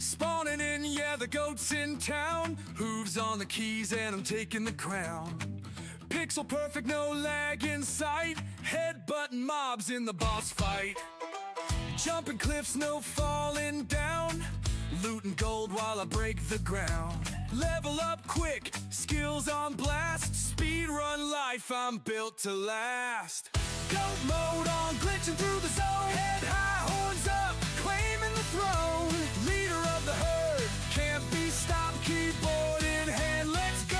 Spawning in, yeah, the goat's in town. Hooves on the keys and I'm taking the crown. Pixel perfect, no lag in sight. Headbutting mobs in the boss fight. Jumping cliffs, no falling down. Looting gold while I break the ground. Level up quick, skills on blast. Speed run life, I'm built to last. Goat mode on, glitching through the zone. Head high, horns up, claiming the throne. Leader of the herd, can't be stopped. Keyboard in hand, let's go.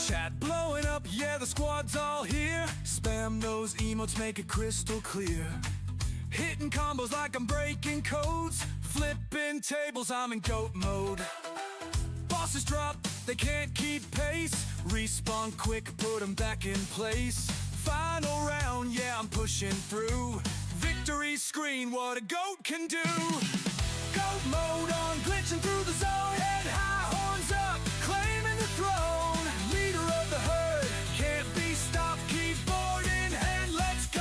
Chat blowing up, yeah, the squad's all here. Spam those emotes, make it crystal clear. Hitting combos like I'm breaking codes. Flipping tables, I'm in goat mode. Bosses drop, they can't keep pace. Respawn quick, put them back in place. Final round, yeah, I'm pushing through. Victory screen, what a goat can do. Goat mode on, glitching through the zone. Head high, horns up, claiming the throne. Leader of the herd, can't be stopped. Keyboard in hand, let's go.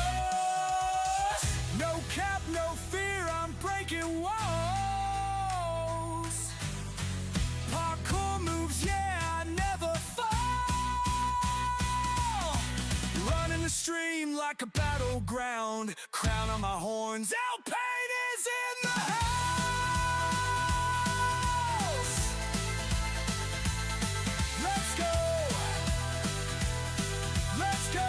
No cap, no fear, I'm breaking walls. Parkour moves, yeah, I never fall. Running the stream like a battleground. Crown on my horns, Alpine is in the house. Let's go. Let's go.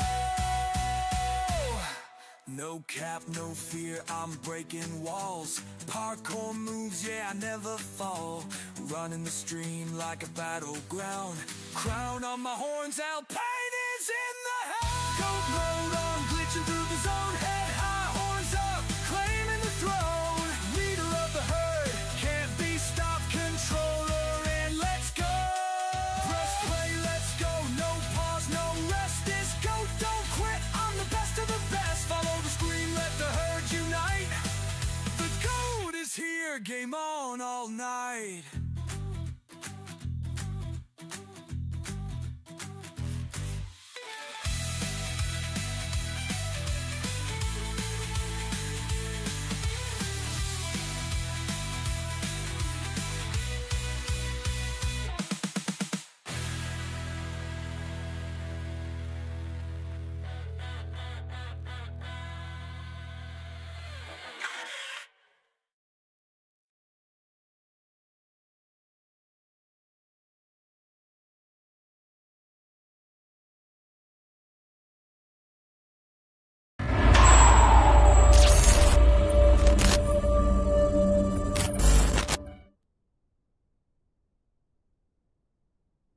No cap, no fear, I'm breaking walls. Parkour moves, yeah, I never fall. Running the stream like a battleground. Crown on my horns, Alpine is in the house. Goat mode on, glitching through the zone. Head high, horns up, claiming the throne. Leader of the herd, can't be stopped. Controller in, let's go. Press play, let's go. No pause, no rest. This goat don't quit. I'm the best of the best. Follow the screen, let the herd unite. The goat is here, game on all night.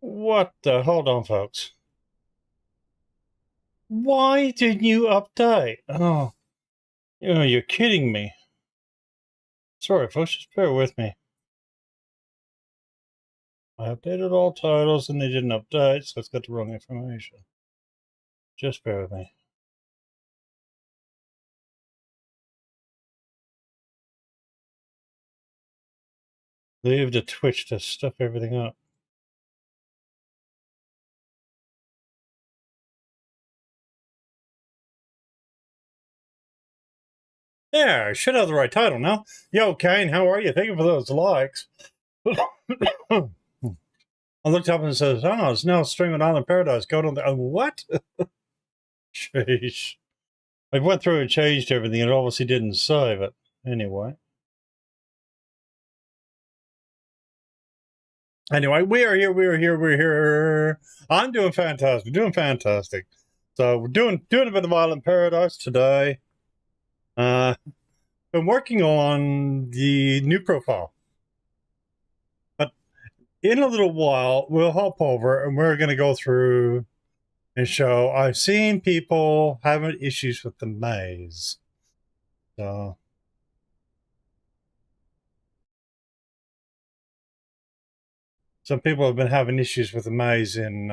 What the? Hold on, folks. Why didn't you update? Oh, you're kidding me. Sorry, folks, just bear with me. I updated all titles and they didn't update, so it's got the wrong information. Just bear with me. Leave the Twitch to stuff everything up. There, I should have the right title now. Yo, Kane, how are you? Thank you for those likes. I looked up and it says, oh, it's now streaming Island Paradise. Go to the... Oh, what? Sheesh. I went through and changed everything. It obviously didn't save it. Anyway. Anyway, we're here. I'm doing fantastic. So we're doing a bit of Island Paradise today. Been working on the new profile. But in a little while, we'll hop over and we're going to go through and show. I've seen people having issues with the maze. So... some people have been having issues with the maze in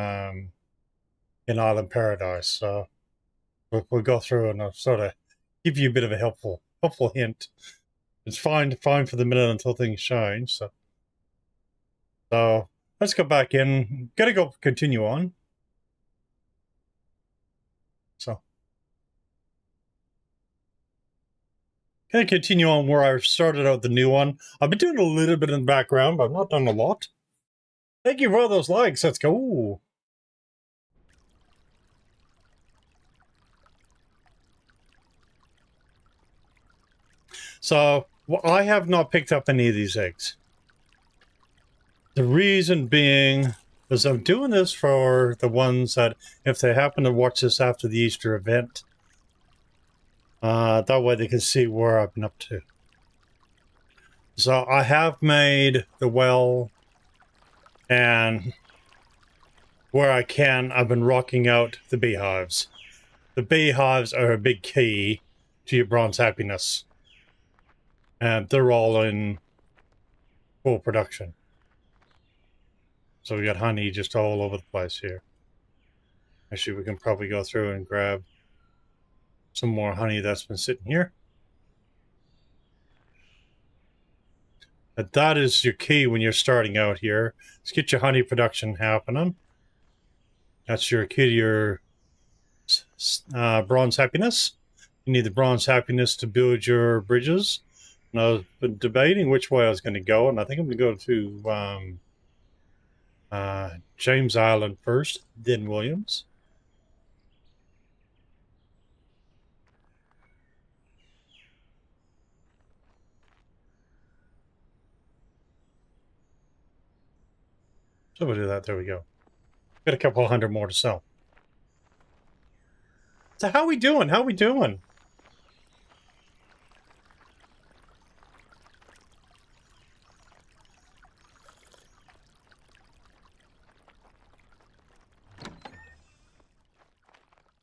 Island Paradise, so we'll go through and I'll sort of give you a bit of a helpful hint. It's fine for the minute until things change. So let's go back in. Gotta go continue on. So Gonna continue on where I started out the new one. I've been doing a little bit in the background, but I've not done a lot. Thank you for all those likes. Let's go. So, I have not picked up any of these eggs. The reason being is I'm doing this for the ones that, if they happen to watch this after the Easter event, that way they can see where I've been up to. So I have made the well, and where I can, I've been rocking out the beehives. The beehives are a big key to your bronze happiness. And they're all in full production. So we got honey just all over the place here. Actually, we can probably go through and grab some more honey that's been sitting here. But that is your key when you're starting out here. Let's get your honey production happening. That's your key to your bronze happiness. You need the bronze happiness to build your bridges. And I've been debating which way I was going to go, and I think I'm going to go to James Island first, then Williams. So we'll do that. There we go. Got a couple hundred more to sell. So how we doing? How we doing?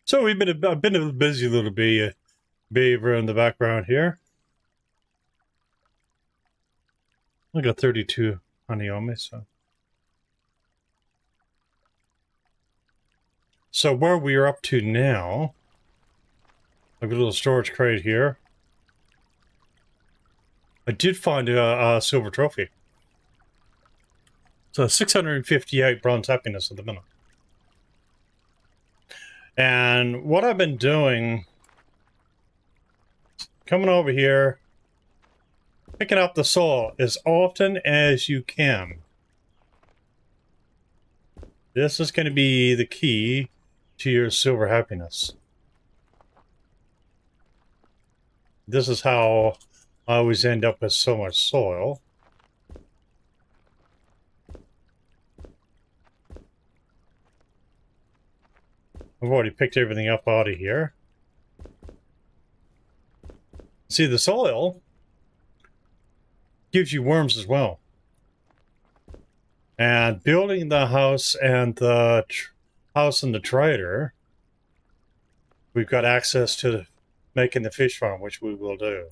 So we've been a busy little beaver in the background here. I got 32 honey on me, so. So where we are up to now, I've got a little storage crate here. I did find a silver trophy. So 658 bronze happiness at the minute. And what I've been doing, coming over here, picking up the soil as often as you can. This is going to be the key to your silver happiness. This is how I always end up with so much soil. I've already picked everything up out of here. See, the soil gives you worms as well. And building the house and the house and the trader, we've got access to making the fish farm, which we will do.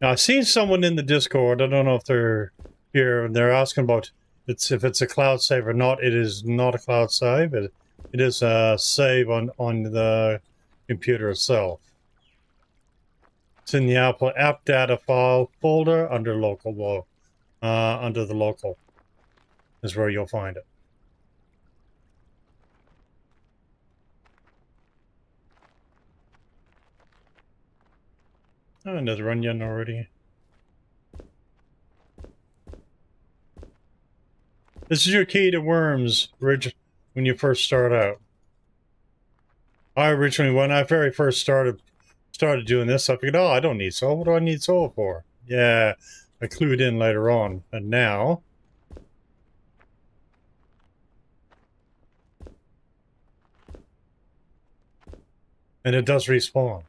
Now, I've seen someone in the Discord, I don't know if they're here, and they're asking about if it's a cloud save or not. It is not a cloud save. It is a save on the computer itself. It's in the app data file folder under local, under the local is where you'll find it. Oh, another onion already. This is your key to worms, Ridge, when you first start out. I originally, when I very first started doing this, I figured, oh, I don't need soil. What do I need soil for? Yeah, I clued in later on, and now and it does respawn.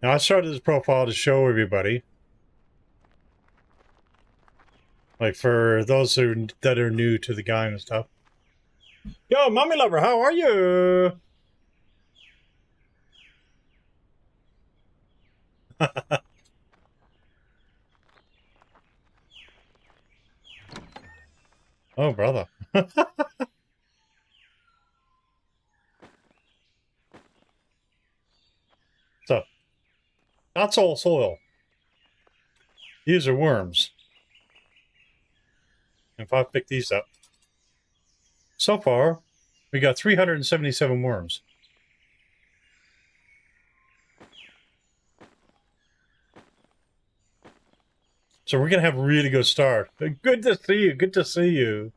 Now, I started this profile to show everybody. Like, for those that are new to the game and stuff. Yo, Mommy Lover, how are you? Oh, brother. So, that's all soil. These are worms. If I pick these up. So far, we got 377 worms. So we're going to have a really good start. Good to see you. Good to see you.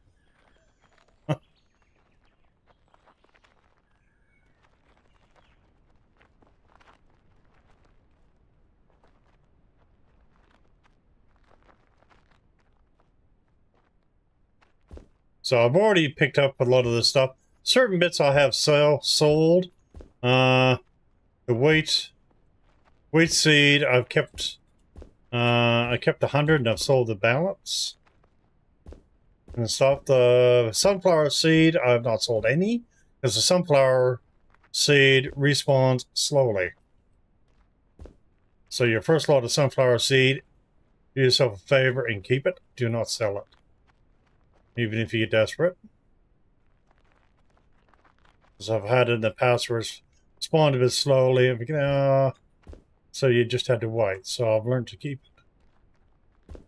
So I've already picked up a lot of this stuff. Certain bits I have sold. The wheat seed I've kept. I kept 100 and I've sold the balance. And stuff. The sunflower seed I've not sold any because the sunflower seed respawns slowly. So your first lot of sunflower seed, do yourself a favor and keep it. Do not sell it. Even if you get desperate. Because I've had it in the past where it's spawned a bit slowly. So you just had to wait. So I've learned to keep it.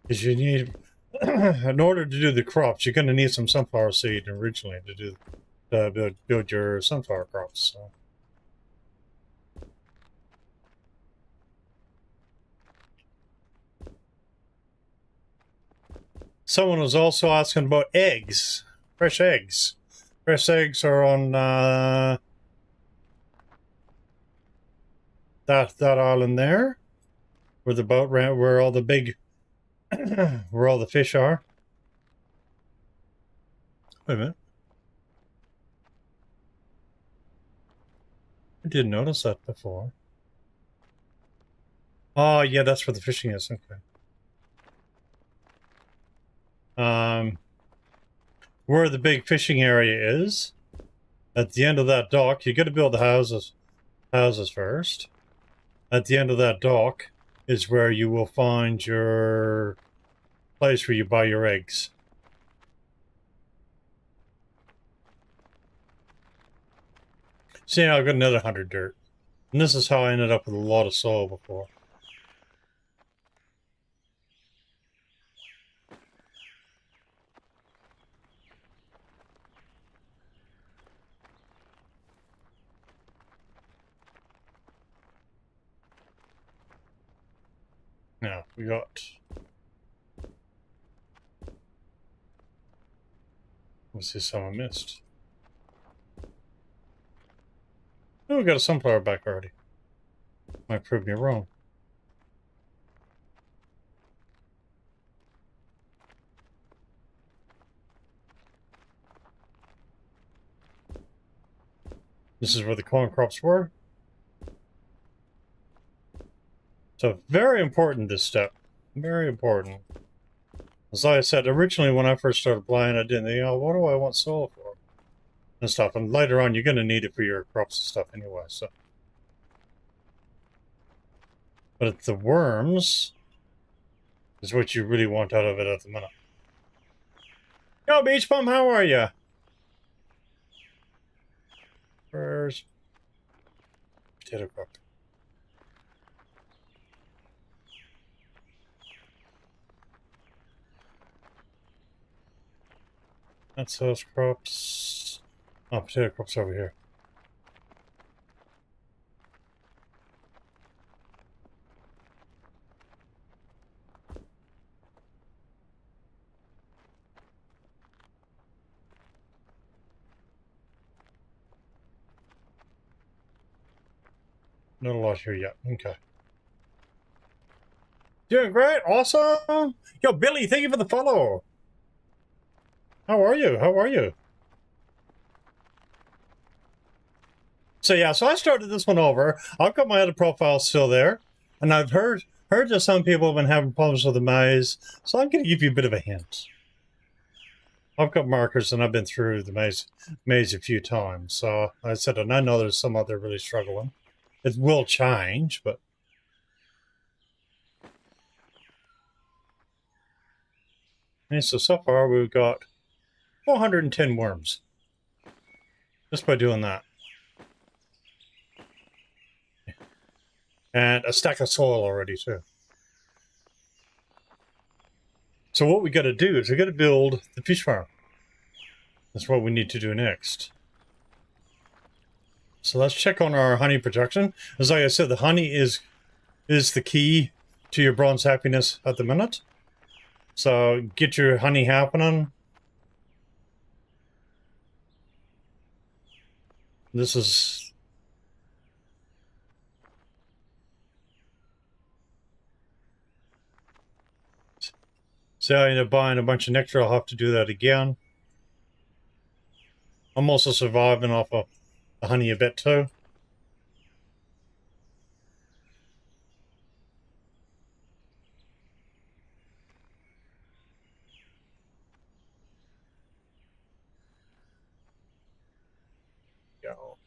Because you need, in order to do the crops, you're going to need some sunflower seed originally to build your sunflower crops. So. Someone was also asking about eggs, fresh eggs. Fresh eggs are on that island there, where the boat ran, where all the big, where all the fish are. Wait a minute. I didn't notice that before. Oh yeah, that's where the fishing is. Okay. Where the big fishing area is, at the end of that dock, you got to build the houses first. At the end of that dock is where you will find your place where you buy your eggs. See, now I've got another 100 dirt. And this is how I ended up with a lot of soil before. Now, we got... Let's see, someone missed. Oh, we got a sunflower back already. Might prove me wrong. This is where the corn crops were. So very important, this step. Very important. As I said, originally when I first started playing, I didn't think, oh, what do I want soil for? And stuff. And later on, you're going to need it for your crops and stuff anyway, so. But the worms is what you really want out of it at the minute. Yo, Beach Bum, how are you? Where's potato crop? That's those crops. Oh, potato crops over here. Not a lot here yet. Okay. Doing great. Awesome. Yo, Billy, thank you for the follow. How are you? How are you? So yeah, so I started this one over. I've got my other profile still there. And I've heard that some people have been having problems with the maze. So I'm going to give you a bit of a hint. I've got markers and I've been through the maze a few times. So I said, and I know there's some out there really struggling. It will change, but... And so far we've got 410 worms. Just by doing that. and a stack of soil already too. So what we got to do is we got to build the fish farm. That's what we need to do next. So let's check on our honey production. As like I said, the honey is the key to your bronze happiness at the minute. So get your honey happening. This is... So I end up buying a bunch of nectar. I'll have to do that again. I'm also surviving off of the honey a bit too. Go.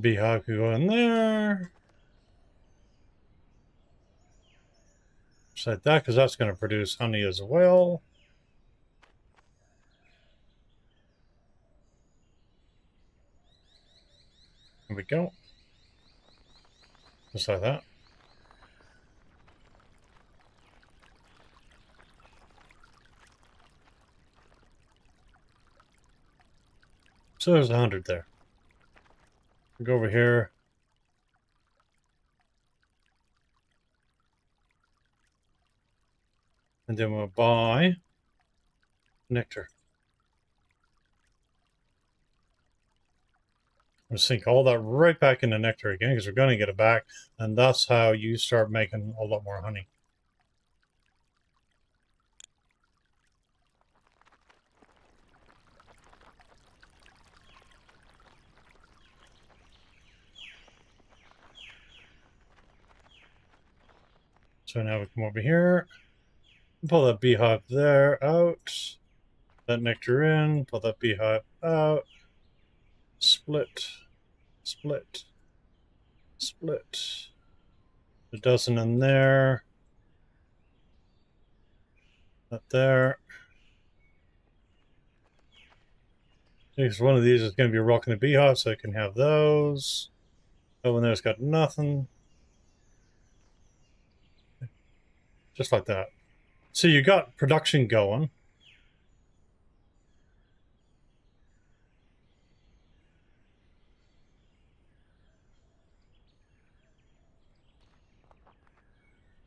Beehive could go in there. Set that because that's going to produce honey as well. There we go. Just like that. So there's 100 there. We'll go over here. And then we'll buy nectar. We'll sink all that right back into nectar again because we're going to get it back. And that's how you start making a lot more honey. So now we come over here, pull that beehive there out, that nectar in, pull that beehive out, split, split, split. A dozen in there, that there. Because one of these is going to be rocking the beehive, so I can have those. That one there's got nothing. Just like that. So you got production going.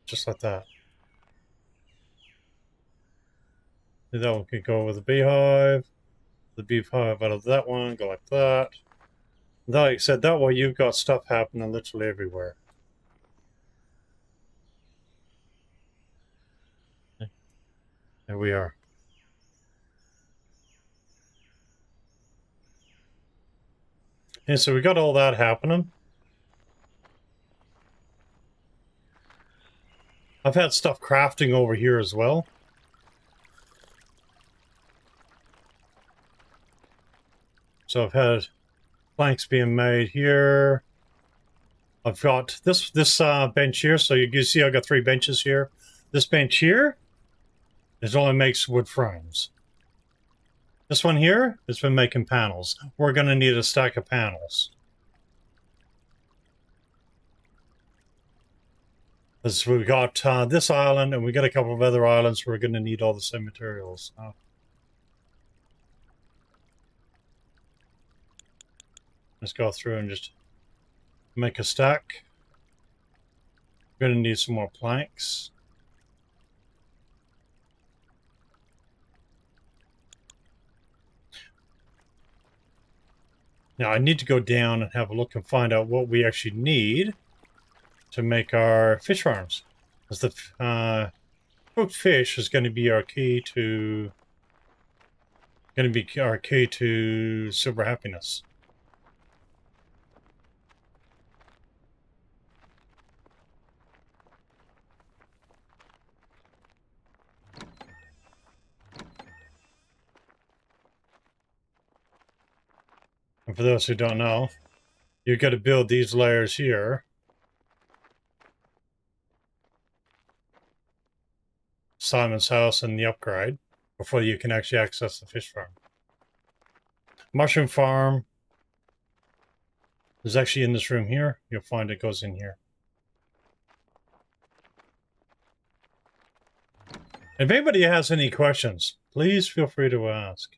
Just like that. And that one could go with the beehive. The beehive out of that one, go like that. Like I said, that way you've got stuff happening literally everywhere. There we are. And so we got all that happening. I've had stuff crafting over here as well. So I've had planks being made here. I've got this bench here. So you can see I've got 3 benches here. This bench here is only makes wood frames. This one here has been making panels. We're going to need a stack of panels. As we got this island, and we got a couple of other islands where we're going to need all the same materials. Let's go through and just make a stack. We're going to need some more planks. Now I need to go down and have a look and find out what we actually need to make our fish farms. Because the cooked fish is going to be our key to silver happiness. And for those who don't know, you've got to build these layers here. Simon's house and the upgrade before you can actually access the fish farm. Mushroom farm is actually in this room here. You'll find it goes in here. If anybody has any questions, please feel free to ask.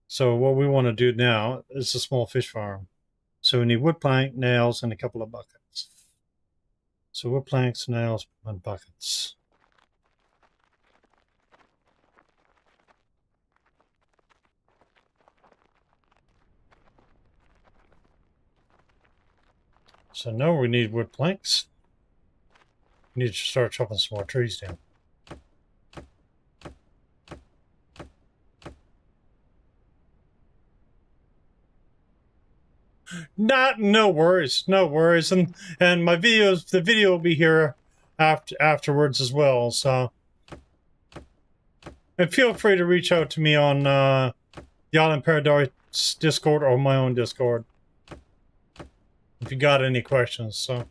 So what we want to do now is a small fish farm. So we need wood plank, nails, and a couple of buckets. So wood planks, nails, and buckets. So now we need wood planks. We need to start chopping some more trees down. No worries, no worries. And my videos, the video will be here afterwards as well. So, and feel free to reach out to me on the Island Paradise Discord or my own Discord if you got any questions. So.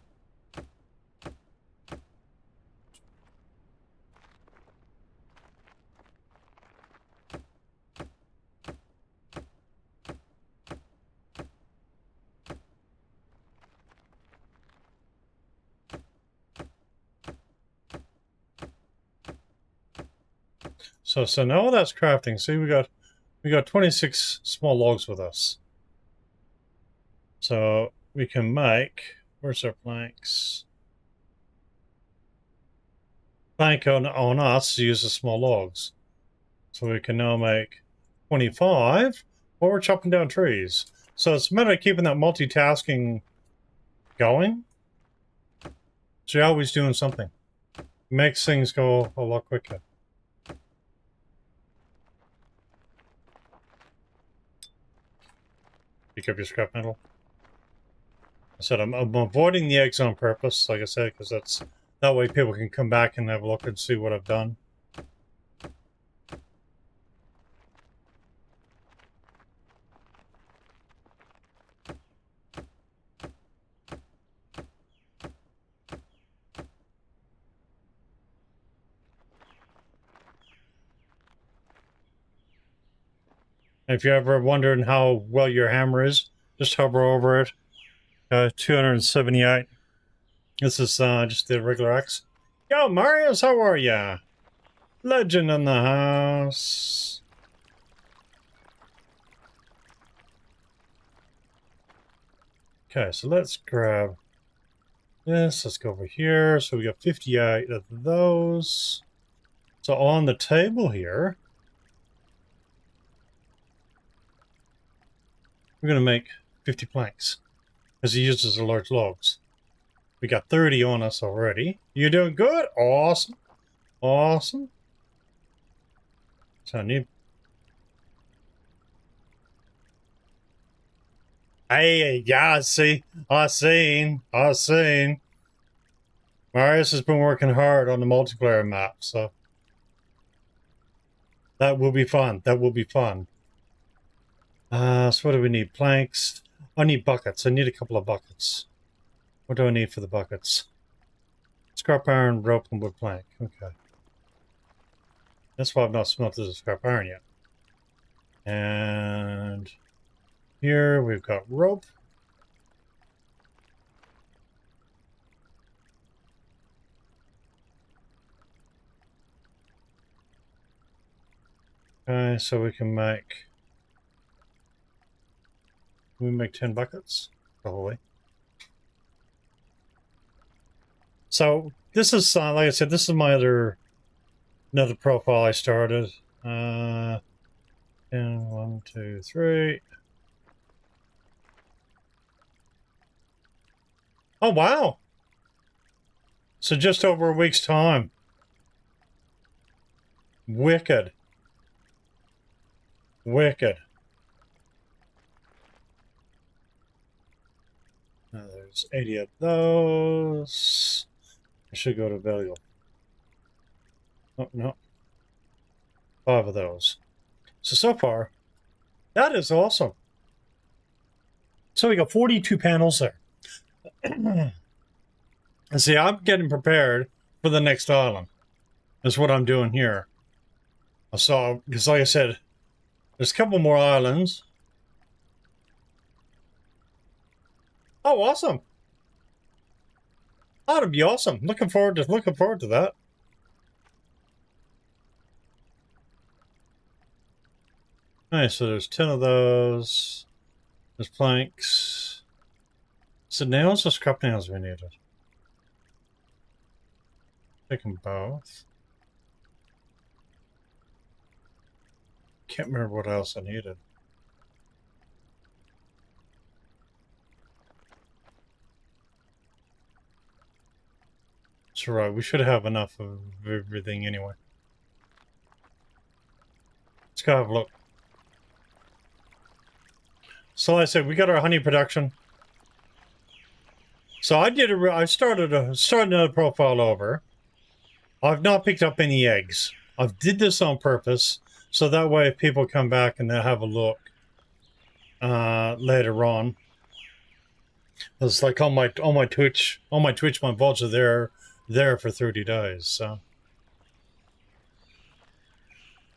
So now that's crafting. See, we got 26 small logs with us. So we can make, where's our planks? Plank on us uses small logs. So we can now make 25 while we're chopping down trees. So it's a matter of keeping that multitasking going. So you're always doing something. Makes things go a lot quicker. Pick up your scrap metal. I said I'm avoiding the eggs on purpose, like I said, because that way people can come back and have a look and see what I've done. If you're ever wondering how well your hammer is, just hover over it. 278. This is just the regular axe. Yo, Marius, how are ya? Legend in the house. Okay, so let's grab this. Let's go over here. So we got 58 of those. So on the table here, we're going to make 50 planks, as he uses the large logs. We got 30 on us already. You doing good? Awesome. Awesome. So I need... Hey, yeah, I seen. Marius has been working hard on the multiplayer map, so... That will be fun. That will be fun. So what do we need? Planks. I need buckets. I need a couple of buckets. What do I need for the buckets? Scrap iron, rope, and wood plank. Okay. That's why I've not smelted the scrap iron yet. And here we've got rope. Okay, so we can make... We make 10 buckets, probably. So this is, like I said, this is my another profile I started. 10, 1, 2, 3. Oh, wow. So just over a week's time. Wicked. Wicked. Now there's 80 of those. I should go to Belial. Oh, no. 5 of those. So far, that is awesome. So we got 42 panels there. And see, I'm getting prepared for the next island. That's what I'm doing here. So, because like I said, there's a couple more islands. Oh, awesome! That'd be awesome. Looking forward to that. Nice. So there's 10 of those. There's planks. Is it nails or scrap nails we needed? Take them both. Can't remember what else I needed. That's right. We should have enough of everything anyway. Let's go have a look. So like I said, we got our honey production. So I started another profile over. I've not picked up any eggs. I did this on purpose, so that way if people come back and they have a look later on. It's like on my Twitch, my vaults are there for 30 days. So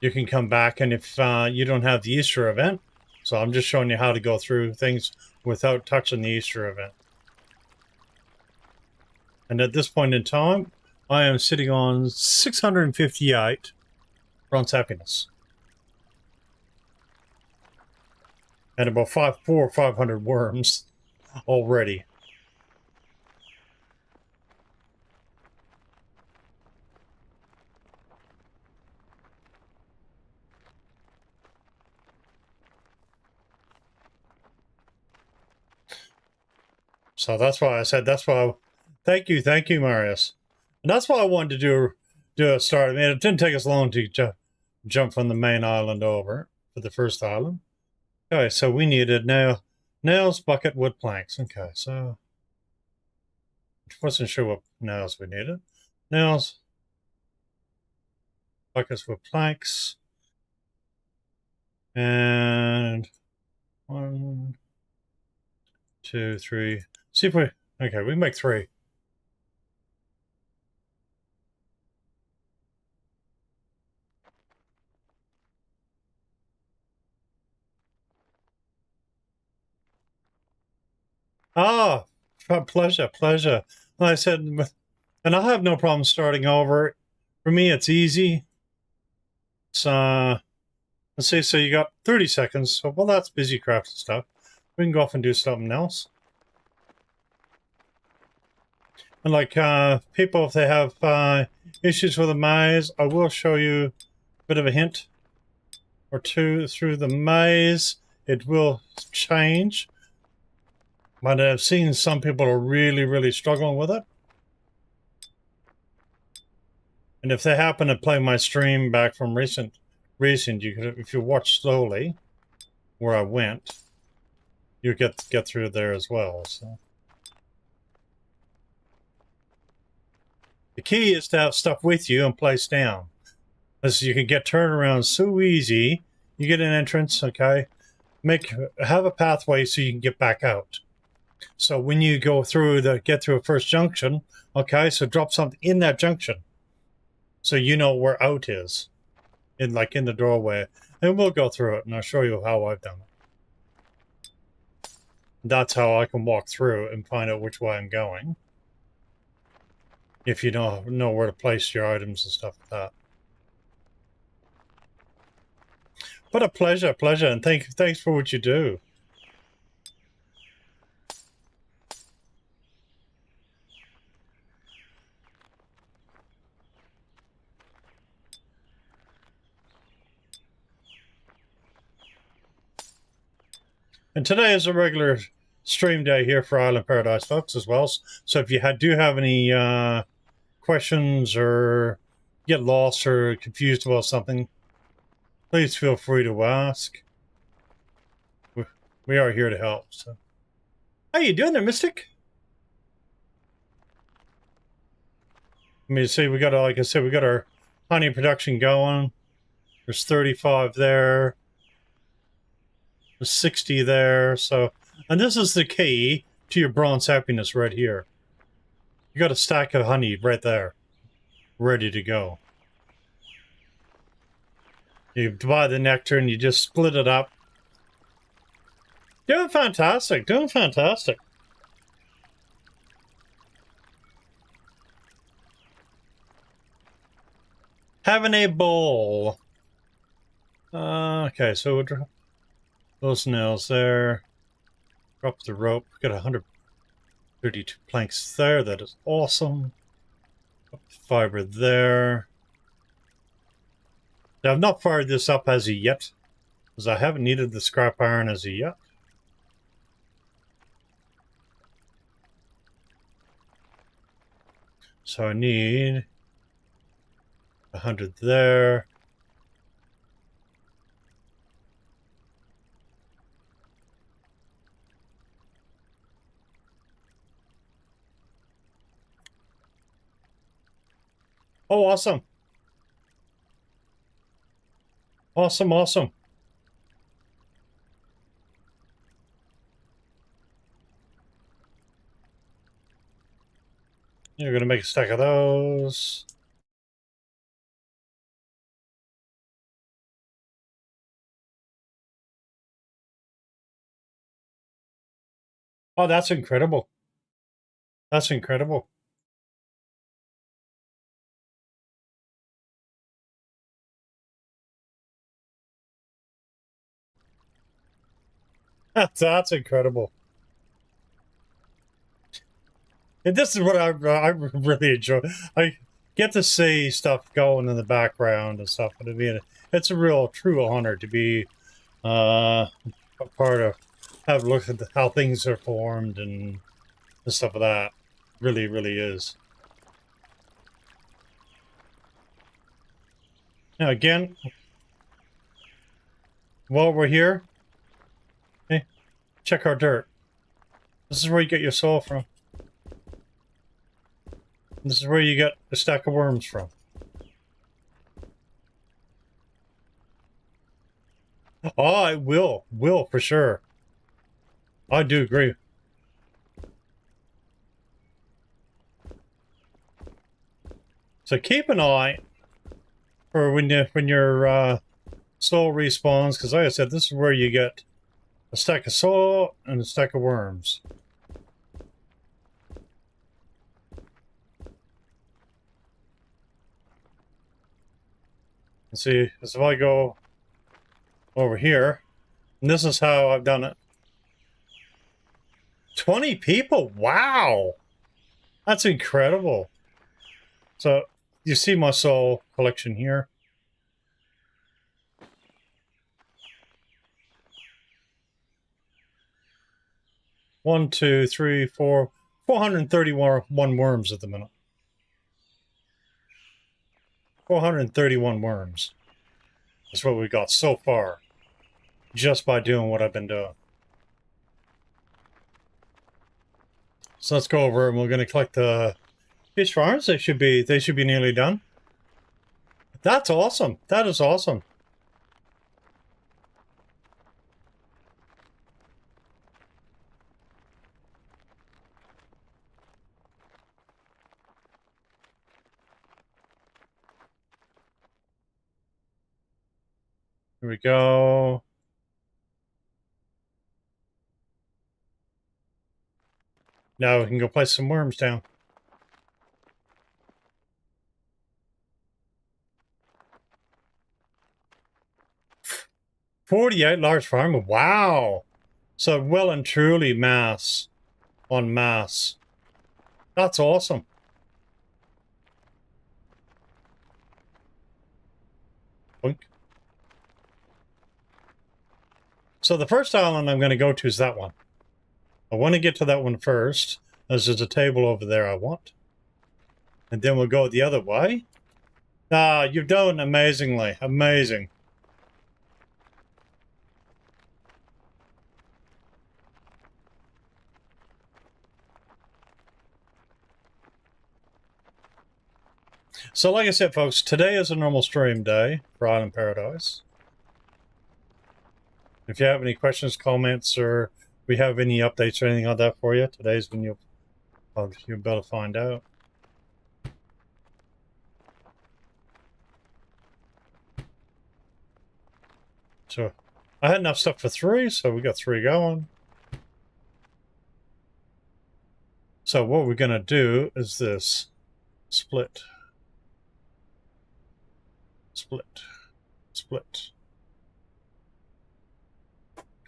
you can come back, and if you don't have the Easter event, so I'm just showing you how to go through things without touching the Easter event. And at this point in time, I am sitting on 658 bronze happiness. And about 400 or 500 worms already. So that's why I said, thank you, Marius. And that's why I wanted to do a start. I mean, it didn't take us long to jump from the main island over for the first island. Okay, so we needed nails, bucket, wood, planks. Okay, so wasn't sure what nails we needed. Nails, buckets with planks, and 1, 2, 3. See if we we make 3. Ah, pleasure. Like I said, and I have no problem starting over. For me, it's easy. It's let's see. So you got 30 seconds. So well, that's busy crafting stuff. We can go off and do something else. And like people, if they have issues with the maze, I will show you a bit of a hint or two through the maze. It will change. But I've seen some people are really struggling with it. And if they happen to play my stream back from recent, you could, if you watch slowly where I went, you get through there as well. So the key is to have stuff with you and place down, as you can get turned around so easy. You get an entrance, okay? Have a pathway so you can get back out. So when you go through get through a first junction, okay, so drop something in that junction, so you know where out is, in the doorway, and we'll go through it, and I'll show you how I've done it. That's how I can walk through and find out which way I'm going. If you don't know where to place your items and stuff like that. But a pleasure, and thanks for what you do. And today is a regular stream day here for Island Paradise, folks, as well. So if you do have any questions or get lost or confused about something, please feel free to ask. We are here to help. So, how you doing there, Mystic? I mean, see, we got like I said, we got our honey production going. There's 35 there. There's 60 there. So And this is the key to your bronze happiness right here. You got a stack of honey right there, ready to go. You buy the nectar and you just split it up. Doing fantastic, doing fantastic. Having a bowl. Okay, so we'll drop those nails there. Drop the rope. Got 132 planks there. That is awesome. Drop the fiber there. Now, I've not fired this up as of yet, because I haven't needed the scrap iron as of yet. So I need 100 there. Oh, awesome. Awesome, awesome. You're going to make a stack of those. Oh, that's incredible. That's incredible. That's incredible. And this is what I really enjoy. I get to see stuff going in the background and stuff. And I mean, it's a real, true honor to be a part of, have a look at how things are formed and stuff like that. Really, really is. Now, again, while we're here, hey, check our dirt. This is where you get your soul from. This is where you get a stack of worms from. Oh, I will for sure. I do agree. So keep an eye for when your soul respawns, because like I said, this is where you get a stack of soul and a stack of worms. And see, as if I go over here, and this is how I've done it. 20 people? Wow! That's incredible. So, you see my soul collection here. One, two, three, four, 431 worms at the minute. 431 worms. That's what we got so far. Just by doing what I've been doing. So let's go over and we're going to collect the fish farms. They should be nearly done. That's awesome. That is awesome. Here we go. Now we can go place some worms down. $48 large farm. Wow. So well and truly mass on mass. That's awesome. Boink. So the first island I'm going to go to is that one. I want to get to that one first, as there's a table over there I want. And then we'll go the other way. Ah, you've done amazingly. Amazing. So like I said, folks, today is a normal stream day for Island Paradise. If you have any questions, comments, or we have any updates or anything like that for you. Today's when you're better find out. So I had enough stuff for 3, so we got 3 going. So what we're gonna do is this: split, split, split.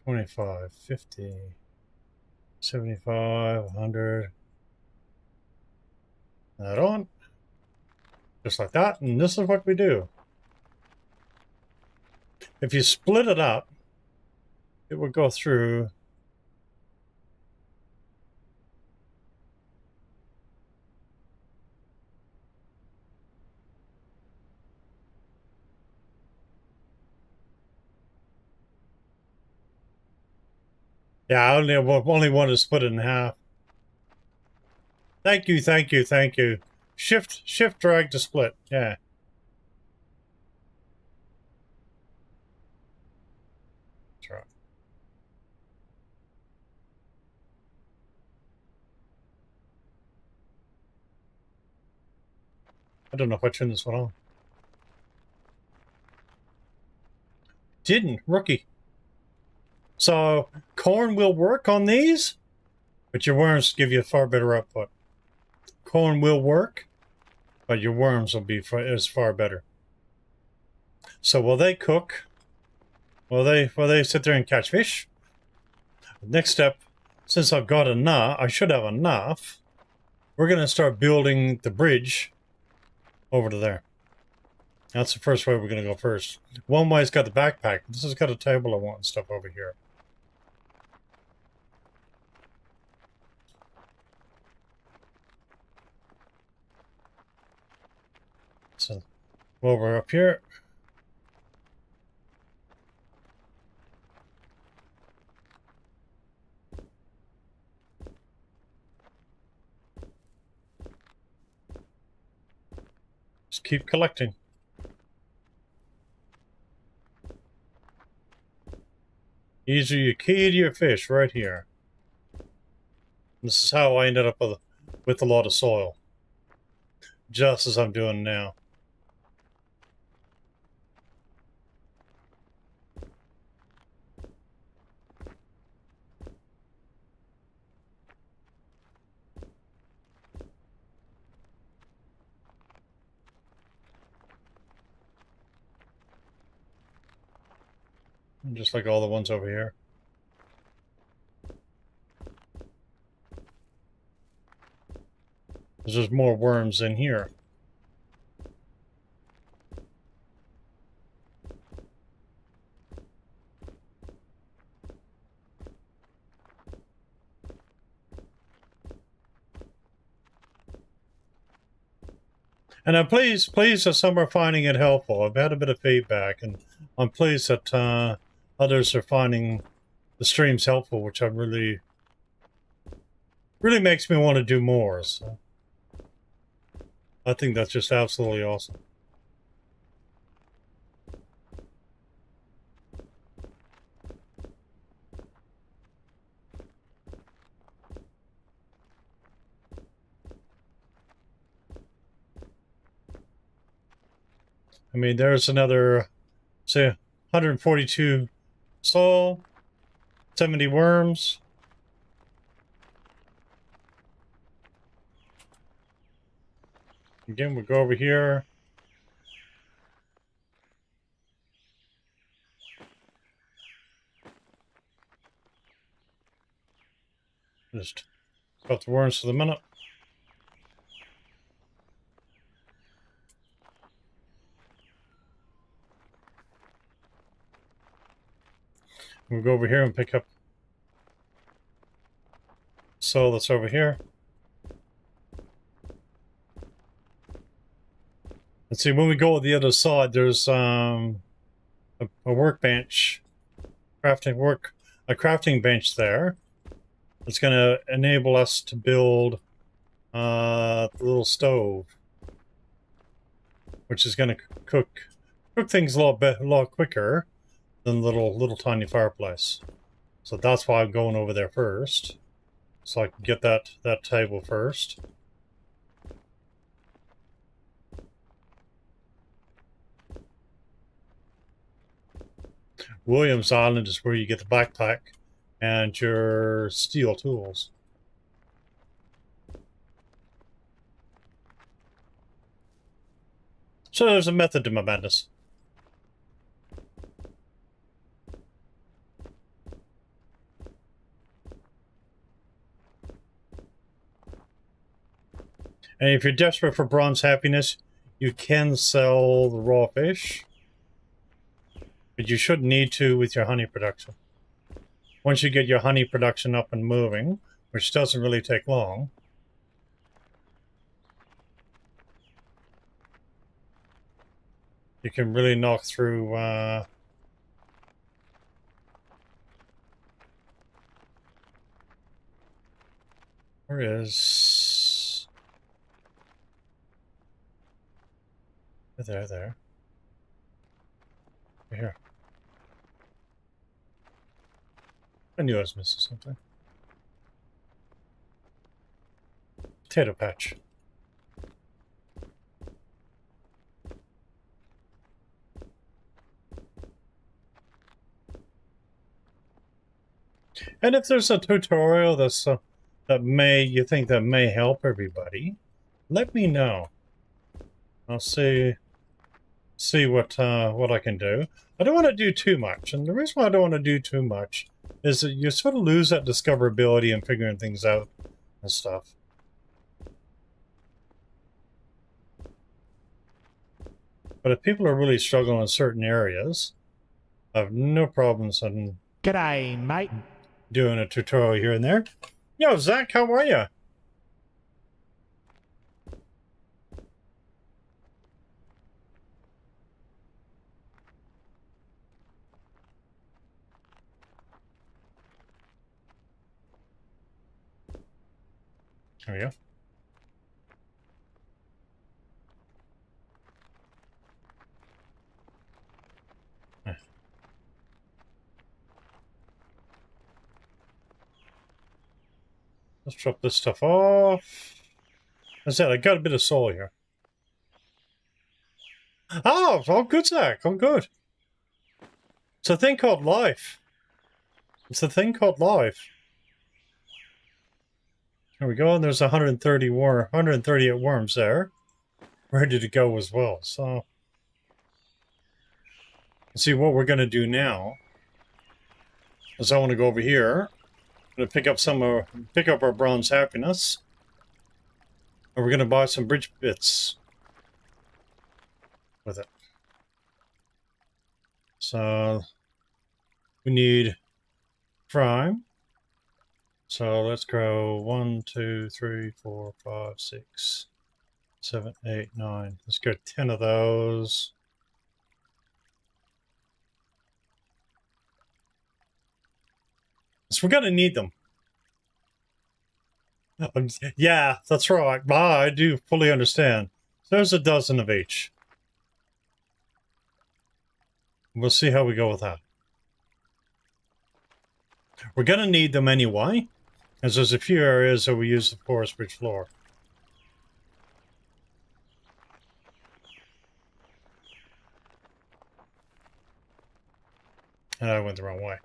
25, 50, 75, 100. That on. Just like that. And this is what we do. If you split it up, it would go through. Yeah, I only want to split it in half. Thank you, thank you, thank you. Shift drag to split. Yeah. That's right. I don't know if I turned this one on. Didn't. Rookie. So corn will work on these, but your worms give you a far better output. Corn will work, but your worms will be far better. So will they cook? Will they sit there and catch fish? Next step, since I've got enough, I should have enough. We're going to start building the bridge over to there. That's the first way we're going to go first. One way's got the backpack. This has got a table I want and stuff over here. So, while we're up here, just keep collecting. These are your key to your fish right here. This is how I ended up with a lot of soil. Just as I'm doing now. Just like all the ones over here. There's more worms in here. And I'm pleased that some are finding it helpful. I've had a bit of feedback, and I'm pleased that others are finding the streams helpful, which I'm really makes me want to do more. So I think that's just absolutely awesome. I mean, there's another, say, 142 soul, 70 worms. Again, we'll go over here. Just got the worms for the minute. We'll go over here and pick up soil that's over here. Let's see, when we go to the other side, there's a workbench, a crafting bench there. It's going to enable us to build the little stove, which is going to cook things a lot quicker than the little tiny fireplace. So that's why I'm going over there first. So I can get that table first. Williams Island is where you get the backpack and your steel tools. So there's a method to my madness. And if you're desperate for bronze happiness, you can sell the raw fish. But you shouldn't need to with your honey production. Once you get your honey production up and moving, which doesn't really take long, you can really knock through where is there here. I knew I was missing something. Potato patch. And if there's a tutorial that's you think that may help everybody, let me know. I'll see what I can do. I don't want to do too much, and the reason why I don't want to do too much is that you sort of lose that discoverability and figuring things out and stuff. But if people are really struggling in certain areas, I have no problems on G'day, mate. doing a tutorial here and there. Yo, Zach, how are you? There we go. Let's drop this stuff off. I said I got a bit of soul here. Oh, all good, Zach. All good. It's a thing called life. It's a thing called life. There we go. And there's 138 worms there, ready to go as well. So, let's see what we're going to do now. Is I want to go over here. I'm going to pick up our bronze happiness. And we're going to buy some bridge bits with it. So we need prime. So let's go 1, 2, 3, 4, 5, 6, 7, 8, 9. Let's go 10 of those. So we're going to need them. Yeah, that's right. I do fully understand. There's a dozen of each. We'll see how we go with that. We're going to need them anyway, as there's a few areas that we use the porous bridge floor. And I went the wrong way.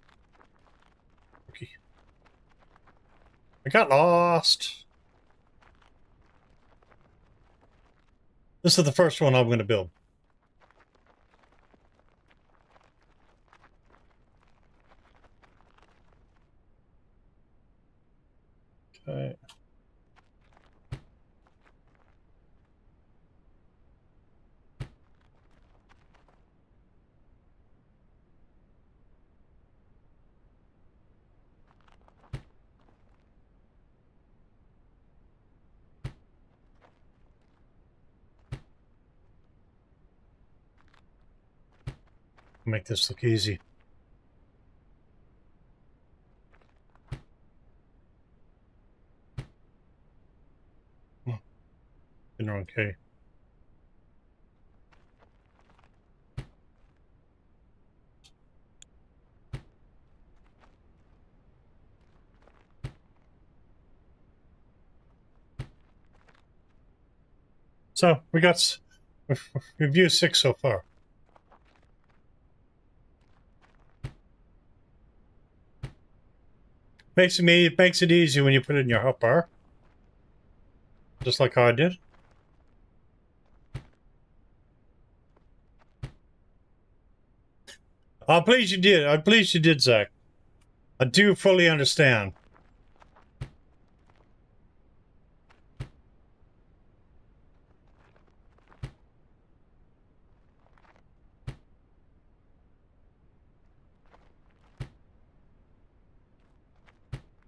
Okay. I got lost. This is the first one I'm going to build. Okay. Make this look easy. In the wrong key. So we've used 6 so far. It makes it easy when you put it in your hotbar. Just like I did. I'm pleased you did. I'm pleased you did, Zach. I do fully understand.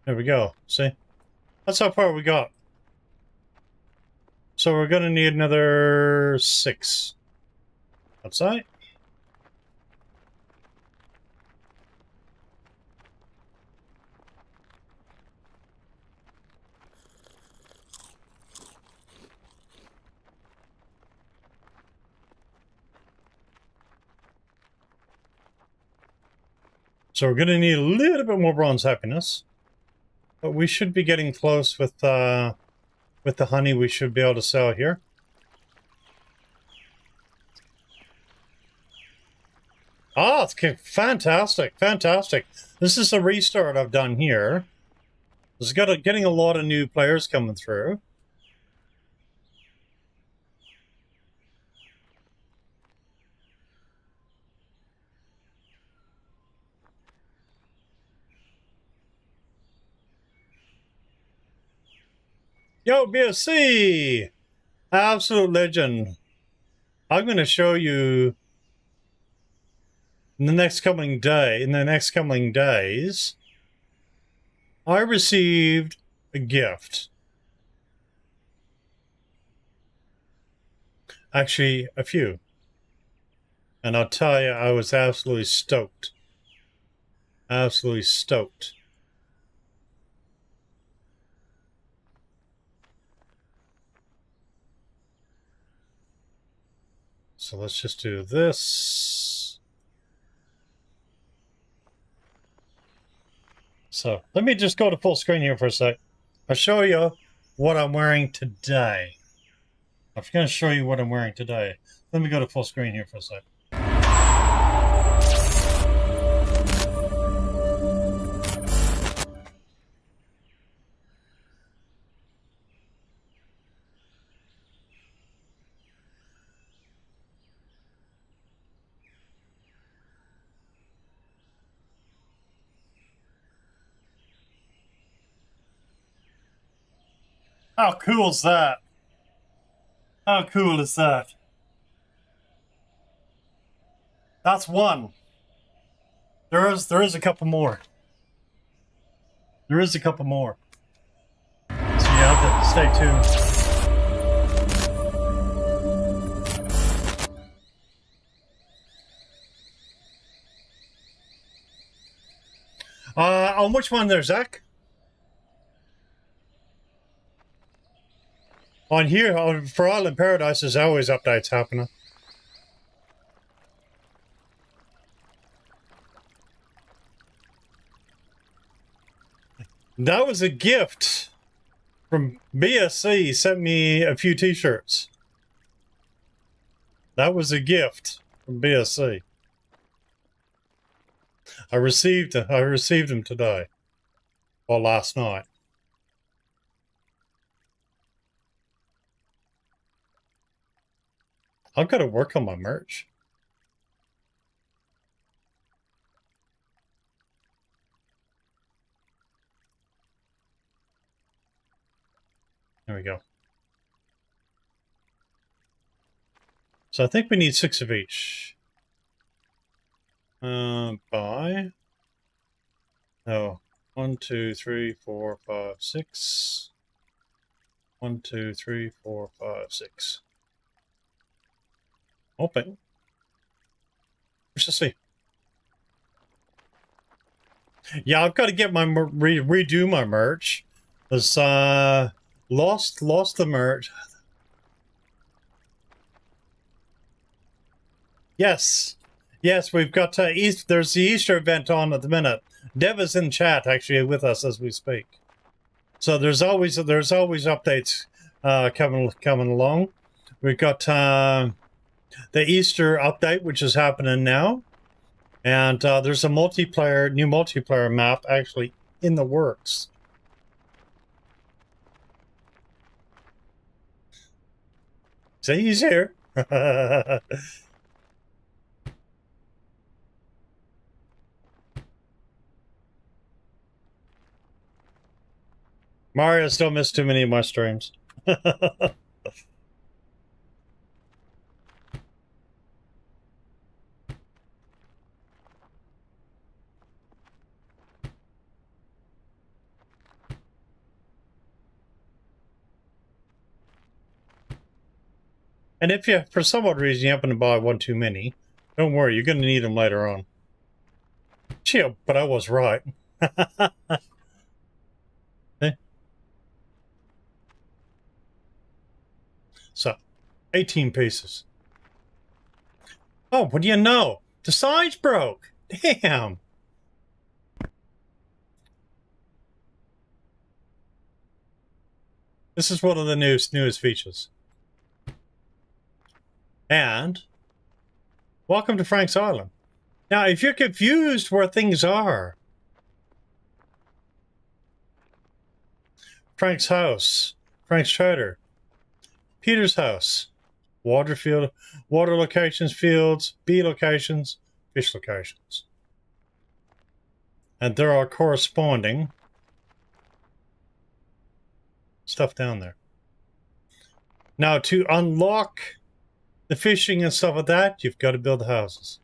There we go. See? That's how far we got. So we're going to need another 6. Outside? So we're going to need a little bit more bronze happiness. But we should be getting close with the honey we should be able to sell here. Ah, it's fantastic, fantastic. This is a restart I've done here. There's getting a lot of new players coming through. Yo, BSC! Absolute legend. I'm going to show you in the next coming days, I received a gift. Actually, a few. And I'll tell you, I was absolutely stoked. Absolutely stoked. So let's just do this. So let me just go to full screen here for a sec. I'll show you what I'm wearing today. I'm going to show you what I'm wearing today. Let me go to full screen here for a sec. How cool is that? How cool is that? That's one. There is a couple more. There is a couple more. So you have to stay tuned. On which one there, Zach? On here, for Island Paradise, there's always updates happening. That was a gift from BSC. Sent me a few t-shirts. That was a gift from BSC. I received them today. Or last night. I've got to work on my merch. There we go. So I think we need 6 of each. Buy. Oh, 1, 2, 3, 4, 5, 6. 1, 2, 3, 4, 5, 6. Open. Let's just see. Yeah, I've got to get my redo my merch. There's lost the merch. Yes, we've got there's the Easter event on at the minute. Dev is in chat actually with us as we speak. So there's always updates coming along. We've got the Easter update, which is happening now. And there's a new multiplayer map actually in the works. See, he's here. Mario still missed too many of my streams. And if you, for some odd reason, you happen to buy one too many, don't worry, you're going to need them later on. Chill, but I was right. So, 18 pieces. Oh, what do you know? The sides broke. Damn. This is one of the newest features. And welcome to Frank's Island. Now, if you're confused where things are, Frank's house, Frank's Trader, Peter's house, water locations, fields, bee locations, fish locations. And there are corresponding stuff down there. Now, to unlock the fishing and stuff like that, you've got to build the houses.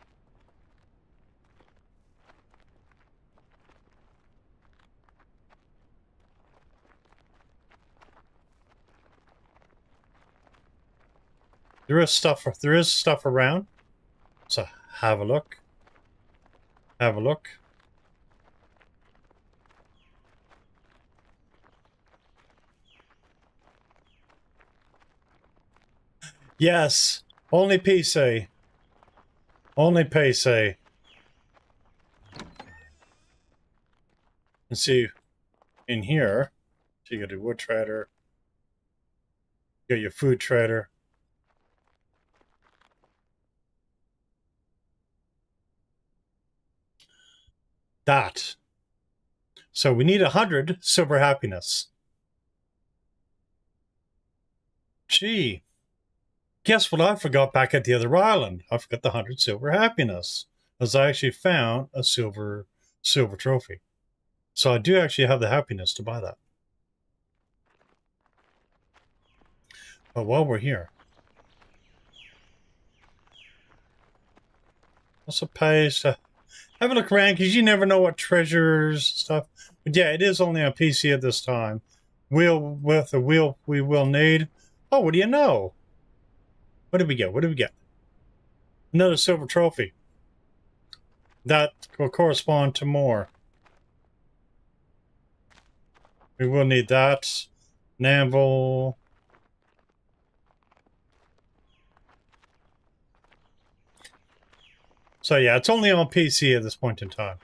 There is stuff around. So have a look. Have a look. Yes, only PC. Only PC. And see, in here, so you got your wood trader, you got your food trader. That. So we need 100 silver happiness. Gee. Guess what I forgot back at the other island? I forgot the 100 silver happiness. As I actually found a silver trophy. So I do actually have the happiness to buy that. But while we're here, also pays to have a look around, because you never know what treasures stuff. But yeah, it is only on PC at this time. We will need. Oh, what do you know? What did we get? What did we get? Another silver trophy. That will correspond to more. We will need that. Namble. So yeah, it's only on PC at this point in time.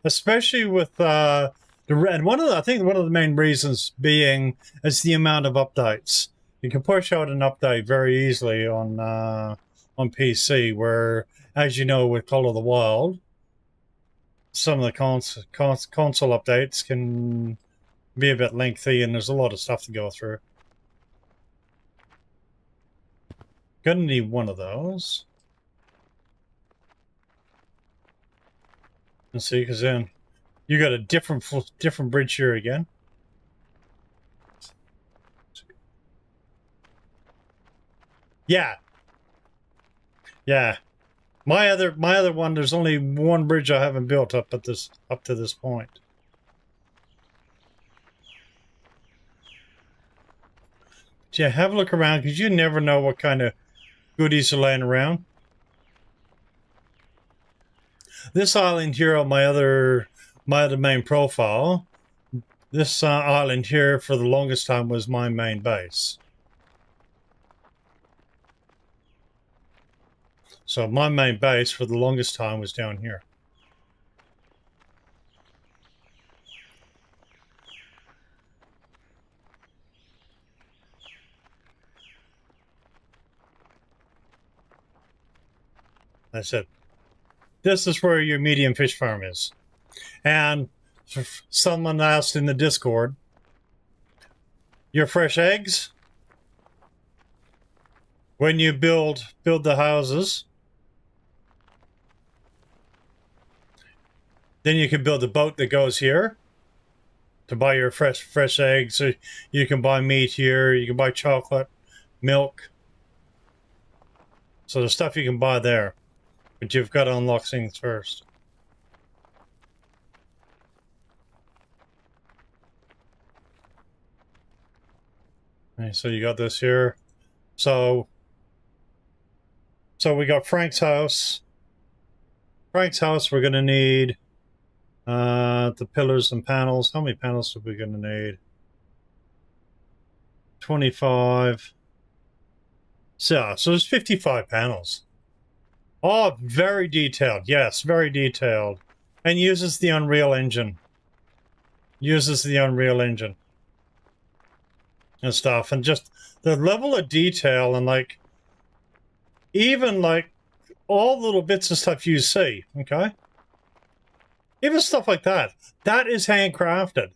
Especially with and I think one of the main reasons being is the amount of updates. You can push out an update very easily on PC, where, as you know, with Call of the Wild, some of the console updates can be a bit lengthy, and there's a lot of stuff to go through. Gonna need one of those. And see, because then you got a different bridge here again. Yeah. Yeah. My other one, there's only one bridge I haven't built up to this point. Yeah, have a look around, because you never know what kind of goodies are laying around. This island here on my other main profile, this island here for the longest time was my main base. So my main base for the longest time was down here. I said, this is where your medium fish farm is. And someone asked in the Discord, your fresh eggs, when you build the houses, then you can build a boat that goes here to buy your fresh eggs. So you can buy meat here, you can buy chocolate, milk. So there's stuff you can buy there, but you've got to unlock things first. Okay, so you got this here. So we got Frank's house. Frank's house, we're going to need the pillars and panels. How many panels are we going to need? 25. So there's 55 panels. Oh, very detailed. Yes, very detailed. And uses the Unreal Engine. Uses the Unreal Engine. And stuff. And just the level of detail and like, even like all the little bits of stuff you see, okay? Even stuff like that. That is handcrafted.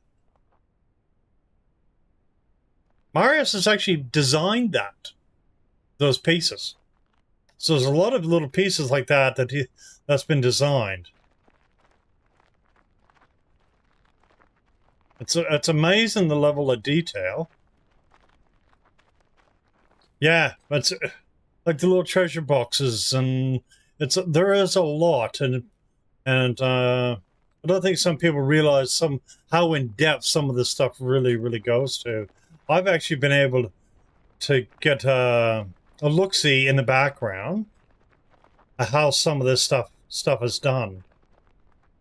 Marius has actually designed that. Those pieces. So there's a lot of little pieces like that that's been designed. It's amazing the level of detail. Yeah, it's like the little treasure boxes, and there is a lot, and I don't think some people realize how in depth some of this stuff really goes to. I've actually been able to get a look-see in the background at how some of this stuff is done.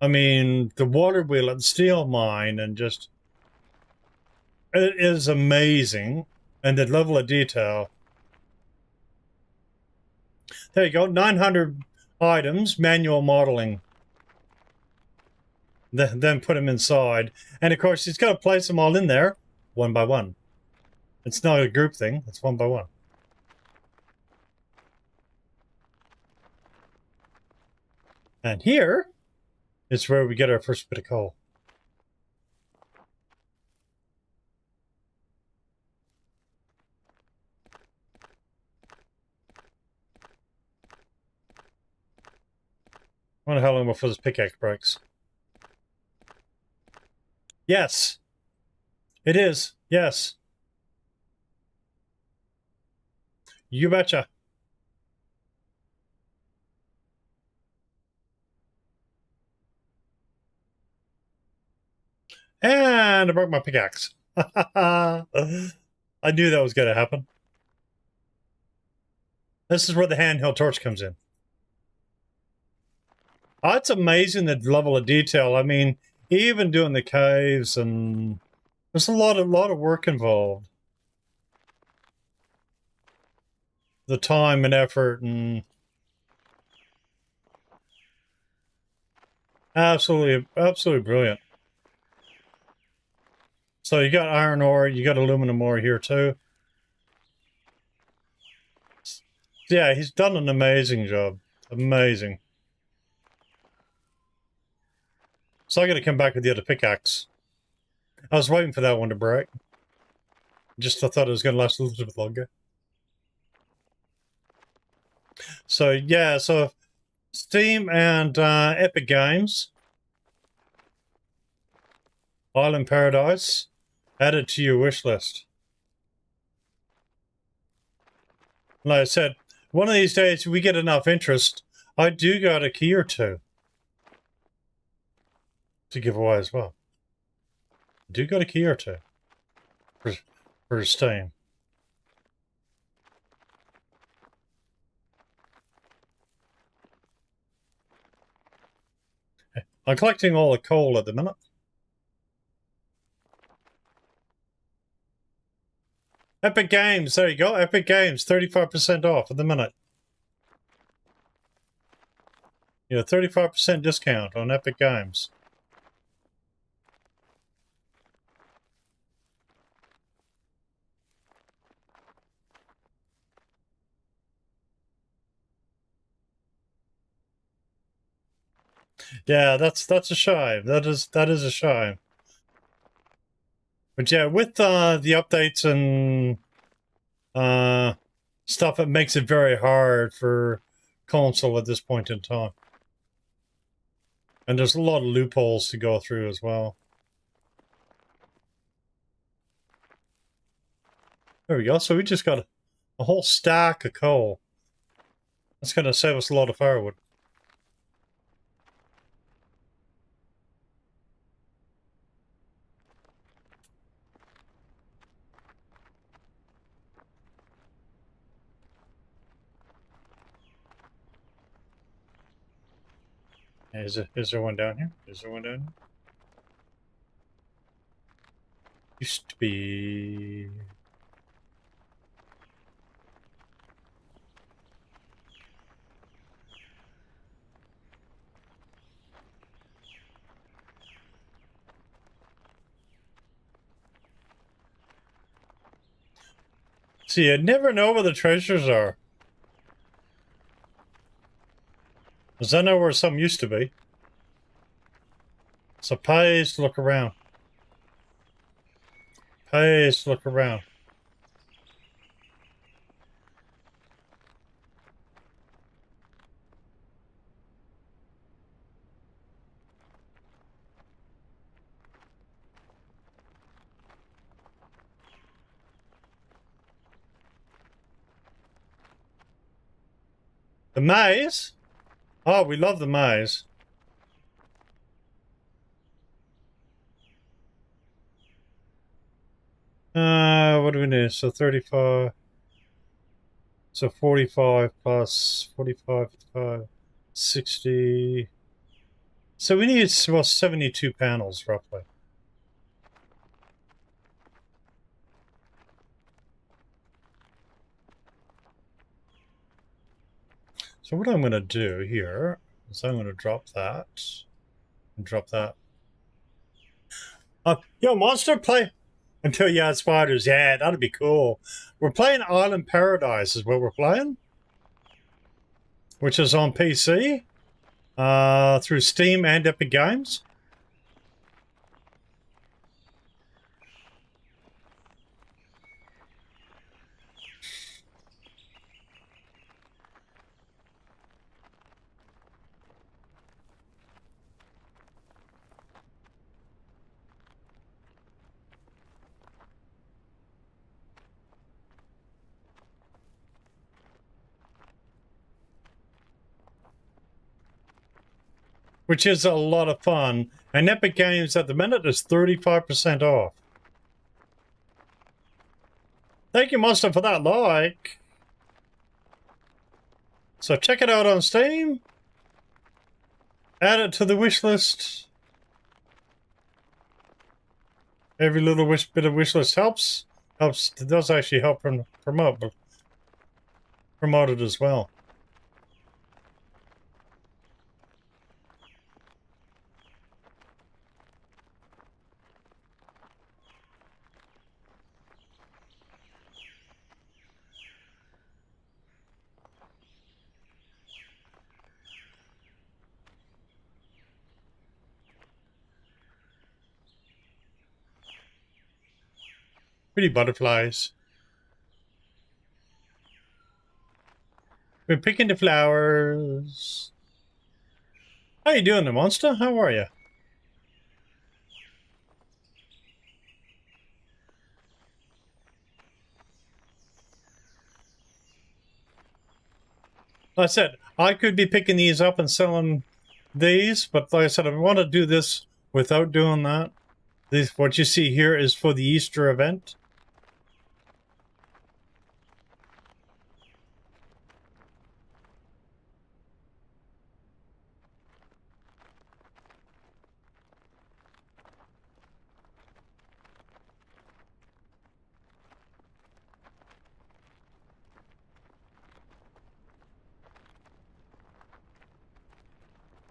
I mean, the water wheel at the steel mine, and just it is amazing, and the level of detail. There you go, 900 items, manual modeling. Then put them inside, and of course he's got to place them all in there one by one. It's not a group thing; it's one by one. And here is where we get our first bit of coal. I wonder how long before this pickaxe breaks. Yes. It is. Yes. You betcha. And I broke my pickaxe. I knew that was going to happen. This is where the handheld torch comes in. Oh, it's amazing the level of detail. I mean, even doing the caves, and there's a lot of work involved. The time and effort, and absolutely brilliant. So you got iron ore, you got aluminum ore here too. Yeah, he's done an amazing job. Amazing. So I got to come back with the other pickaxe. I was waiting for that one to break. Just I thought it was going to last a little bit longer. So yeah, so Steam and Epic Games, Island Paradise, added to your wish list. Like I said, one of these days, if we get enough interest, I do got a key or two to give away as well. I do got a key or two for Steam. I'm collecting all the coal at the minute. Epic Games, there you go. Epic Games, 35% off at the minute. Yeah, 35% discount on Epic Games. Yeah, that's a shame. That is a shame. But yeah, with the updates and stuff, it makes it very hard for console at this point in time. And there's a lot of loopholes to go through as well. There we go. So we just got a whole stack of coal. That's going to save us a lot of firewood. Is there one down here? Is there one down here? Used to be... See, you never know where the treasures are. Because I know where some used to be. So pays to look around. Pays to look around. The maze? Oh, we love the maze. What do we need? So 35. So 45 plus 45, 55, 60. So we need about 72 panels, roughly. So what I'm going to do here is I'm going to drop that. And drop that. Yo, Monster, play until you add spiders. Yeah, that'd be cool. We're playing Island Paradise is what we're playing. Which is on PC. Through Steam and Epic Games. Which is a lot of fun. And Epic Games at the minute is 35% off. Thank you, Monster, for that like. So check it out on Steam. Add it to the wish list. Every little bit of wish list helps. It does actually help promote it as well. Pretty butterflies. We're picking the flowers. How you doing, the monster? How are you? Like I said, I could be picking these up and selling these, but like I said, I want to do this without doing that. What you see here is for the Easter event.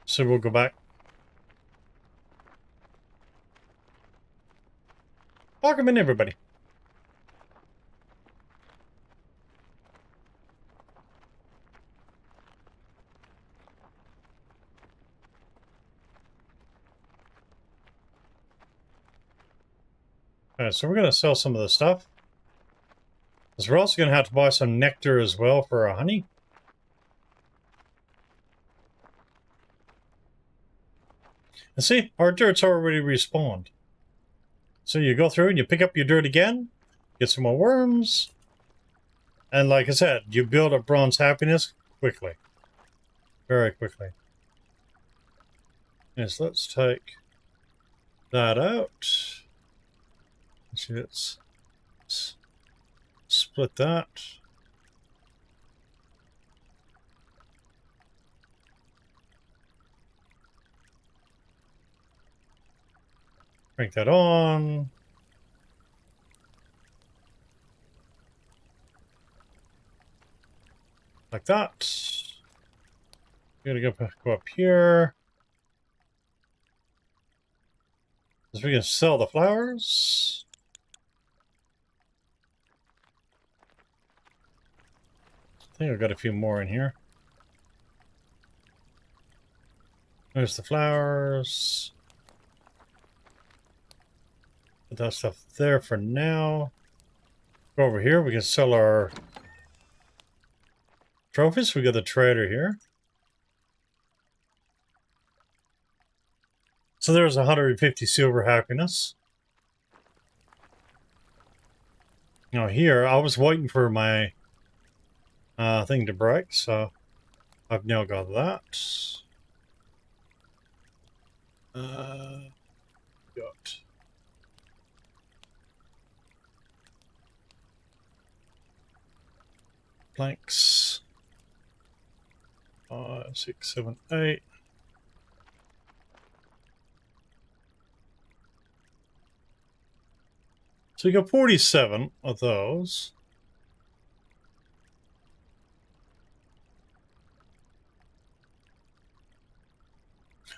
So we'll go back. Welcome in, everybody. Alright, so we're going to sell some of the stuff. Because we're also going to have to buy some nectar as well for our honey. And see, our dirt's already respawned. So you go through and you pick up your dirt again, get some more worms, and like I said, you build up bronze happiness quickly. Very quickly. Yes, let's take that out. See, let's split that. Crank that on. Like that. We're gonna go up here. So we can sell the flowers. I think I've got a few more in here. There's the flowers. Put that stuff there for now. Go over here. We can sell our trophies. We got the trader here. So there's 150 silver happiness. Now here, I was waiting for my thing to break, so I've now got that. Got planks. 5, 6, 7, 8. So you got 47 of those.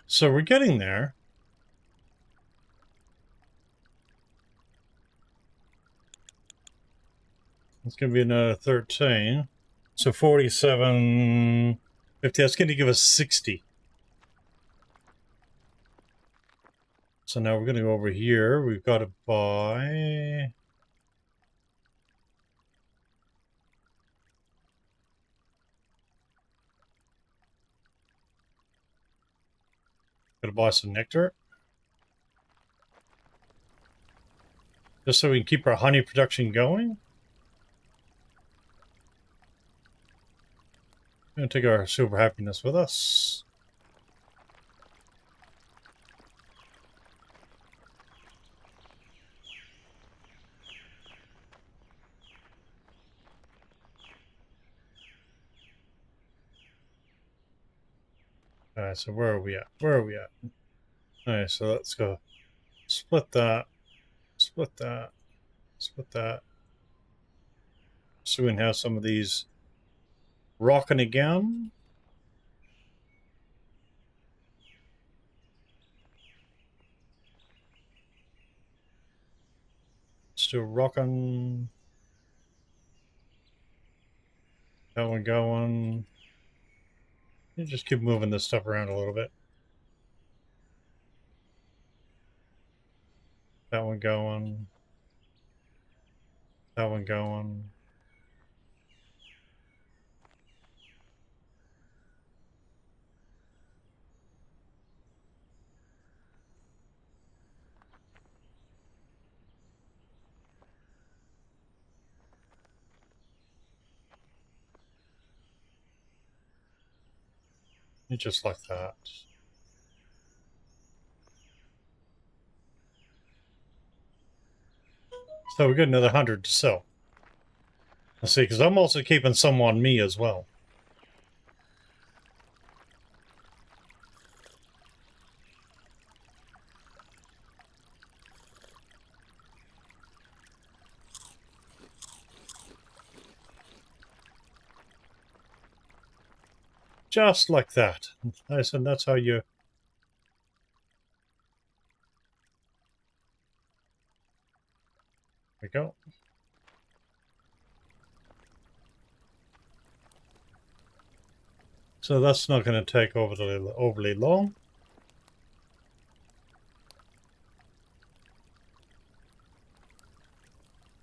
So we're getting there. It's going to be another 13. So 47, 50. That's going to give us 60. So now we're going to go over here. We've got to buy... Got to buy some nectar. Just so we can keep our honey production going. We're going to take our silver happiness with us. Alright, so where are we at? Where are we at? Alright, so let's go split that, split that, split that. So we can have some of these rocking again. Still rocking. That one going. You just keep moving this stuff around a little bit. That one going. That one going. Just like that. So we got another 100 to sell. Let's see, because I'm also keeping some on me as well. Just like that. I said that's how you... There we go. So that's not going to take overly long.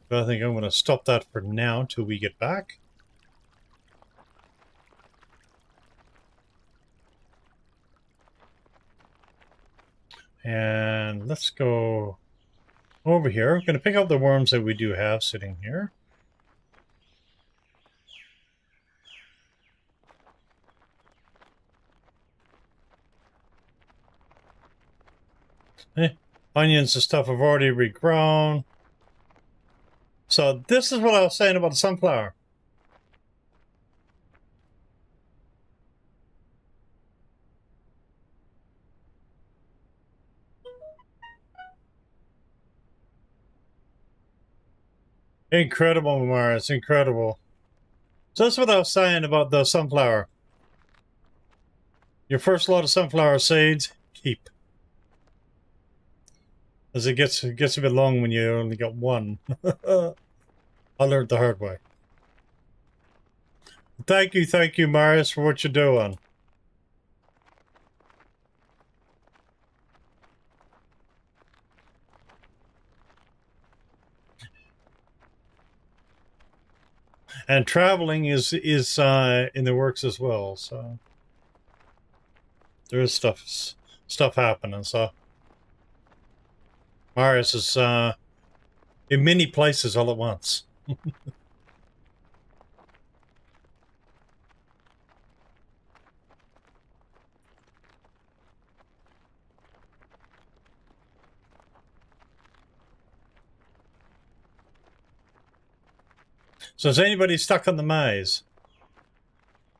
But I think I'm going to stop that for now till we get back. And let's go over here. I'm going to pick up the worms that we do have sitting here. Onions and stuff have already regrown. So this is what I was saying about the sunflower. Incredible, Mars, incredible. So that's what I was saying about the sunflower. Your first lot of sunflower seeds, keep. As it gets a bit long when you only got one. I learned the hard way. Thank you, Marius, for what you're doing. And traveling is in the works as well, so there is stuff happening. So Marius is in many places all at once. So is anybody stuck on the maze?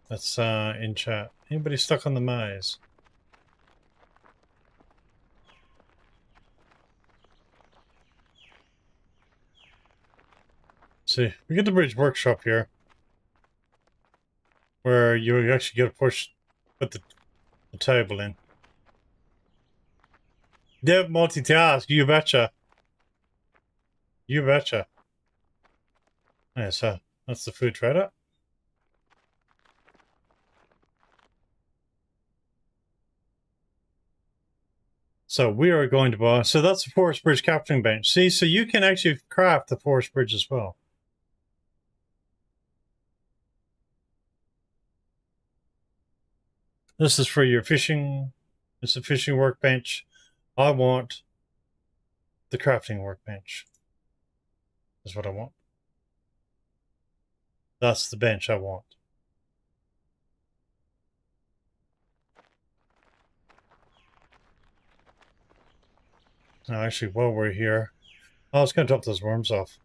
That's in chat. Anybody stuck on the maze? See, we get the bridge workshop here, where you actually get to put the table in. Dev multitask, you betcha. You betcha. Yeah, so that's the food trader. So we are going to buy. So that's the forest bridge crafting bench. See, so you can actually craft the forest bridge as well. This is for your fishing. It's a fishing workbench. I want the crafting workbench. Is what I want. That's the bench I want. Now, actually, while we're here, I was going to drop those worms off.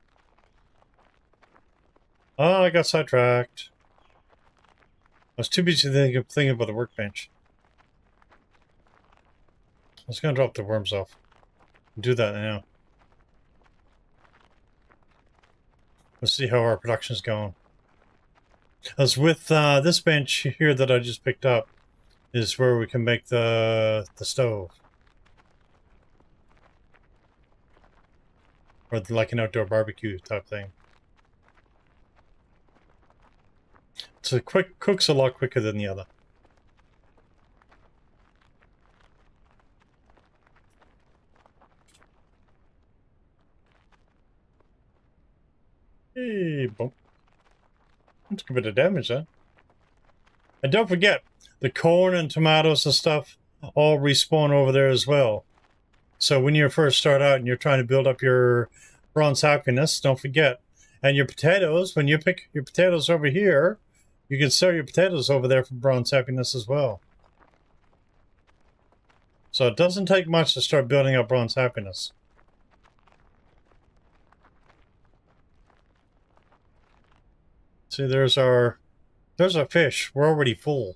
Oh, I got sidetracked. I was too busy thinking about the workbench. I was going to drop the worms off. Do that now. Let's see how our production's going. As with this bench here that I just picked up, is where we can make the stove. Or like an outdoor barbecue type thing. So cooks a lot quicker than the other. Hey, bump. Took a bit of damage, huh? And don't forget, the corn and tomatoes and stuff all respawn over there as well. So when you first start out and you're trying to build up your bronze happiness, don't forget. And your potatoes, when you pick your potatoes over here, you can sell your potatoes over there for bronze happiness as well. So it doesn't take much to start building up bronze happiness. See, there's our fish. We're already full.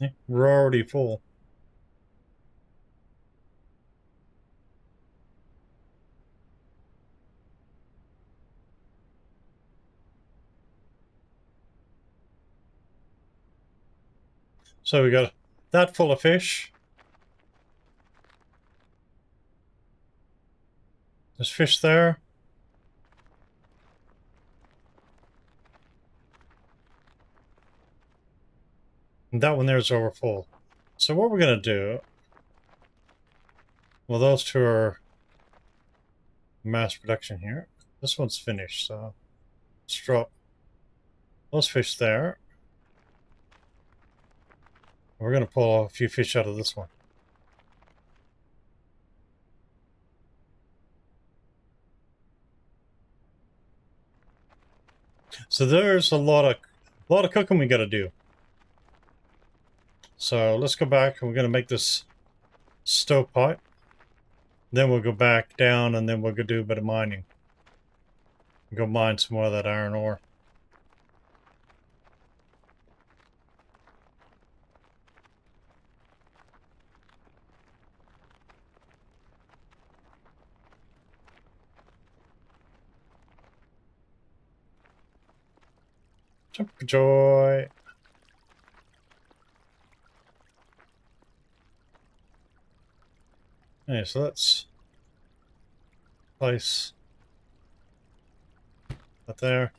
Yeah, we're already full. So we got that full of fish. There's fish there. And that one there is over full. So what we're going to do, well, those two are mass production here. This one's finished, so let's drop those fish there. We're going to pull a few fish out of this one. So there's a lot of cooking we got to do. So let's go back and we're going to make this stovepipe. Then we'll go back down and then we'll go do a bit of mining. Go mine some more of that iron ore. Jump for joy. Okay, so let's place that there.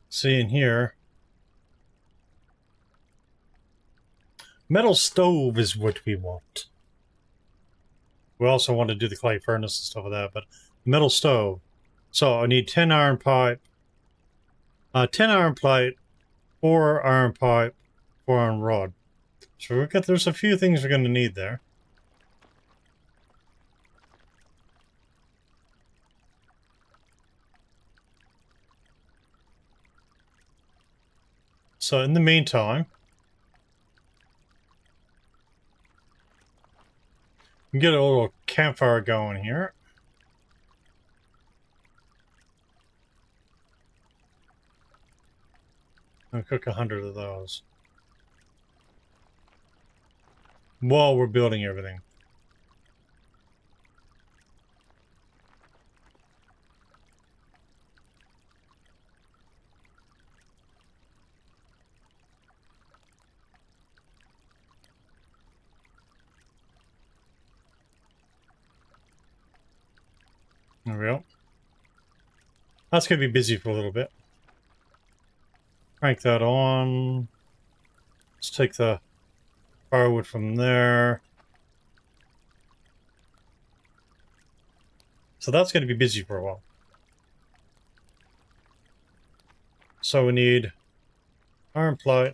See in here, metal stove is what we want. We also want to do the clay furnace and stuff like that, but metal stove. So I need 10 iron pipe, 10 iron plate, 4 iron pipe, 4 iron rod. So there's a few things we're going to need there. So in the meantime, we get a little campfire going here. I'll cook 100 of those while we're building everything. There we go. That's going to be busy for a little bit. Crank that on. Let's take the firewood from there. So that's going to be busy for a while. So we need iron plate.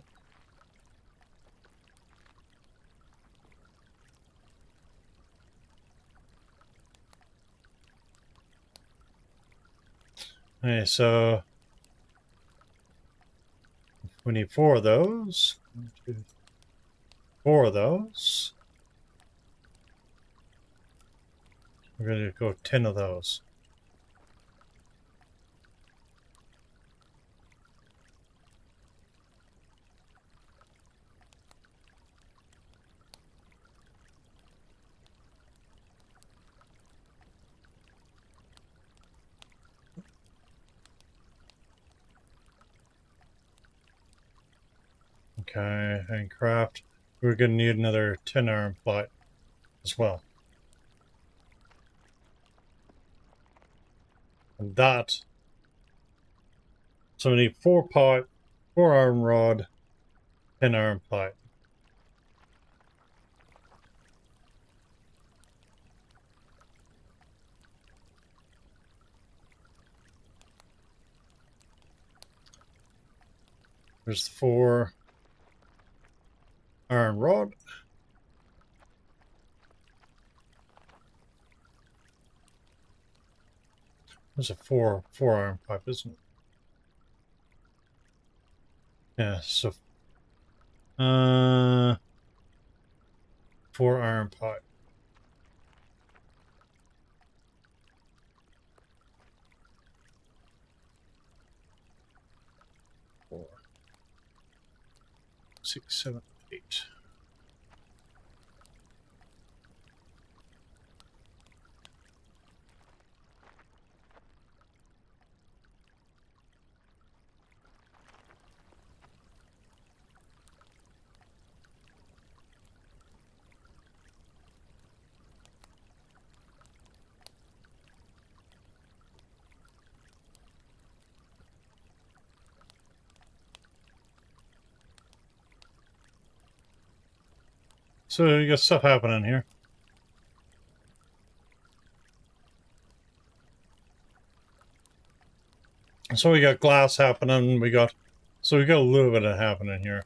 Okay, so we need 4 of those. 1, 2, 4 of those. We're going to go 10 of those. Okay, and craft. We're going to need another 10 iron plate as well. And that. So we need 4 pipe, 4 iron rod, 10 iron plate. There's the 4 iron rod. There's a 4 iron pipe, isn't it? Yeah, so 4 iron pipe. Four, 6, 7, 8. So you got stuff happening here. So we got glass happening. We got a little bit of happening here.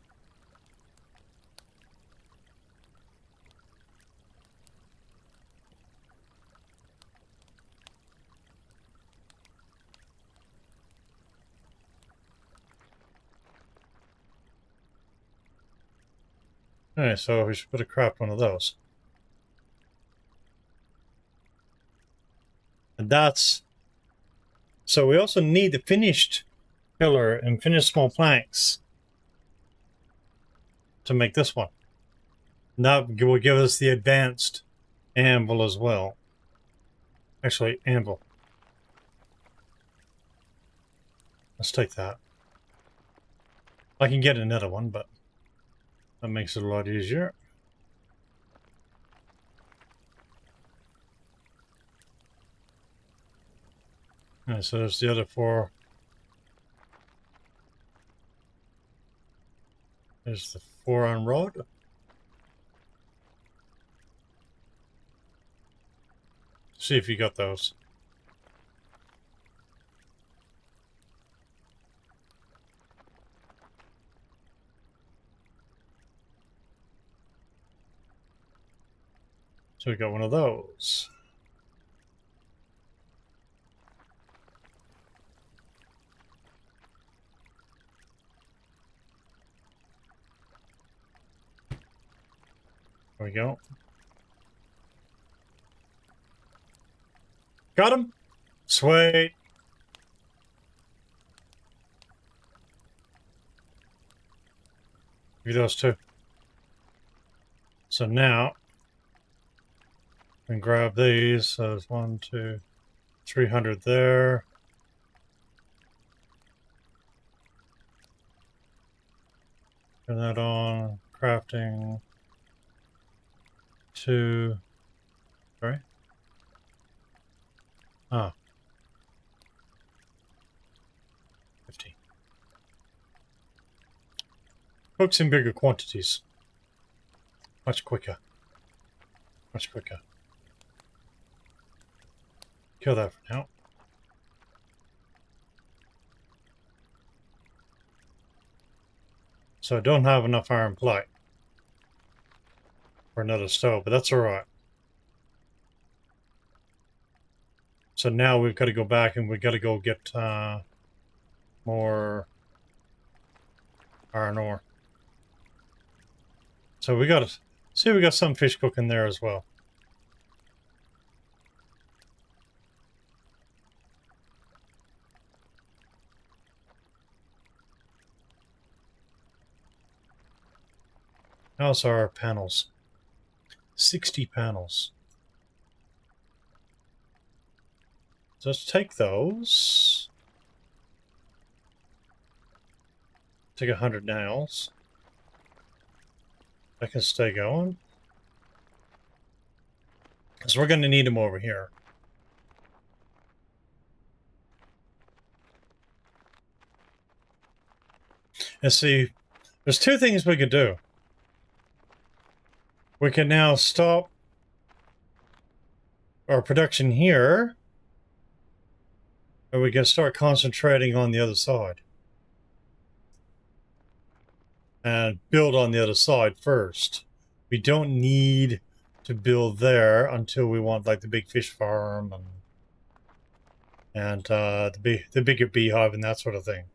Alright, so we should put a craft one of those. And that's... So we also need the finished pillar and finished small planks to make this one. And that will give us the advanced anvil as well. Actually, anvil. Let's take that. I can get another one, but that makes it a lot easier. Alright, so there's the other 4. There's the 4 on road. See if you got those. So we got one of those. There we go. Got him. Sweet. Give you those 2. So now we can grab these. So there's 1, 2, 300 there. Turn that on. Crafting. 2. Sorry. Ah. 50. Cooks in bigger quantities. Much quicker. Much quicker. Kill that for now. So I don't have enough iron plate for another stove, but that's alright. So now we've got to go back and we've got to go get more iron ore. So we got to see, we got some fish cooking there as well. Also our panels. 60 panels. So let's take those. Take 100 nails. I can stay going. Because we're going to need them over here. And see, there's 2 things we could do. We can now stop our production here, or we can start concentrating on the other side. And build on the other side first. We don't need to build there until we want like the big fish farm and the bigger beehive and that sort of thing.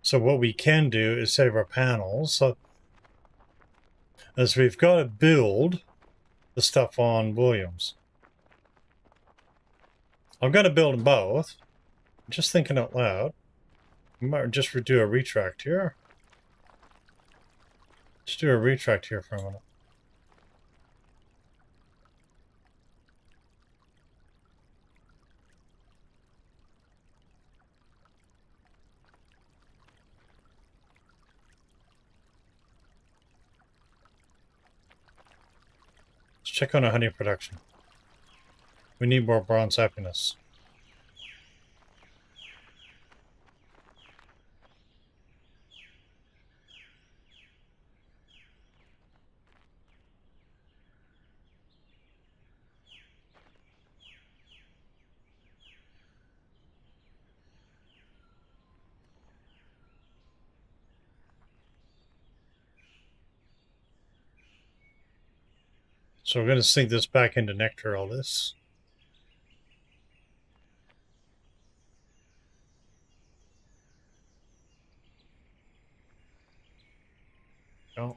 So what we can do is save our panels. So as we've got to build the stuff on Williams. I'm going to build them both. I'm just thinking out loud. I might just do a retract here. Let's do a retract here for a minute. Let's check on our honey production. We need more bronze happiness. So we're going to sink this back into Nectar, all this. Go.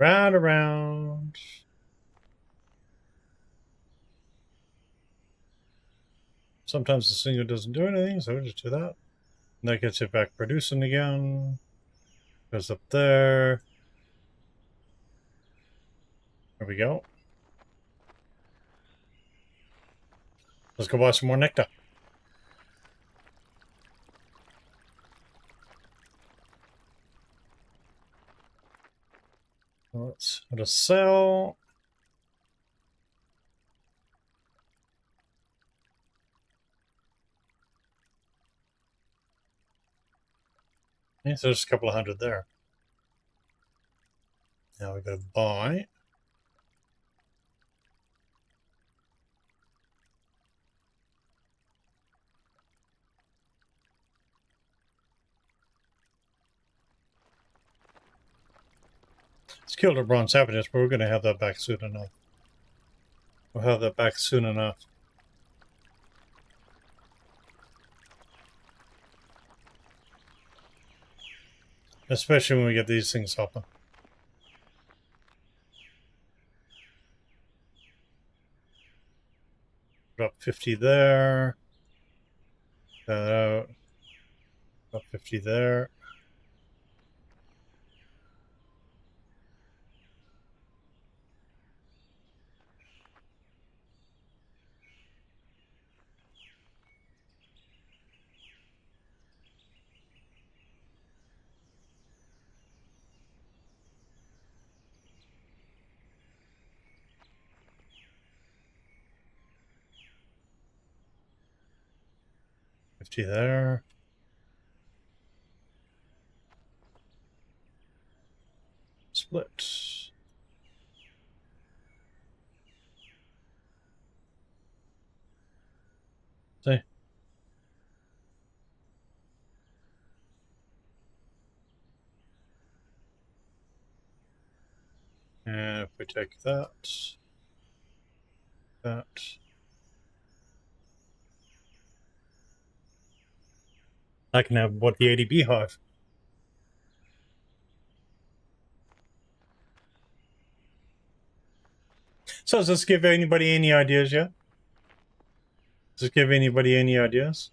Round around. Sometimes the singer doesn't do anything, so we'll just do that. And that gets it back producing again. Goes up there. There we go. Let's go buy some more nectar. Let's go to sell. Yeah, so there's a couple of hundred there. Now we go to buy. It's killed our bronze happiness, but we're going to have that back soon enough. We'll have that back soon enough. Especially when we get these things open. Drop 50 there. That out. Drop 50 there. $50 there. Split. See? And if we take that, I can have what the 80 beehive. So does this give anybody any ideas yet? Does this give anybody any ideas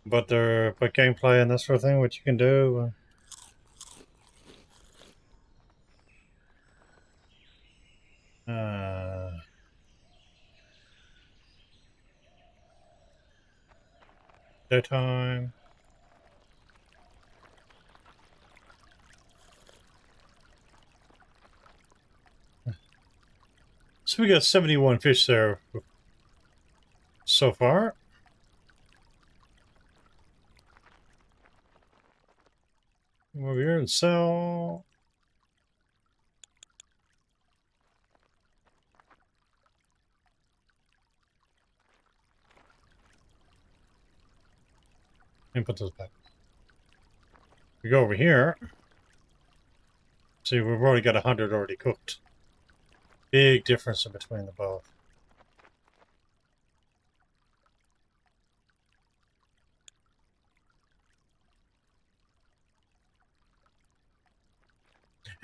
about their gameplay and that sort of thing? What you can do? Daytime. So we got 71 fish there so far. Come over here and sell. And put those back. We go over here. See, we've already got 100 already cooked. Big difference in between the both.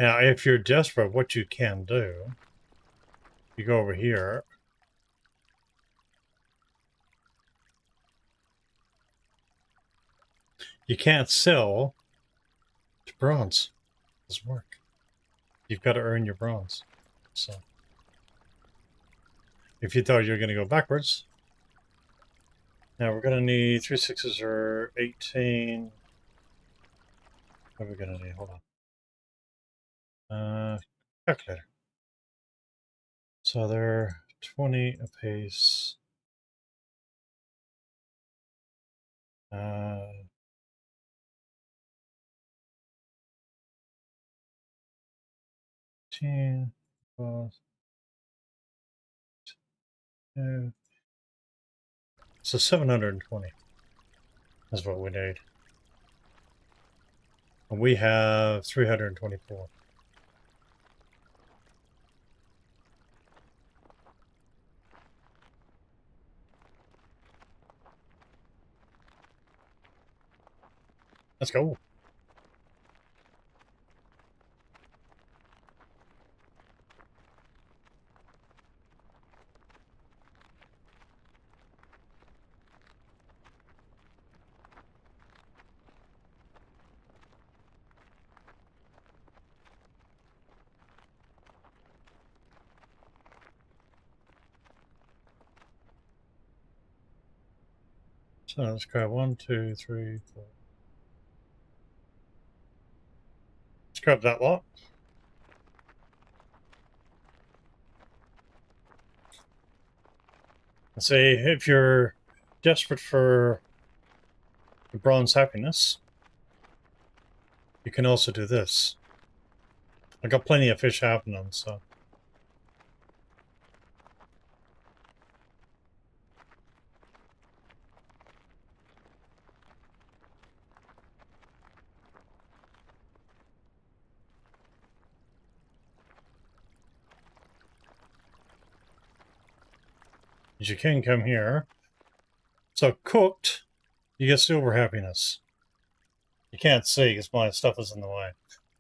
Now, if you're desperate, what you can do, you go over here. You can't sell to bronze. It doesn't work. You've got to earn your bronze. So, if you thought you were going to go backwards, now we're going to need 3 6s or 18. What are we going to need? Hold on. Calculator. So they're 20 apiece. 14 plus 2. So 720 is what we need. And we have 324. Let's go. So let's grab 1, 2, 3, 4. Let's grab that lot. And say if you're desperate for the bronze happiness, you can also do this. I got plenty of fish happening, so. You can come here. So cooked, you get silver happiness. You can't see because my stuff is in the way.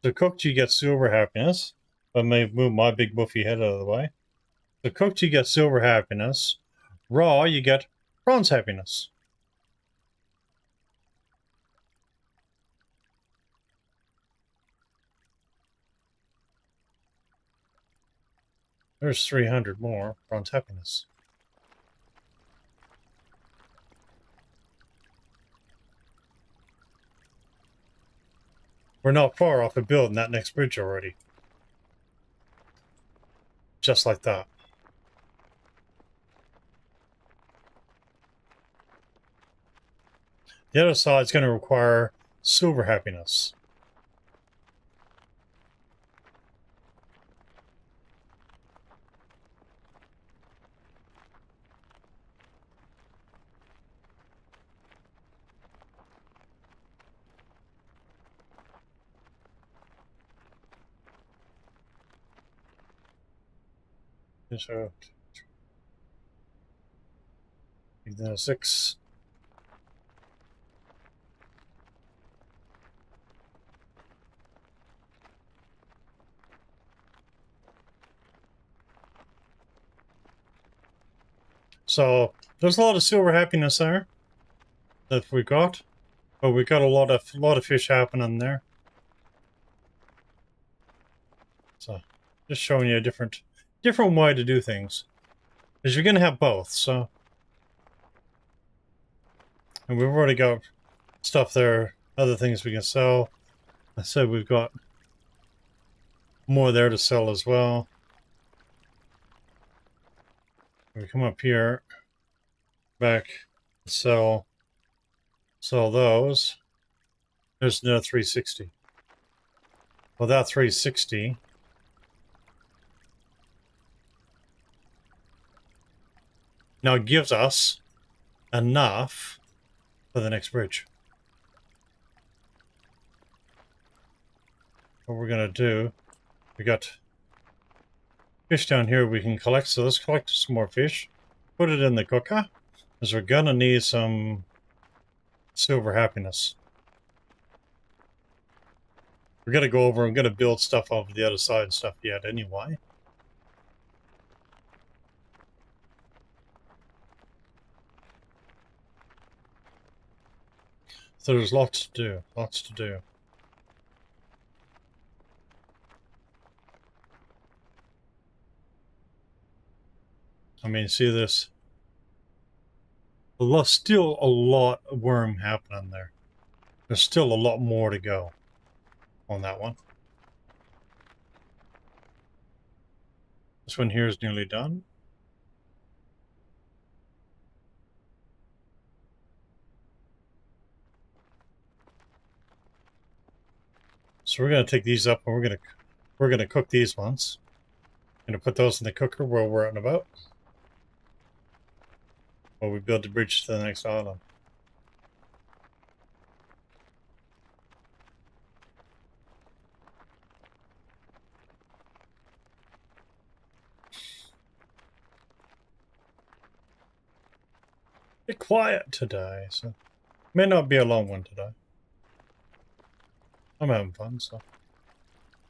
So cooked, you get silver happiness. I may move my big buffy head out of the way. So cooked, you get silver happiness. Raw, you get bronze happiness. There's 300 more bronze happiness. We're not far off of building that next bridge already. Just like that. The other side's going to require silver happiness. So, 6. So there's a lot of silver happiness there that we got, but we got a lot of fish happening there. So just showing you a different way to do things, because you're gonna have both. So, and we've already got stuff there, other things we can sell. I said we've got more there to sell as well. We come up here, back, sell those. There's another 360. Well, that 360 now gives us enough for the next bridge. What we're gonna do, we got fish down here we can collect, so let's collect some more fish, put it in the cooker, because we're gonna need some silver happiness. We're gonna go over and gonna build stuff over the other side and stuff yet anyway. So there's lots to do, lots to do. I mean, see this? Still a lot of worm happening there. There's still a lot more to go on that one. This one here is nearly done. So we're going to take these up and we're going to We're going to cook these ones. Going to put those in the cooker while we're out and about. While we build the bridge to the next island. Bit quiet today, so may not be a long one today. I'm having fun, so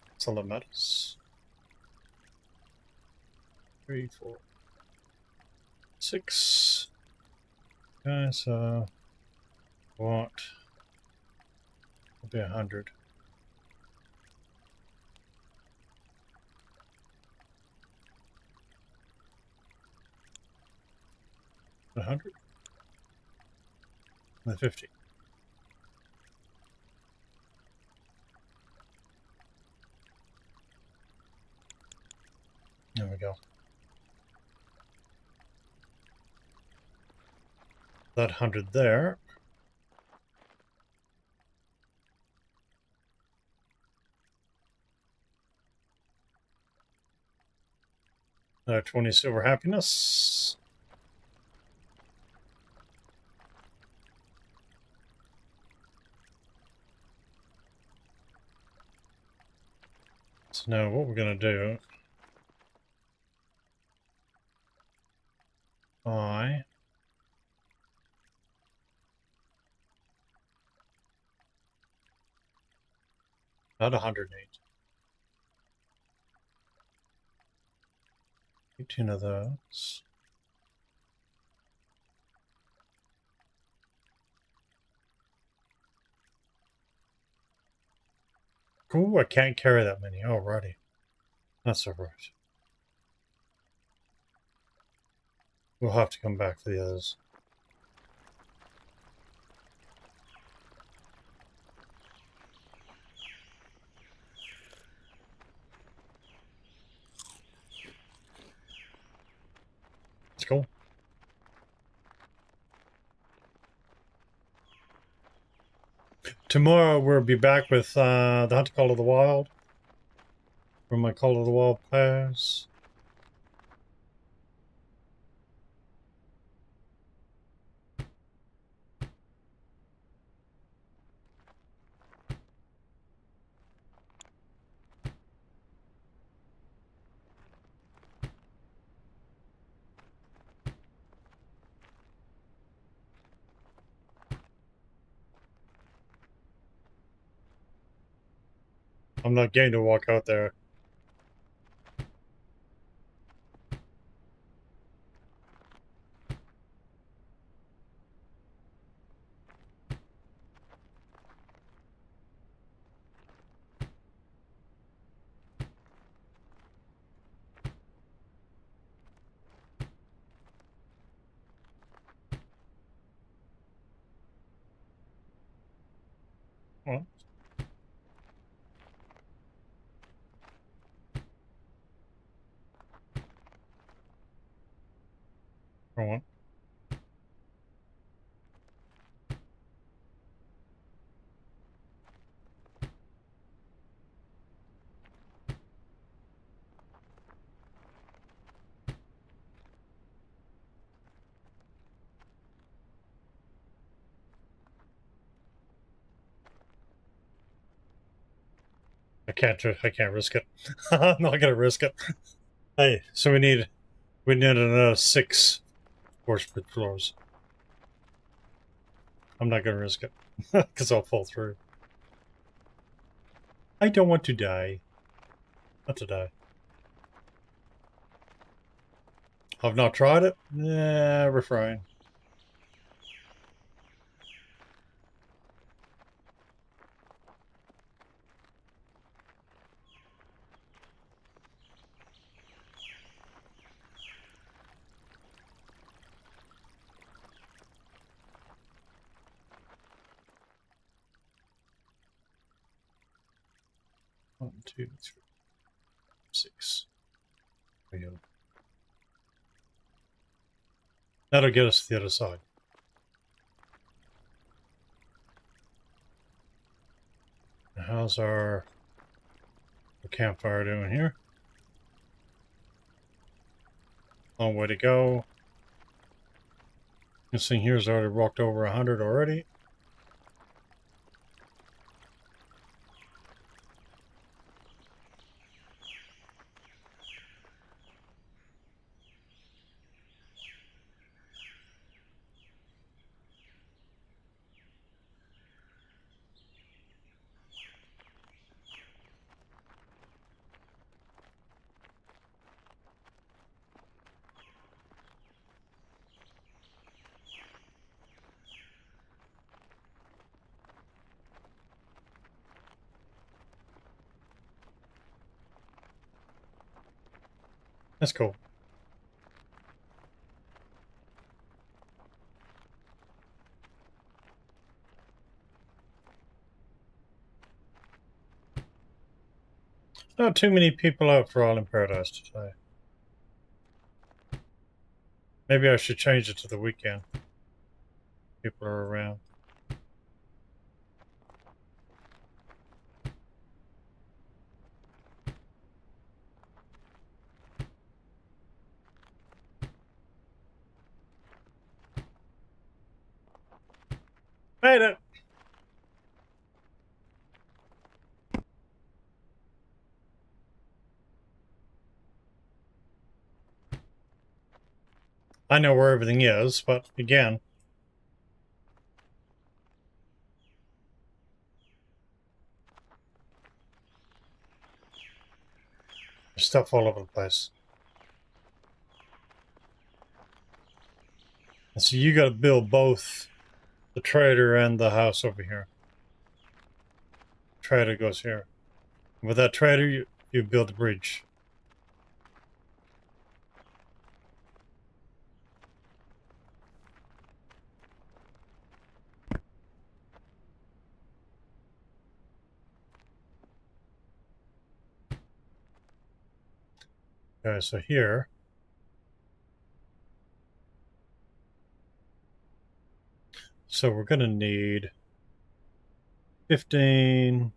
that's all that matters. 3, 4, 6. Okay, so what? It'll be 100. A 100. And 50. There we go. That 100 there. Another 20 silver happiness. So now what we're going to do, not 108. 18 of those. Ooh, I can't carry that many. Alrighty. That's alright. We'll have to come back for the others. Let's go. Tomorrow we'll be back with the Hunter Call of the Wild. From my Call of the Wild players. I'm not getting to walk out there. Well, for one. I can't risk it. I'm not gonna risk it. Hey, so we need another 6 force floors. I'm not gonna risk it because I'll fall through. I don't want to die. Not to die. I've not tried it. Yeah, refrain. One, 2, 3, 6. There we go. That'll get us to the other side. How's our A campfire doing here. Long way to go. This thing here's already walked over 100 already. That's cool. Not too many people out for All in Paradise today. Maybe I should change it to the weekend. People are around. Made it! I know where everything is, but again, there's stuff all over the place. And so you got to build both the trader and the house over here. Trader goes here. With that trader, you build the bridge. Okay, so here. So we're going to need 15.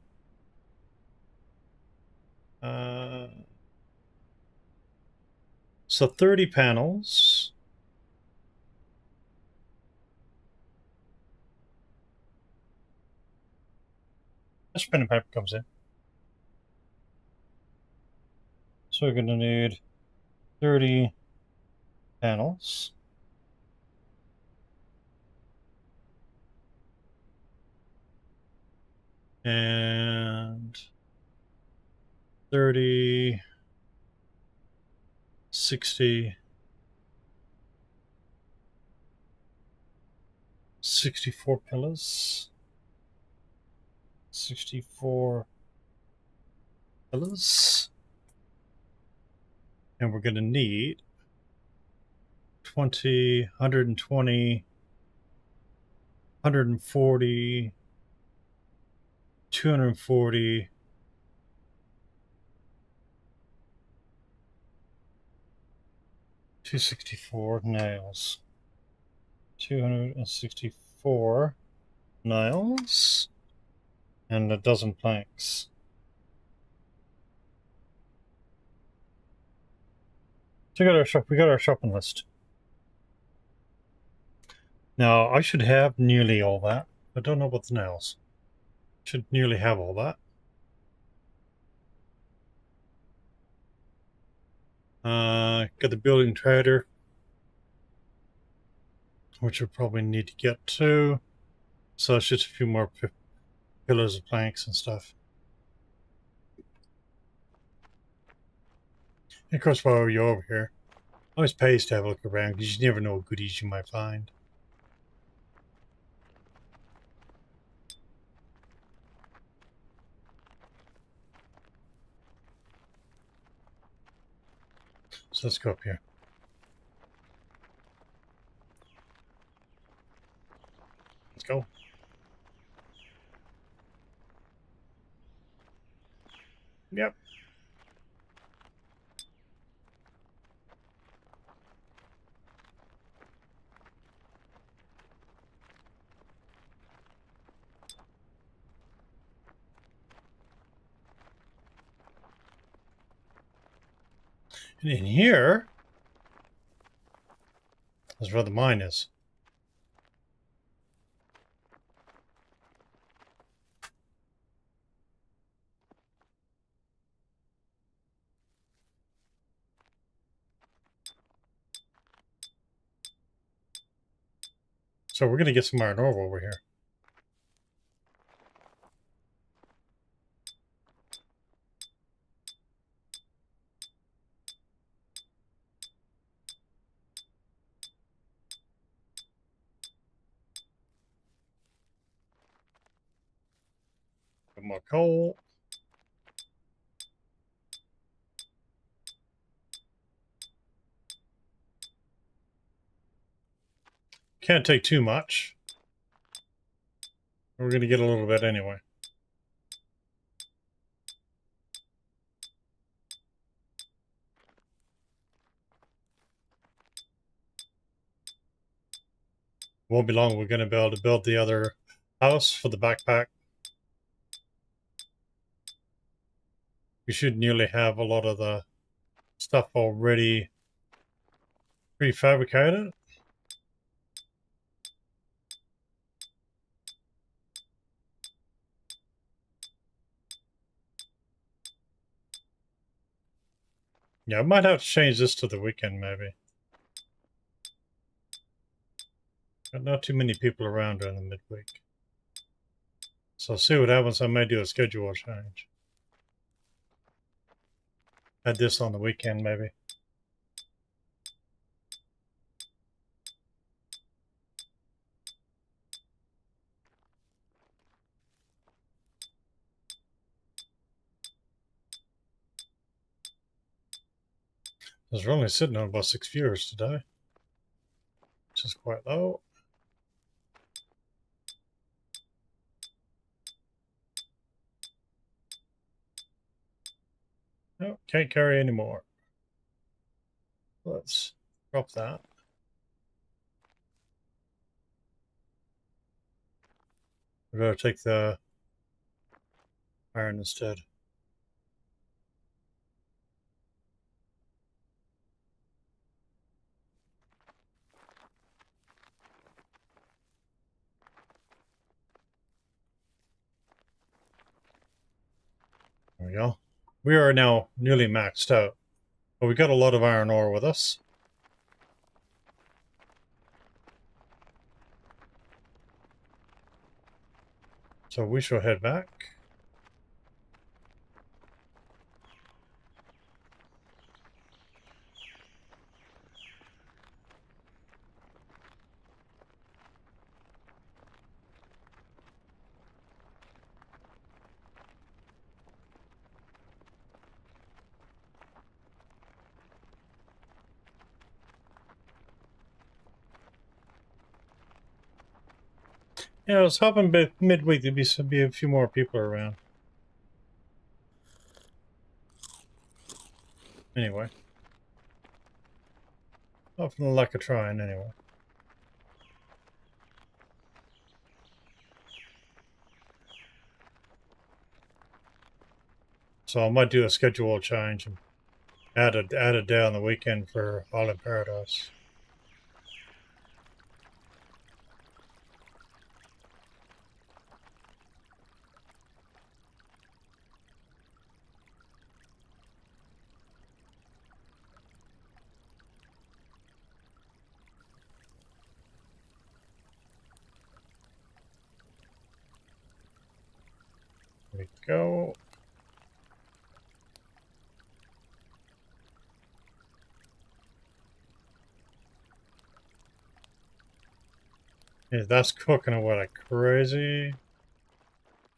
So 30 panels. That's pen and paper comes in. So we're going to need 30 panels. And 30, 60, 64 pillars. 64 pillars. And we're going to need 20, 120, 140, 240, 264 nails. 264 nails. And a dozen planks. So we got our shopping list. Now I should have nearly all that. I don't know about the nails. Should nearly have all that. Got the building trader, which we'll probably need to get to. So it's just a few more pillars of planks and stuff. And of course, while you're over here, always pays to have a look around because you never know what goodies you might find. So let's go up here. Let's go. Yep. And in here is where the mine is. So we're going to get some iron ore over here. Some more coal. Can't take too much. We're going to get a little bit anyway. Won't be long. We're going to be able to build the other house for the backpack. We should nearly have a lot of the stuff already prefabricated. Yeah, I might have to change this to the weekend, maybe. Got not too many people around during the midweek. So see what happens. I may do a schedule change. Add this on the weekend, maybe. We're only sitting on about 6 viewers today, which is quite low. No, can't carry anymore. Let's drop that. We're going to take the iron instead. There we go. We are now nearly maxed out, but we got a lot of iron ore with us. So we shall head back. Yeah, I was hoping midweek there'd be a few more people around. Anyway. Often the luck of trying, anyway. So I might do a schedule change and add a day on the weekend for Island Paradise. There we go. Yeah, that's cooking away like crazy.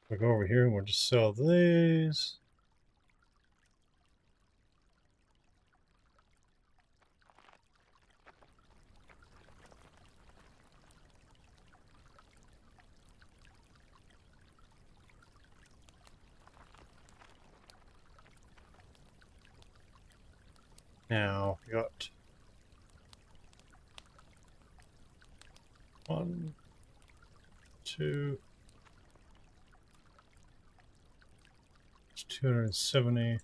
We'll go over here and we'll just sell these. Now we got 1, 2, 270.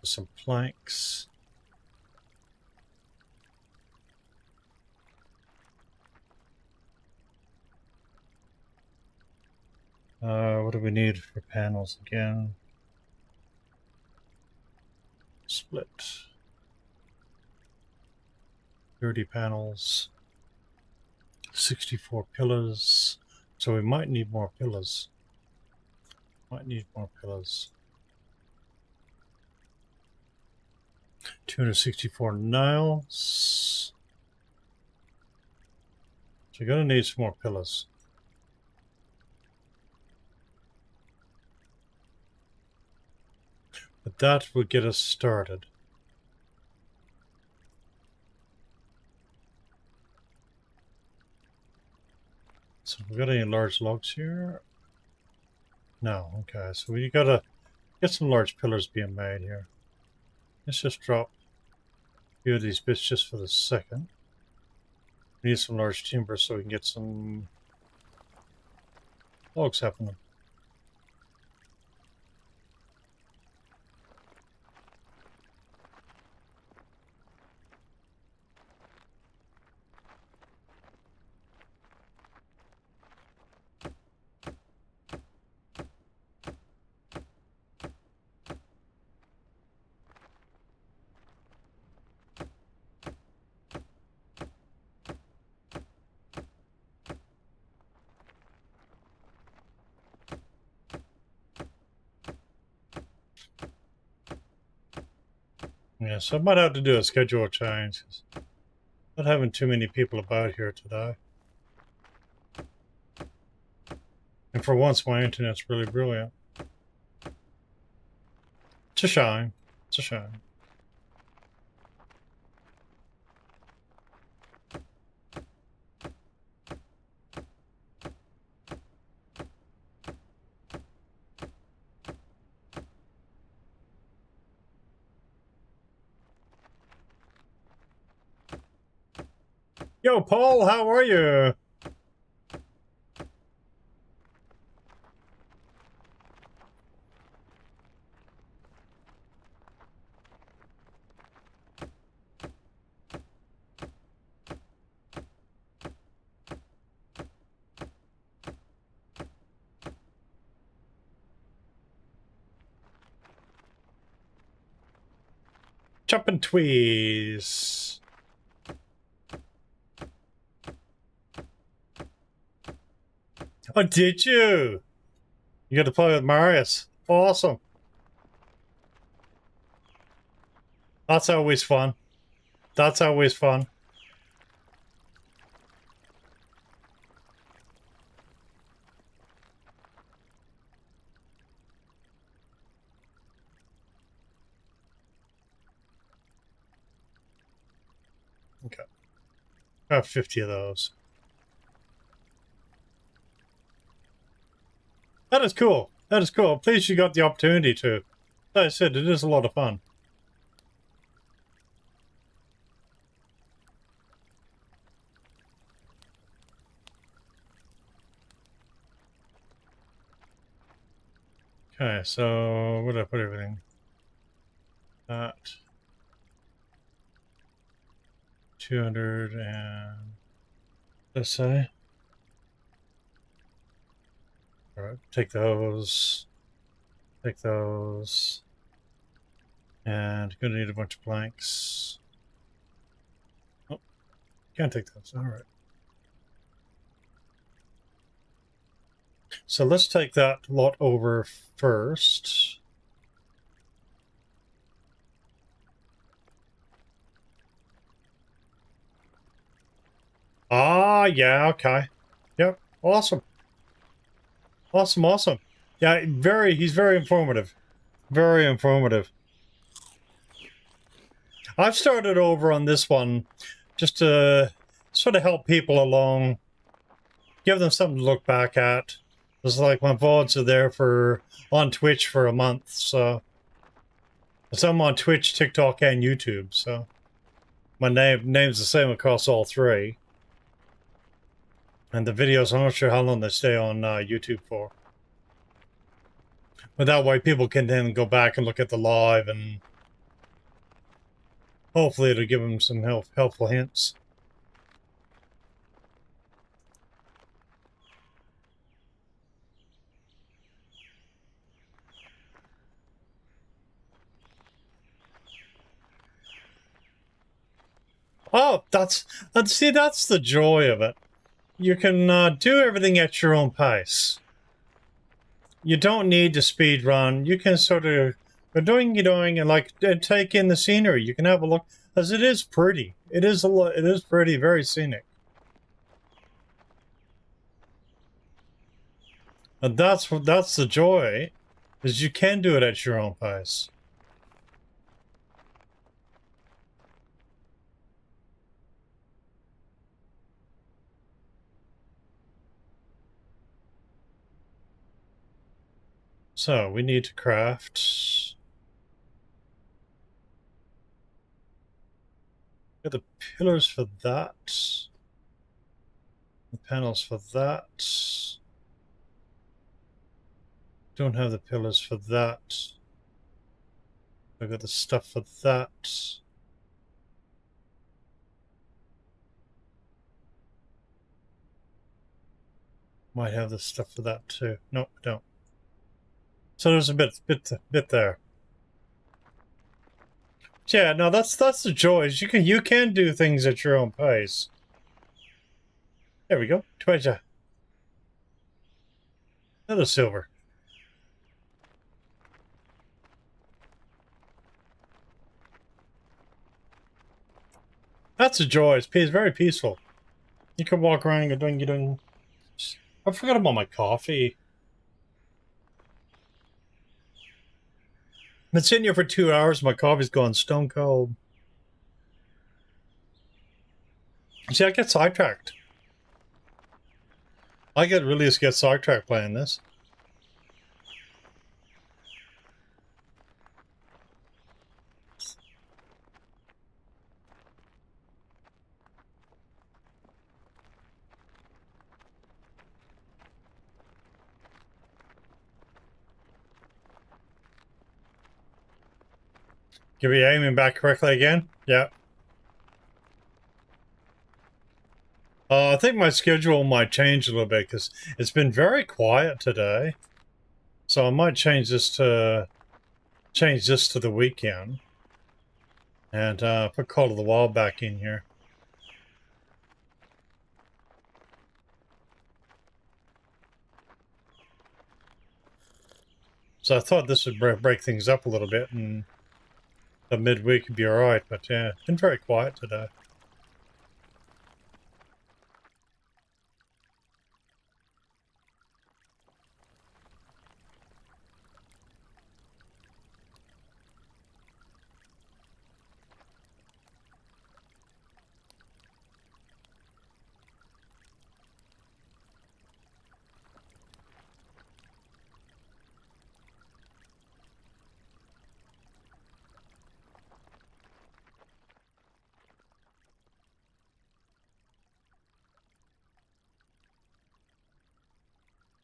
Some planks. What do we need for panels again? Split. 30 panels. 64 pillars. So we might need more pillars. 264 nails. So you're gonna need some more pillars. But that would get us started. So we got any large logs here? No, okay, so we gotta get some large pillars being made here. Let's just drop a few of these bits just for the second. We need some large timber so we can get some logs happening. Yeah, so I might have to do a schedule change. Not having too many people about here today. And for once, my internet's really brilliant. It's a shame. It's a shame. Yo, Paul, how are you? Chopping tweez. Oh, did you? You got to play with Marius. Awesome. That's always fun. That's always fun. Okay. I have 50 of those. That is cool. That is cool. I'm pleased you got the opportunity to. Like I said, it is a lot of fun. Okay, so where did I put everything? That 200 and let's say. All right, take those, and gonna need a bunch of planks. Oh, can't take those. All right. So let's take that lot over first. Ah, yeah, okay. Yep, awesome. Awesome, awesome. Yeah, he's very informative. Very informative. I've started over on this one just to sort of help people along, give them something to look back at. It's like my VODs are there on Twitch for a month, so I'm on Twitch, TikTok, and YouTube, so my name's the same across all three. And the videos, I'm not sure how long they stay on YouTube for. But that way people can then go back and look at the live, and hopefully it'll give them some helpful hints. Oh, see, that's the joy of it. You can do everything at your own pace. You don't need to speed run. You can sort of go doing, and take in the scenery. You can have a look, as it is pretty. It is pretty, very scenic. And that's the joy, is you can do it at your own pace. So we need to craft. Get the pillars for that. The panels for that. Don't have the pillars for that. I've got the stuff for that. Might have the stuff for that too. No, I don't. So there's a bit there. Yeah, no, that's the joy. Is you can do things at your own pace. There we go. Treasure. Another silver. That's a joy. It's very peaceful. You can walk around and go doing. I forgot about my coffee. I've been sitting here for 2 hours. My coffee's gone stone cold. See, I get sidetracked. I really get sidetracked playing this. Can we aiming back correctly again? Yeah. I think my schedule might change a little bit because it's been very quiet today. So I might change this to the weekend. And put Call of the Wild back in here. So I thought this would break things up a little bit, and the midweek would be alright, but yeah, it's been very quiet today.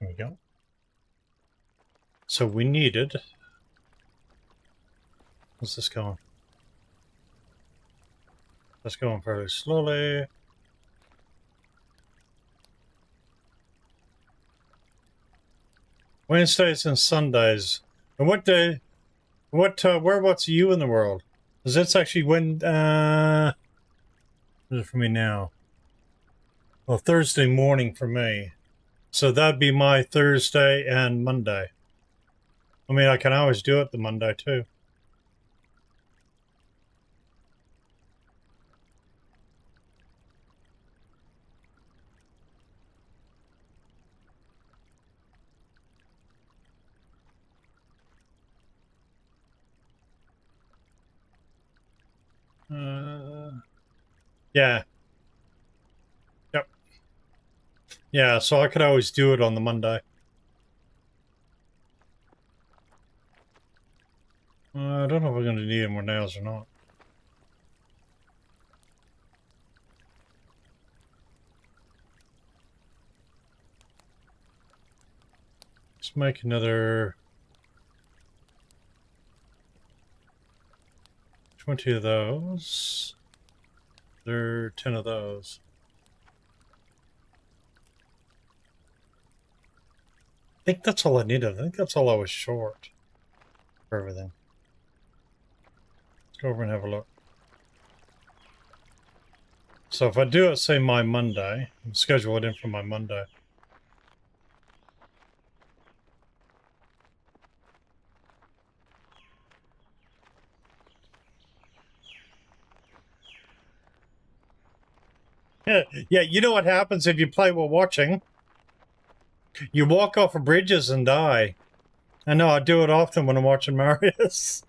There we go. So we needed... What's this going? That's going fairly slowly. Wednesdays and Sundays. And what day? Whereabouts are you in the world? Because that's actually when... what is it for me now? Well, Thursday morning for me. So that'd be my Thursday and Monday. I mean, I can always do it the Monday too. Yeah. Yep. Yeah, so I could always do it on the Monday. I don't know if we're going to need any more nails or not. Let's make another 20 of those. There are 10 of those. I think that's all I needed. I think that's all I was short for everything. Let's go over and have a look. So if I do it, say my Monday, schedule it in for my Monday. Yeah, you know what happens if you play while watching? You walk off of bridges and die. I know, I do it often when I'm watching Marius.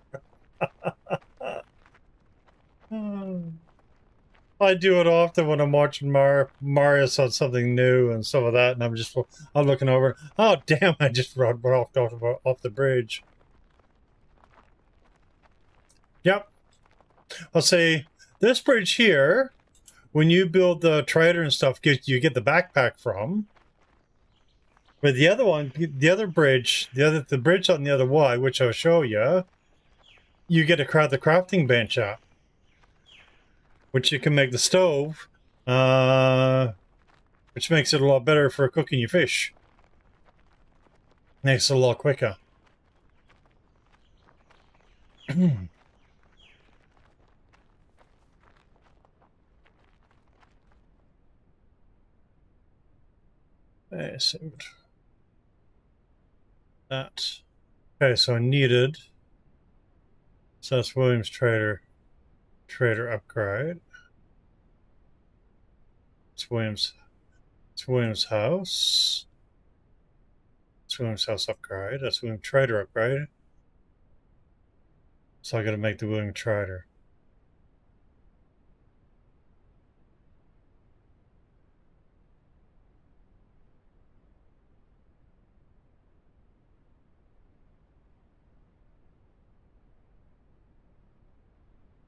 I do it often when I'm watching Marius on something new and some of that, and I'm looking over. Oh damn! I just rode off the bridge. Yep. I'll say this bridge here. When you build the trader and stuff, you get the backpack from. But the other one, the other bridge, the bridge on the other Y, which I'll show you, you get the crafting bench out, which you can make the stove, which makes it a lot better for cooking your fish. Makes it a lot quicker. That. Okay, so I needed. So that's Williams Trader upgrade. It's Williams house. It's Williams house upgrade. That's Williams Trader upgrade. So I gotta make the Williams Trader.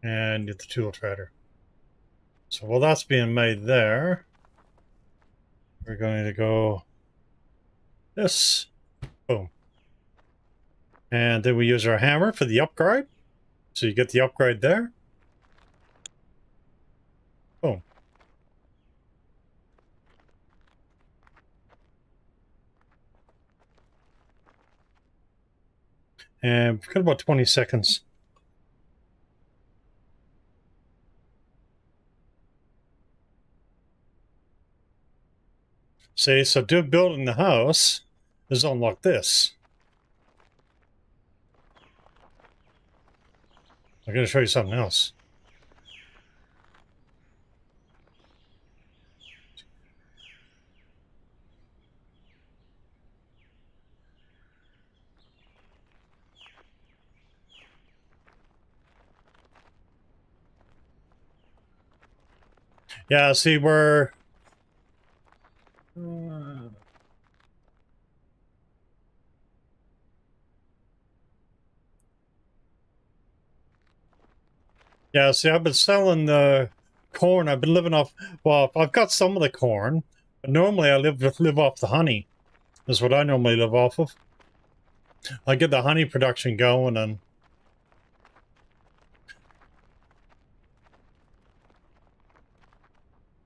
And get the tool trader. So while that's being made there, we're going to go this. Boom. And then we use our hammer for the upgrade. So you get the upgrade there. Boom. And we've got about 20 seconds. See, so building the house is unlock this. I'm going to show you something else. Yeah, see, we're... Yeah, see, I've been selling the corn. I've been living off... Well, I've got some of the corn, but normally I live off the honey. That's what I normally live off of. I get the honey production going and...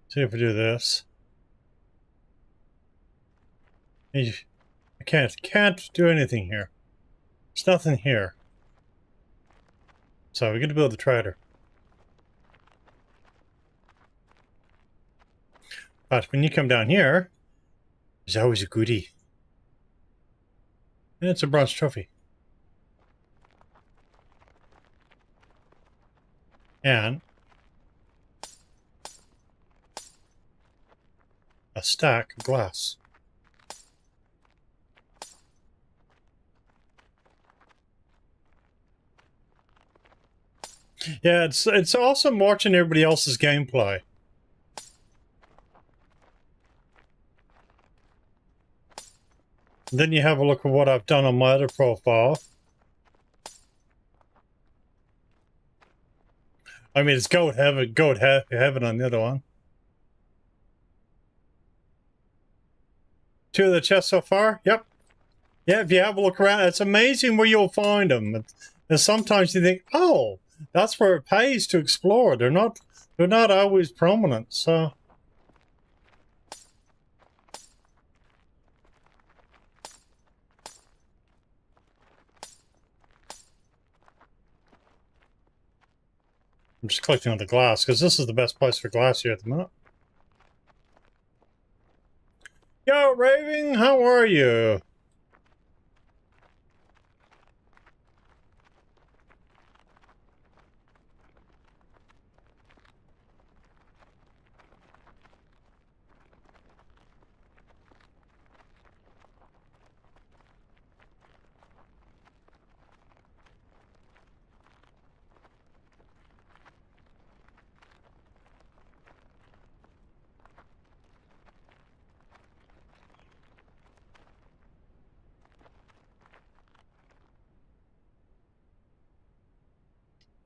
See if we do this. I can't do anything here. There's nothing here. So we're going to build the trader. But when you come down here, there's always a goodie. And it's a bronze trophy. And a stack of glass. Yeah, it's awesome watching everybody else's gameplay. And then you have a look at what I've done on my other profile. I mean, it's goat heaven on the other one. 2 of the chests so far? Yep. Yeah, if you have a look around, it's amazing where you'll find them. And sometimes you think, oh, that's where it pays to explore. They're not always prominent, so... I'm just collecting on the glass, because this is the best place for glass here at the minute. Yo, Raving, how are you?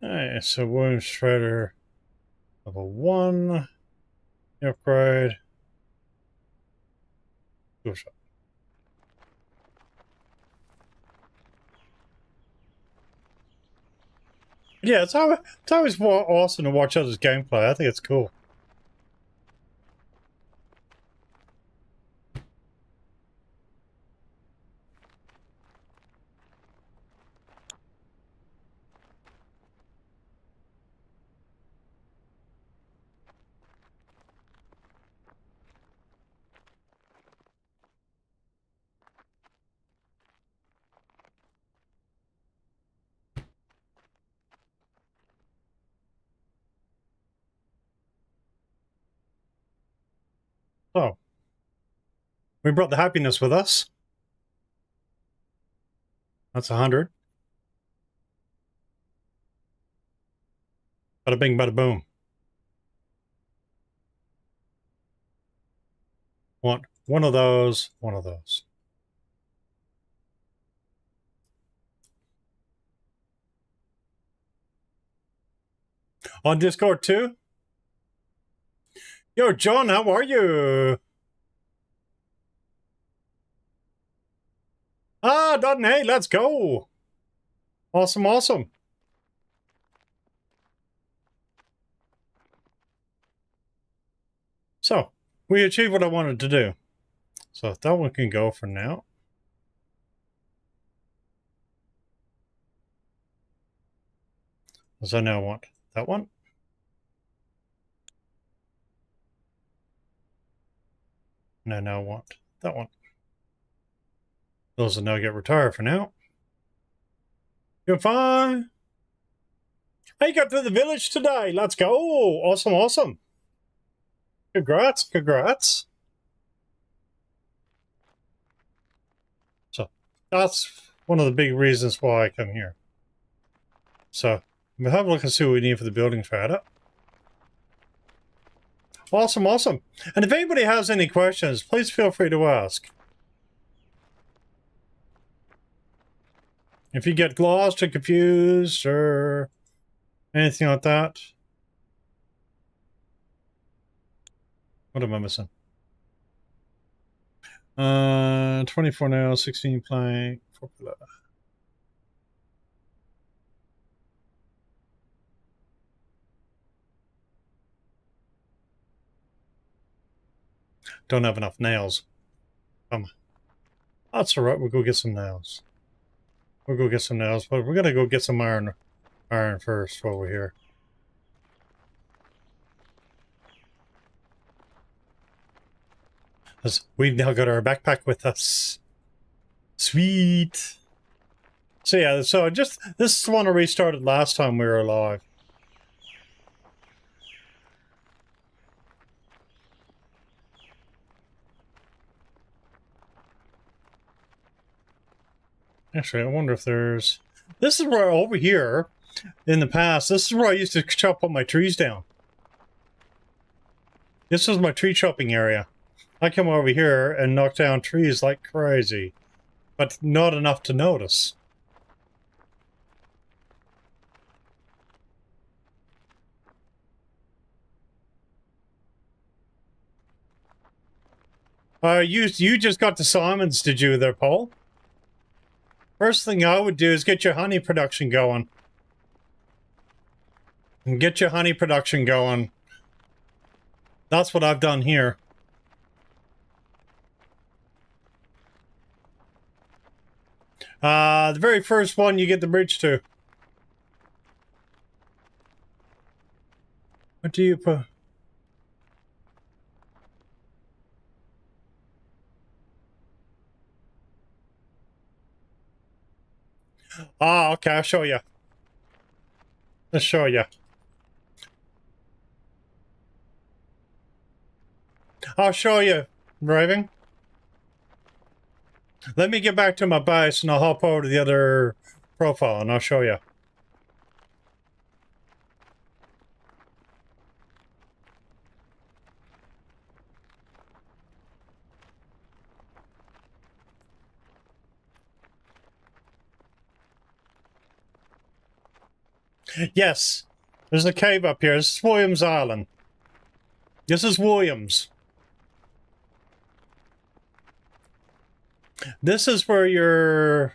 Alright, so William Strider, level 1, upgrade. Go shop. Yeah, it's always awesome to watch others' gameplay. I think it's cool. So, we brought the happiness with us. That's 100. Bada bing, bada boom. Want one of those, one of those. On Discord too? Yo, John, how are you? Ah, .NA, let's go. Awesome, awesome. So, we achieved what I wanted to do. So that one can go for now. So now I want that one. And I now want that one. Those will now get retired for now. You're fine. Hey, got to the village today. Let's go. Awesome, awesome. Congrats, congrats. So that's one of the big reasons why I come here. So we'll have a look and see what we need for the building strata. Awesome, awesome. And if anybody has any questions, please feel free to ask. If you get lost or confused or anything like that. What am I missing? 24 nails, 16 plank, 4 pillar. Don't have enough nails. That's alright, we'll go get some nails. We'll go get some nails, but we're gonna go get some iron first while we're here. Because we've now got our backpack with us. Sweet. So yeah, so this is the one I restarted last time we were alive. Actually, I wonder if there's... This is where, over here, in the past, this is where I used to chop all my trees down. This was my tree chopping area. I come over here and knock down trees like crazy, but not enough to notice. You just got to Simons, did you there, Paul? First thing I would do is get your honey production going. And get your honey production going. That's what I've done here. The very first one you get the bridge to. What do you put? Ah, okay, I'll show you. Let's show you. I'll show you, Raving. Let me get back to my base and I'll hop over to the other profile and I'll show you. Yes, there's a cave up here. This is Williams Island. This is Williams. This is where you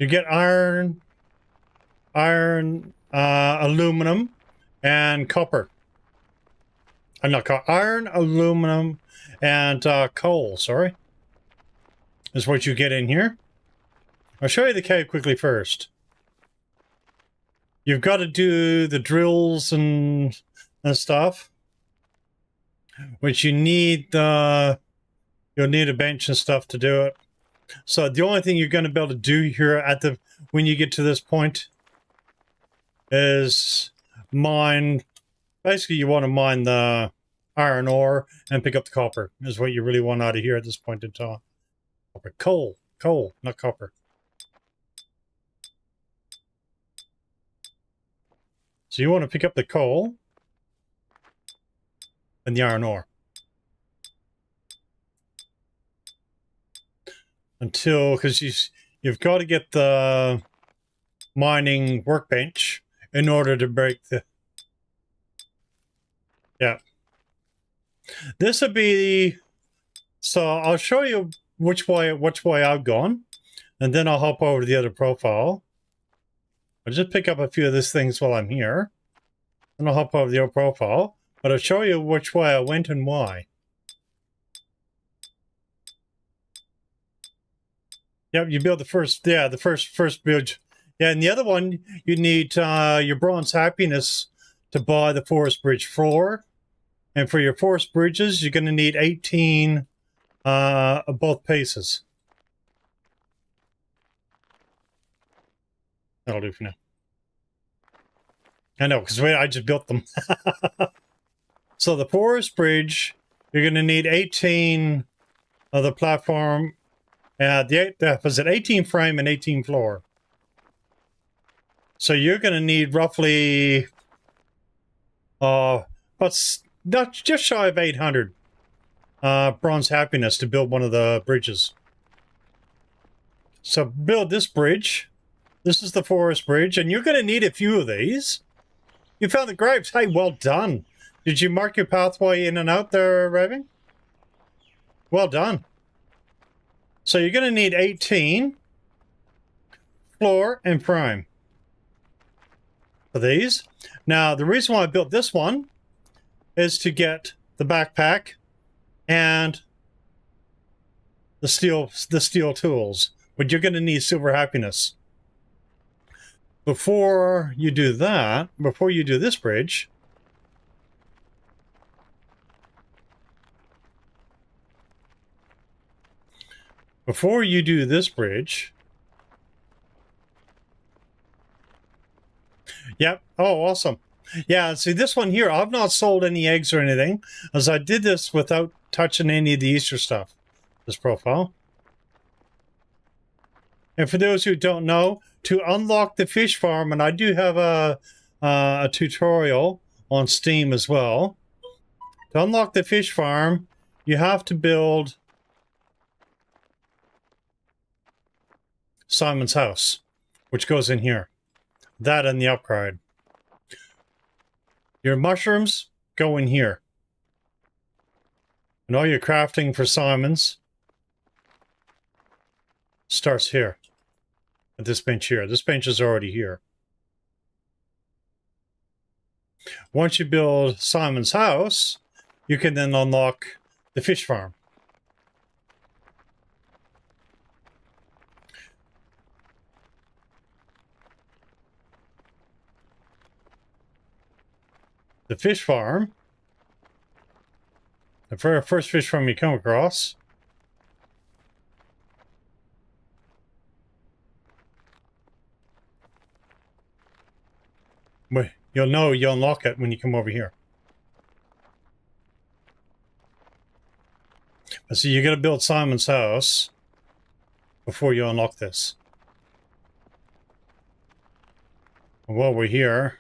get iron, aluminum, and copper. Not copper, iron, aluminum, and coal. Sorry, is what you get in here. I'll show you the cave quickly first. You've got to do the drills and stuff, which you need. You'll need a bench and stuff to do it. So the only thing you're going to be able to do here when you get to this point is mine. Basically, you want to mine the iron ore and pick up the copper. Is what you really want out of here at this point in time. Copper, coal, not copper. So you want to pick up the coal and the iron ore. Because you've got to get the mining workbench in order to break the... Yeah. This would be... So I'll show you which way I've gone, and then I'll hop over to the other profile. I'll just pick up a few of these things while I'm here, and I'll hop over to the other profile, but I'll show you which way I went and why. Yep, you build the first bridge. Yeah, and the other one, you need your bronze happiness to buy the forest bridge floor. And for your forest bridges, you're going to need 18 of both paces. That'll do for now. I know, because I just built them. So the forest bridge, you're going to need 18 of the platform. Was it 18 frame and 18 floor? So you're going to need roughly, but not just shy of 800 bronze happiness to build one of the bridges. So build this bridge. This is the forest bridge, and you're going to need a few of these. You found the grapes. Hey, well done. Did you mark your pathway in and out there, Raving? Well done. So you're going to need 18 floor and prime for these. Now, the reason why I built this one is to get the backpack and the steel tools. But you're going to need silver happiness. Before you do that, before you do this bridge, Yep. Oh, awesome. Yeah, see, this one here, I've not sold any eggs or anything, as I did this without touching any of the Easter stuff, this profile. And for those who don't know, to unlock the fish farm, and I do have a tutorial on Steam as well. To unlock the fish farm, you have to build Simon's house, which goes in here. That and the upgrade. Your mushrooms go in here. And all your crafting for Simon's starts here. At this bench here. This bench is already here. Once you build Simon's house, you can then unlock the fish farm. the fish farm. The very first fish farm you come across. But you'll know you unlock it when you come over here. So you got to build Simon's house before you unlock this. And while we're here,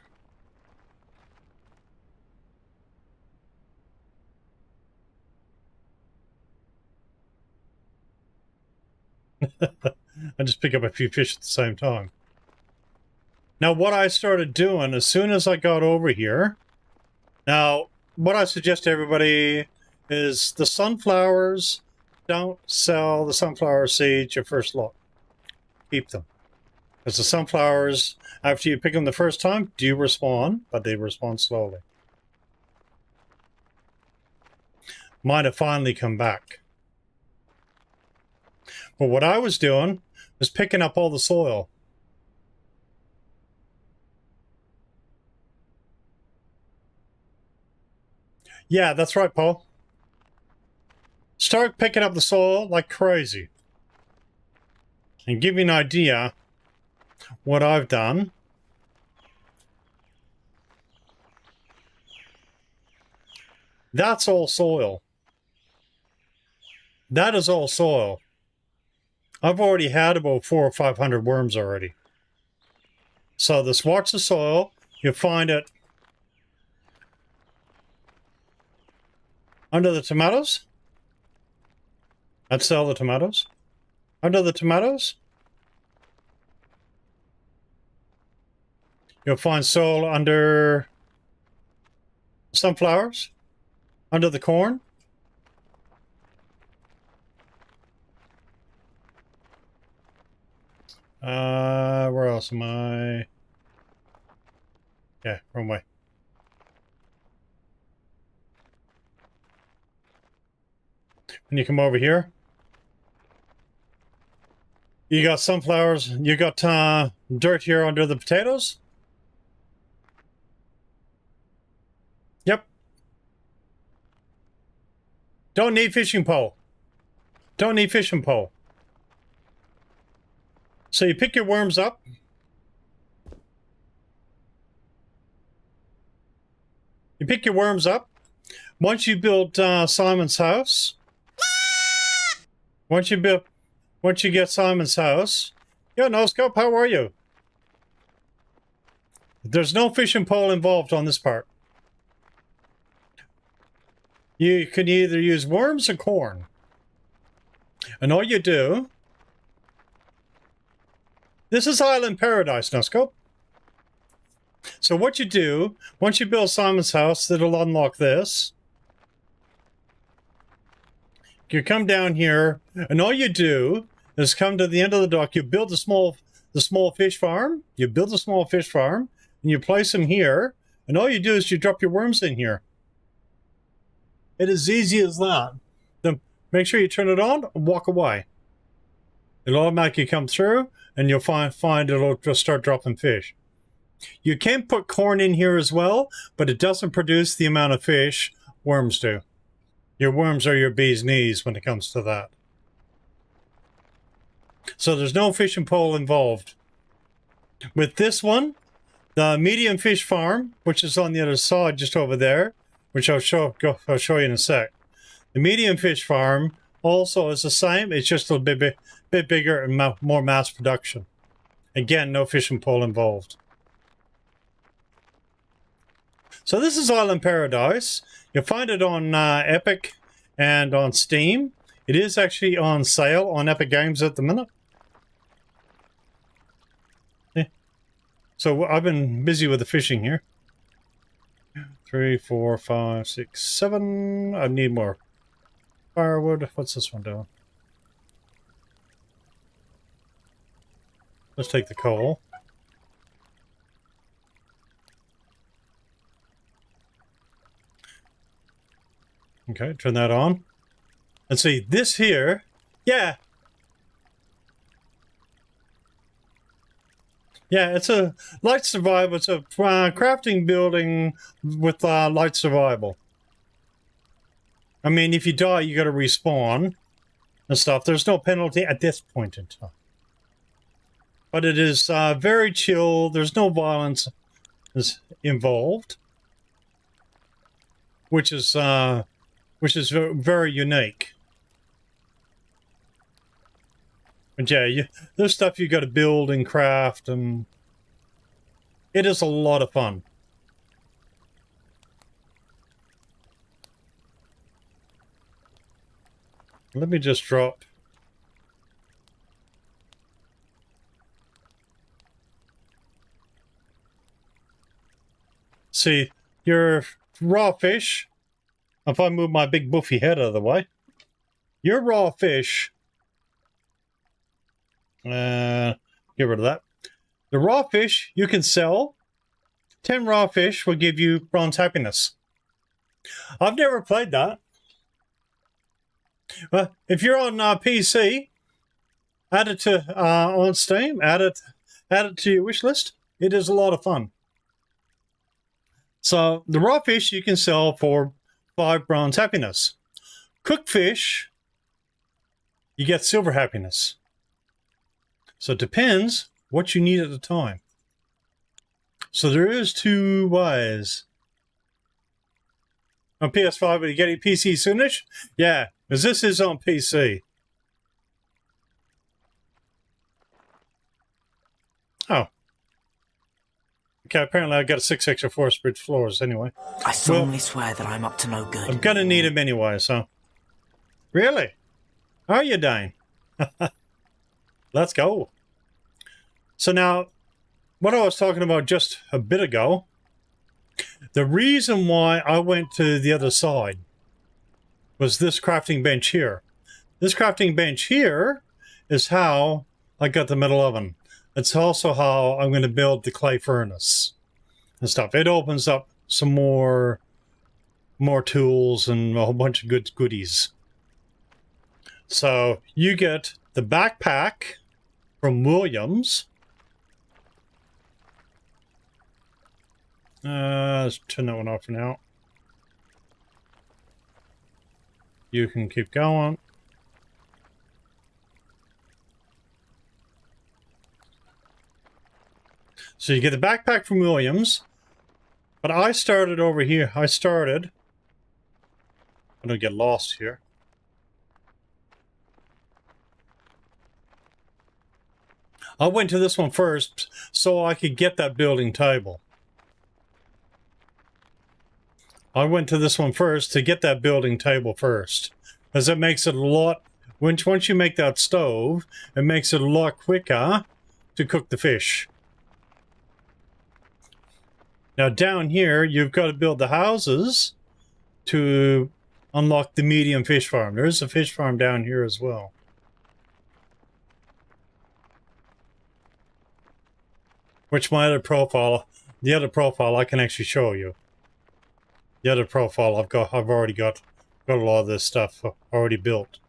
I just pick up a few fish at the same time. Now, what I started doing as soon as I got over here, now, what I suggest to everybody is the sunflowers, don't sell the sunflower seeds your first lot. Keep them. Because the sunflowers, after you pick them the first time, do respawn, but they respawn slowly. Mine have finally come back. But what I was doing was picking up all the soil. Yeah, that's right, Paul. Start picking up the soil like crazy. And give you an idea what I've done. That's all soil. That is all soil. I've already had about 400 or 500 worms already. So this watch the soil, you'll find it under the tomatoes. I'd sell the tomatoes. Under the tomatoes, you'll find soil under sunflowers, under the corn. Where else am I? Yeah, wrong way. When you come over here, you got sunflowers, you got dirt here under the potatoes. Yep. Don't need fishing pole. Don't need fishing pole. So you pick your worms up. You pick your worms up. Once you build Simon's house, once you get Simon's house, yo, NoScope, how are you? There's no fishing pole involved on this part. You can either use worms or corn. And all you do, this is Island Paradise, NoScope. So what you do, once you build Simon's house, it'll unlock this. You come down here, and all you do is come to the end of the dock. You build the small fish farm. You build a small fish farm, and you place them here. And all you do is you drop your worms in here. It is easy as that. Then make sure you turn it on and walk away. It'll automatically come through, and you'll find it'll just start dropping fish. You can put corn in here as well, but it doesn't produce the amount of fish worms do. Your worms are your bee's knees when it comes to that. So there's no fishing pole involved. With this one, the medium fish farm, which is on the other side just over there, which I'll show you in a sec. The medium fish farm also is the same. It's just a bit bigger and more mass production. Again, no fishing pole involved. So this is Island Paradise. You'll find it on Epic and on Steam. It is actually on sale on Epic Games at the minute. Yeah. So I've been busy with the fishing here. 3, 4, 5, 6, 7. I need more firewood. What's this one doing? Let's take the coal. Okay, turn that on. Let's see, this here, yeah. Yeah, it's a light survival. It's a crafting building with light survival. I mean, if you die, you got to respawn and stuff. There's no penalty at this point in time. But it is very chill. There's no violence involved, which is very unique. But yeah, there's stuff you got to build and craft, and it is a lot of fun. Let me just drop. See, your raw fish, if I move my big buffy head out of the way, your raw fish, get rid of that. The raw fish you can sell. 10 raw fish will give you bronze happiness. I've never played that. If you're on PC, add it to on Steam, add it to your wish list. It is a lot of fun. So the raw fish you can sell for 5 bronze happiness. Cooked fish, you get silver happiness. So it depends what you need at the time. So there is 2 ways. On PS5, are you getting PC soonish? Yeah, because this is on PC. Oh. Okay, apparently I got 6 extra forest bridge floors anyway. I solemnly swear that I'm up to no good. I'm gonna need them anyway, so. Really? Are you, Dane? Let's go. So now, what I was talking about just a bit ago, the reason why I went to the other side was this crafting bench here. This crafting bench here is how I got the metal oven. It's also how I'm going to build the clay furnace and stuff. It opens up some more tools and a whole bunch of good goodies. So you get the backpack from Williams. Let's turn that one off for now. You can keep going. So you get the backpack from Williams, but I started over here. I don't get lost here. I went to this one first so I could get that building table. I went to this one first to get that building table first, because it makes it a lot, once you make that stove, it makes it a lot quicker to cook the fish. Now down here, you've got to build the houses to unlock the medium fish farm. There's a fish farm down here as well. Which my other profile, the other profile I can actually show you. The other profile I've already got a lot of this stuff already built.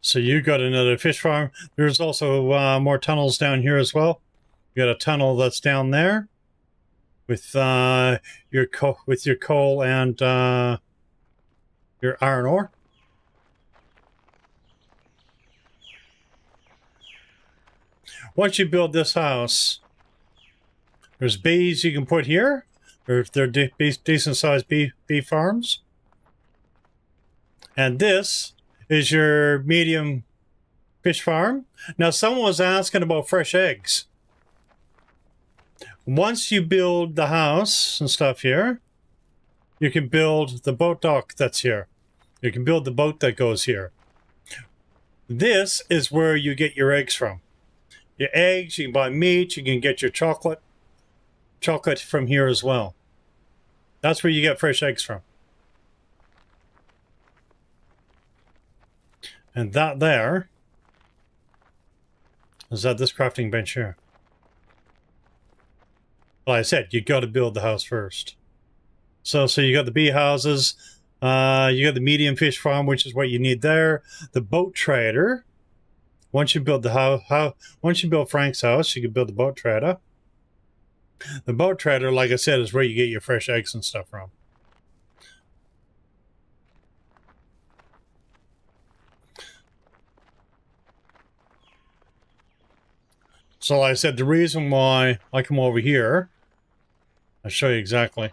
So you got another fish farm. There's also more tunnels down here as well. You got a tunnel that's down there with your coal and your iron ore. Once you build this house, there's bees you can put here. They're decent sized bee farms. And this is your medium fish farm. Now, someone was asking about fresh eggs. Once you build the house and stuff here, you can build the boat dock that's here. You can build the boat that goes here. This is where you get your eggs from. Your eggs, you can buy meat, you can get your chocolate from here as well. That's where you get fresh eggs from. And that there is at this crafting bench here. Like I said, you got to build the house first. So you got the bee houses. You got the medium fish farm, which is what you need there. The boat trader. Once you build the house, once you build Frank's house, you can build the boat trader. The boat trader, like I said, is where you get your fresh eggs and stuff from. So like I said, the reason why I come over here, I'll show you exactly.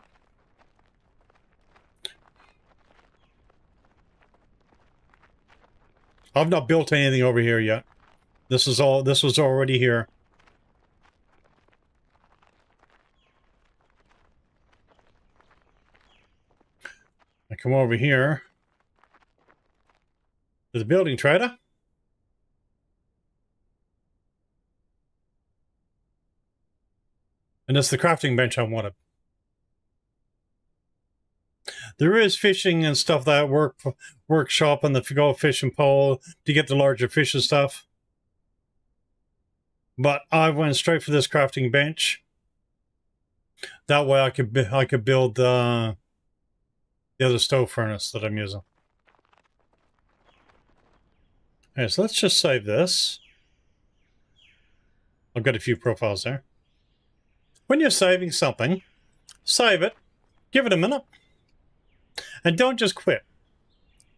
I've not built anything over here yet. This was already here. I come over here to the building trader. And that's the crafting bench I wanted. There is fishing and stuff that workshop and the go fishing pole to get the larger fish and stuff. But I went straight for this crafting bench. That way I could build the other stove furnace that I'm using. Okay, so let's just save this. I've got a few profiles there. When you're saving something, save it, give it a minute, and don't just quit.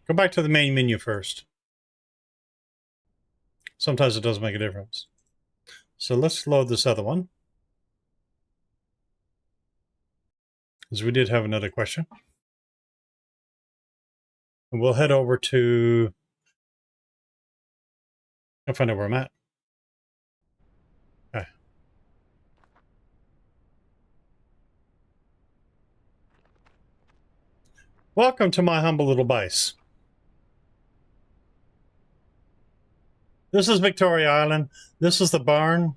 Go back to the main menu first. Sometimes it does make a difference. So let's load this other one, because we did have another question. And we'll head over to... I'll find out where I'm at. Okay. Welcome to my humble little base. This is Victoria Island. This is the barn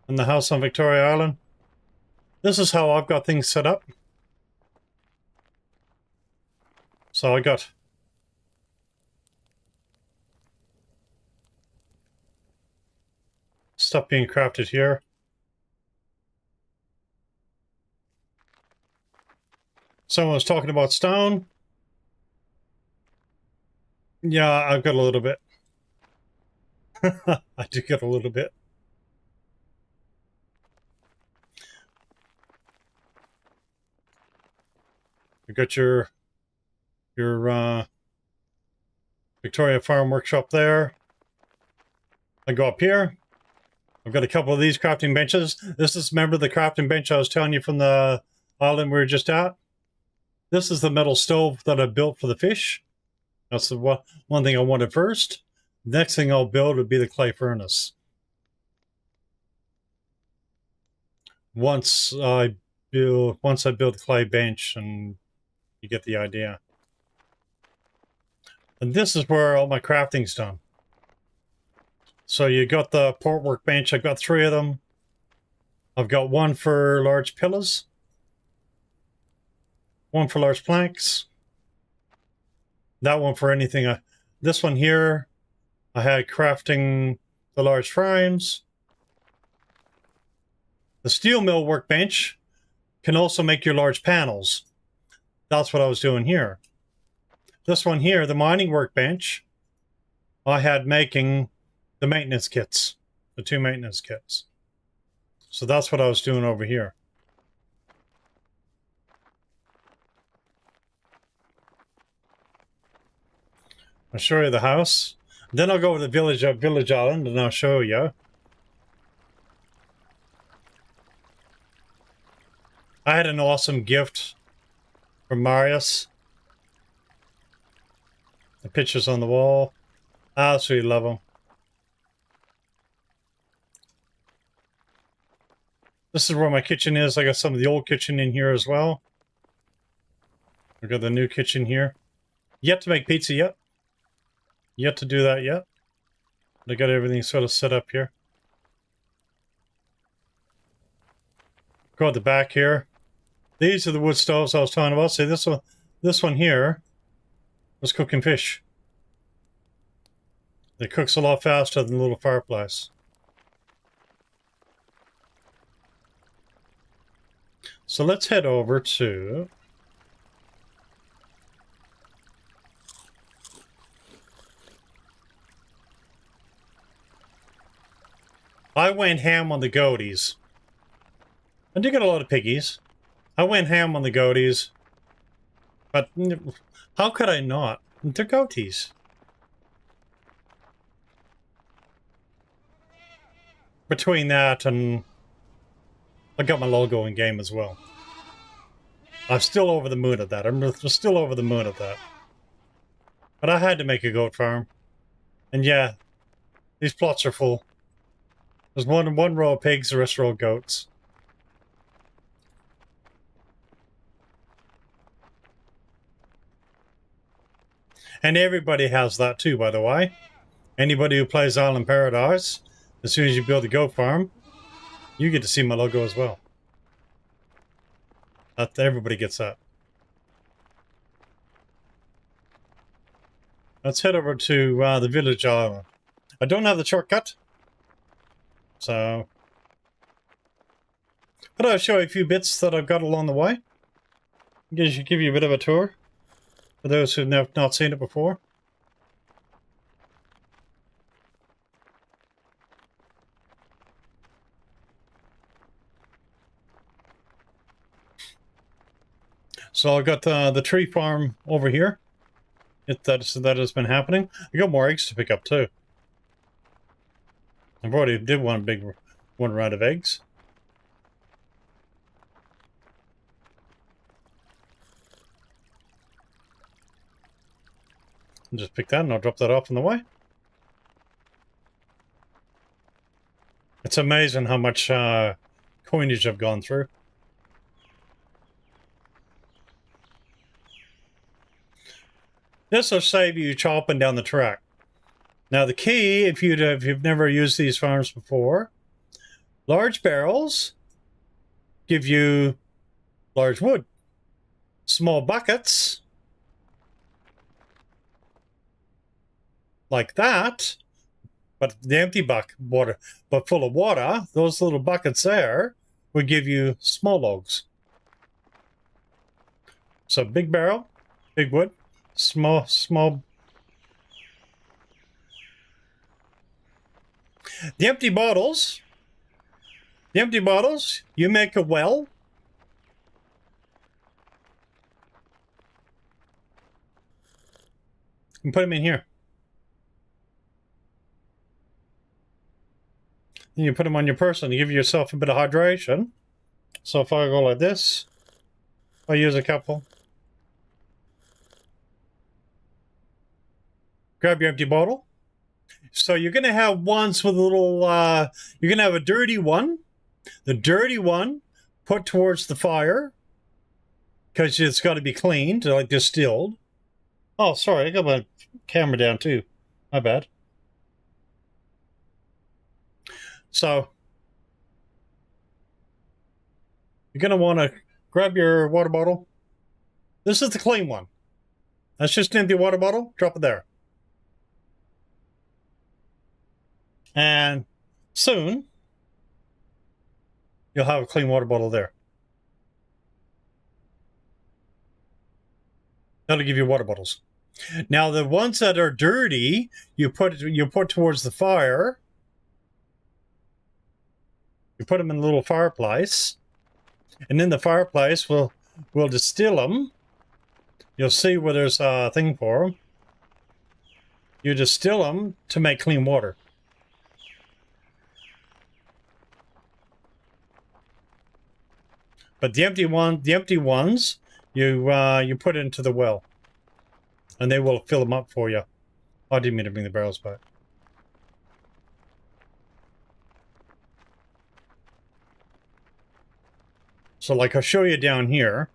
and the house on Victoria Island. This is how I've got things set up. So I got stuff being crafted here. Someone was talking about stone. Yeah, I've got a little bit. I do get a little bit. You got your Victoria Farm Workshop there. I go up here. I've got a couple of these crafting benches. This is, remember the crafting bench I was telling you from the island we were just at? This is the metal stove that I built for the fish. That's the one thing I wanted first. Next thing I'll build would be the clay furnace. Once I build the clay bench, and you get the idea. And this is where all my crafting's done. So you got the port workbench. I've got 3 of them. I've got one for large pillars, one for large planks, that one for anything. This one here, I had crafting the large frames. The steel mill workbench can also make your large panels. That's what I was doing here. This one here, the mining workbench, I had making the maintenance kits, the 2 maintenance kits. So that's what I was doing over here. I'll show you the house. Then I'll go to the village island and I'll show you. I had an awesome gift from Marius. The pictures on the wall. I absolutely love them. This is where my kitchen is. I got some of the old kitchen in here as well. I got the new kitchen here. Yet to make pizza yet. Yet to do that yet. I got everything sort of set up here. Go at the back here. These are the wood stoves I was talking about. See, this one here was cooking fish. It cooks a lot faster than the little fireplace. So let's head over to I went ham on the goatees. I do get a lot of piggies. I went ham on the goatees. But how could I not? They're goatees. Between that and I got my logo in game as well. I'm still over the moon at that. I'm still over the moon at that. But I had to make a goat farm. And yeah, these plots are full. There's one row of pigs, the rest row of goats. And everybody has that too, by the way. Anybody who plays Island Paradise, as soon as you build a goat farm, you get to see my logo as well. Everybody gets that. Let's head over to the village. I don't have the shortcut. So... but I'll show you a few bits that I've got along the way. I should give you a bit of a tour. For those who've not seen it before. So I've got the tree farm over here. That has been happening. I got more eggs to pick up too. I've already did one round of eggs. I'll just pick that and I'll drop that off on the way. It's amazing how much coinage I've gone through. This will save you chopping down the track. Now the key, if you've never used these farms before, large barrels give you large wood. Small buckets, like that, but the empty water, but full of water, those little buckets there would give you small logs. So big barrel, big wood. Small. The empty bottles, you make a well. And put them in here. And you put them on your person to give yourself a bit of hydration. So if I go like this, I use a couple. Grab your empty bottle. So you're going to have ones with a little, you're going to have a dirty one. The dirty one put towards the fire because it's got to be cleaned, like distilled. Oh, sorry, I got my camera down too. My bad. So you're going to want to grab your water bottle. This is the clean one. That's just an empty water bottle. Drop it there. And soon, you'll have a clean water bottle there. That'll give you water bottles. Now, the ones that are dirty, you put towards the fire. You put them in a little fireplace, and in the fireplace, we'll distill them. You'll see where there's a thing for them. You distill them to make clean water. But the empty ones, you put into the well, and they will fill them up for you. I didn't mean to bring the barrels back. So, like, I'll show you down here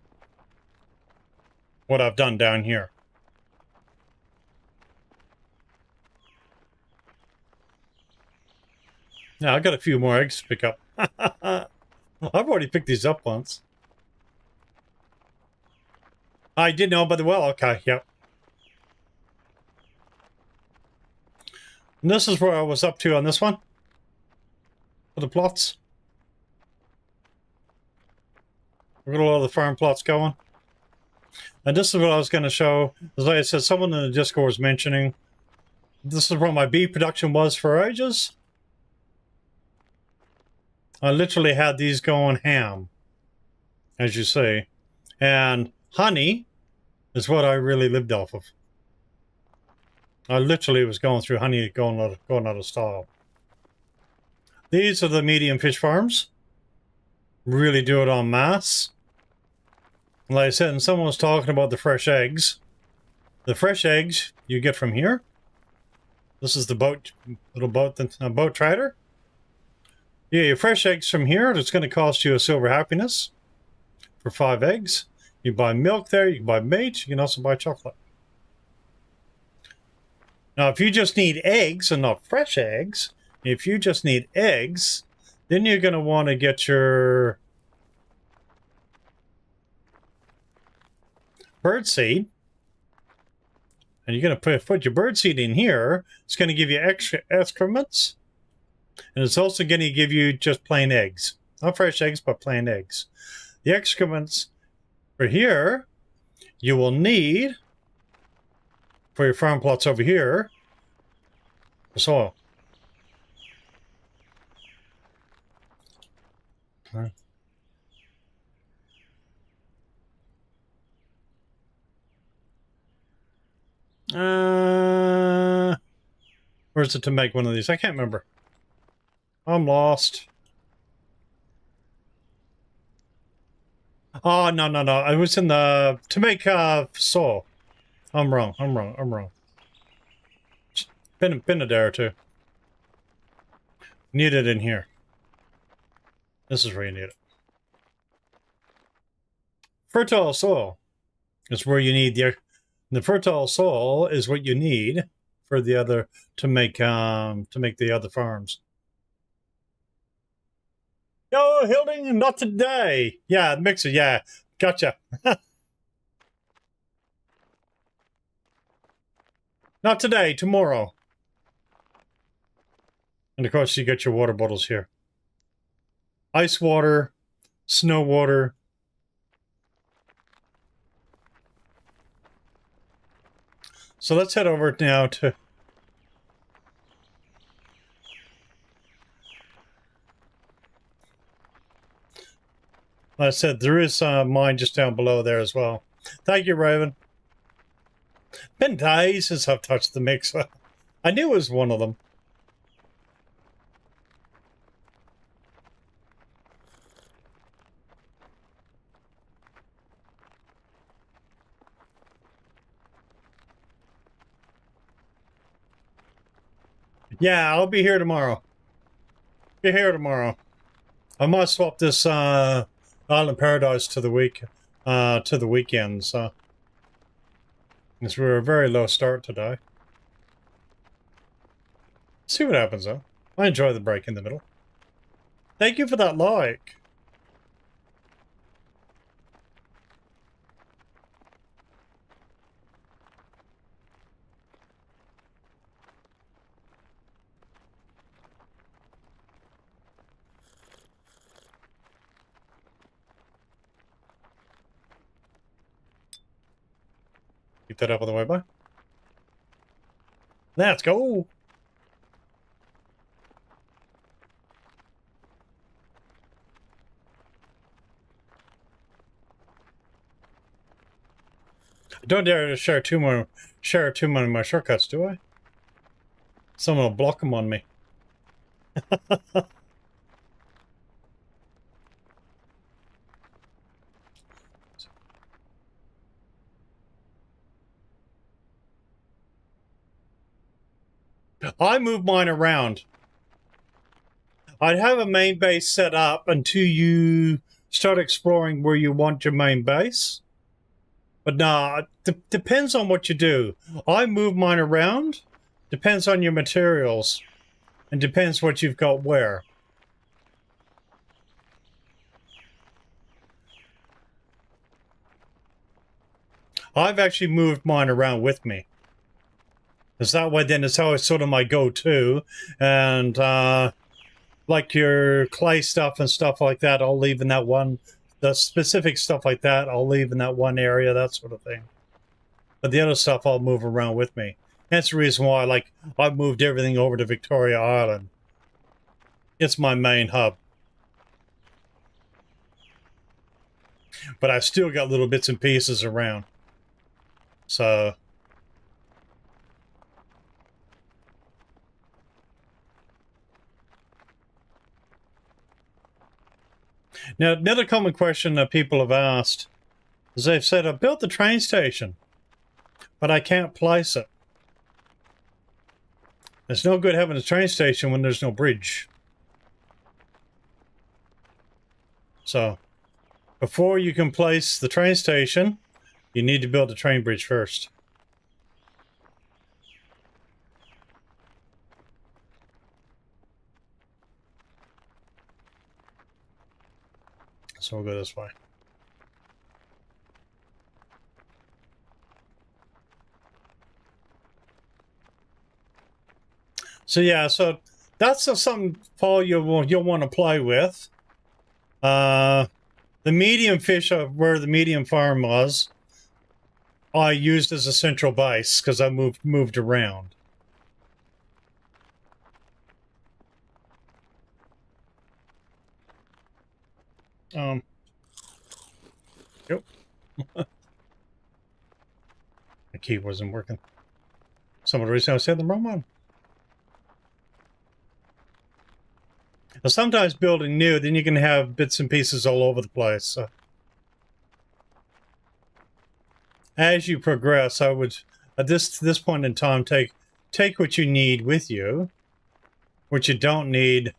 what I've done down here. Now, I've got a few more eggs to pick up. I've already picked these up once. I did know about the well. Okay, yep. And this is where I was up to on this one. For the plots. We've got a lot of the farm plots going. And this is what I was going to show. As I said, someone in the Discord was mentioning, this is where my bee production was for ages. I literally had these going ham, as you see. And honey is what I really lived off of. I literally was going through honey, going out of style. These are the medium fish farms. Really do it en masse. Like I said, and someone was talking about the fresh eggs. The fresh eggs you get from here. This is the boat, little boat, boat trader. Yeah, your fresh eggs from here. It's going to cost you a silver happiness for 5 eggs. You buy milk there. You can buy meat. You can also buy chocolate. Now, if you just need eggs and not fresh eggs, if you just need eggs, then you're going to want to get your bird seed. And you're going to put your bird seed in here. It's going to give you extra excrements. And it's also going to give you just plain eggs. Not fresh eggs, but plain eggs. The excrements for here, you will need for your farm plots over here, the soil. Okay. Where's it to make one of these? I can't remember. I'm lost. Oh, no. I was in the... To make soil. I'm wrong. Been a day or two. Need it in here. This is where you need it. Fertile soil is where you need the fertile soil is what you need for the other to make the other farms. Yo, Hilding, not today. Yeah, mixer. Yeah, gotcha. Not today, tomorrow. And of course, you get your water bottles here. Ice water, snow water. So let's head over now to... Like I said, there is mine just down below there as well. Thank you, Raven. Been days since I've touched the mixer. I knew it was one of them. Yeah, I'll be here tomorrow. Be here tomorrow. I might swap this Island Paradise to the weekend, so because we're a very low start today. See what happens though. I enjoy the break in the middle. Thank you for that like. Keep that up on the way by. Let's go. I don't dare to share too many of my shortcuts, do I? Someone will block them on me. I move mine around. I'd have a main base set up until you start exploring where you want your main base. But nah, depends on what you do. I move mine around. Depends on your materials. And depends what you've got where. I've actually moved mine around with me. Because that way then it's always sort of my go-to. And like your clay stuff and stuff like that, I'll leave in that one. The specific stuff like that, I'll leave in that one area, that sort of thing. But the other stuff I'll move around with me. That's the reason why I've moved everything over to Victoria Island. It's my main hub. but I still got little bits and pieces around. So now, another common question that people have asked is they've said, I built the train station, but I can't place it. It's no good having a train station when there's no bridge. So, before you can place the train station, you need to build a train bridge first. So we'll go this way. So yeah, so that's something, Paul, you'll want to play with. The medium fish where the medium farm was, I used as a central base because I moved around. Yep. The key wasn't working. Someone recently said the wrong one. Now, sometimes building new, then you can have bits and pieces all over the place. So as you progress, I would, at this point in time, take what you need with you. What you don't need,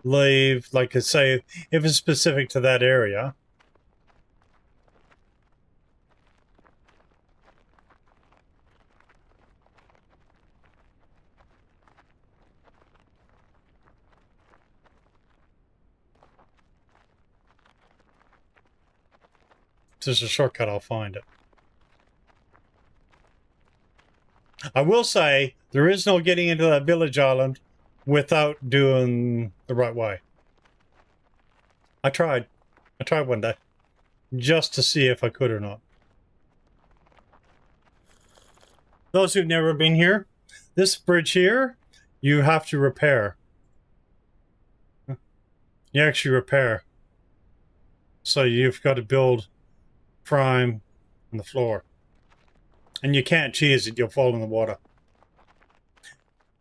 leave. Like I say, if it's specific to that area. If there's a shortcut, I'll find it. I will say, there is no getting into that village island without doing the right way. I tried one day, just to see if I could or not. Those who've never been here, this bridge here, you have to repair. You actually repair. So you've got to build prime on the floor. And you can't cheese it, you'll fall in the water.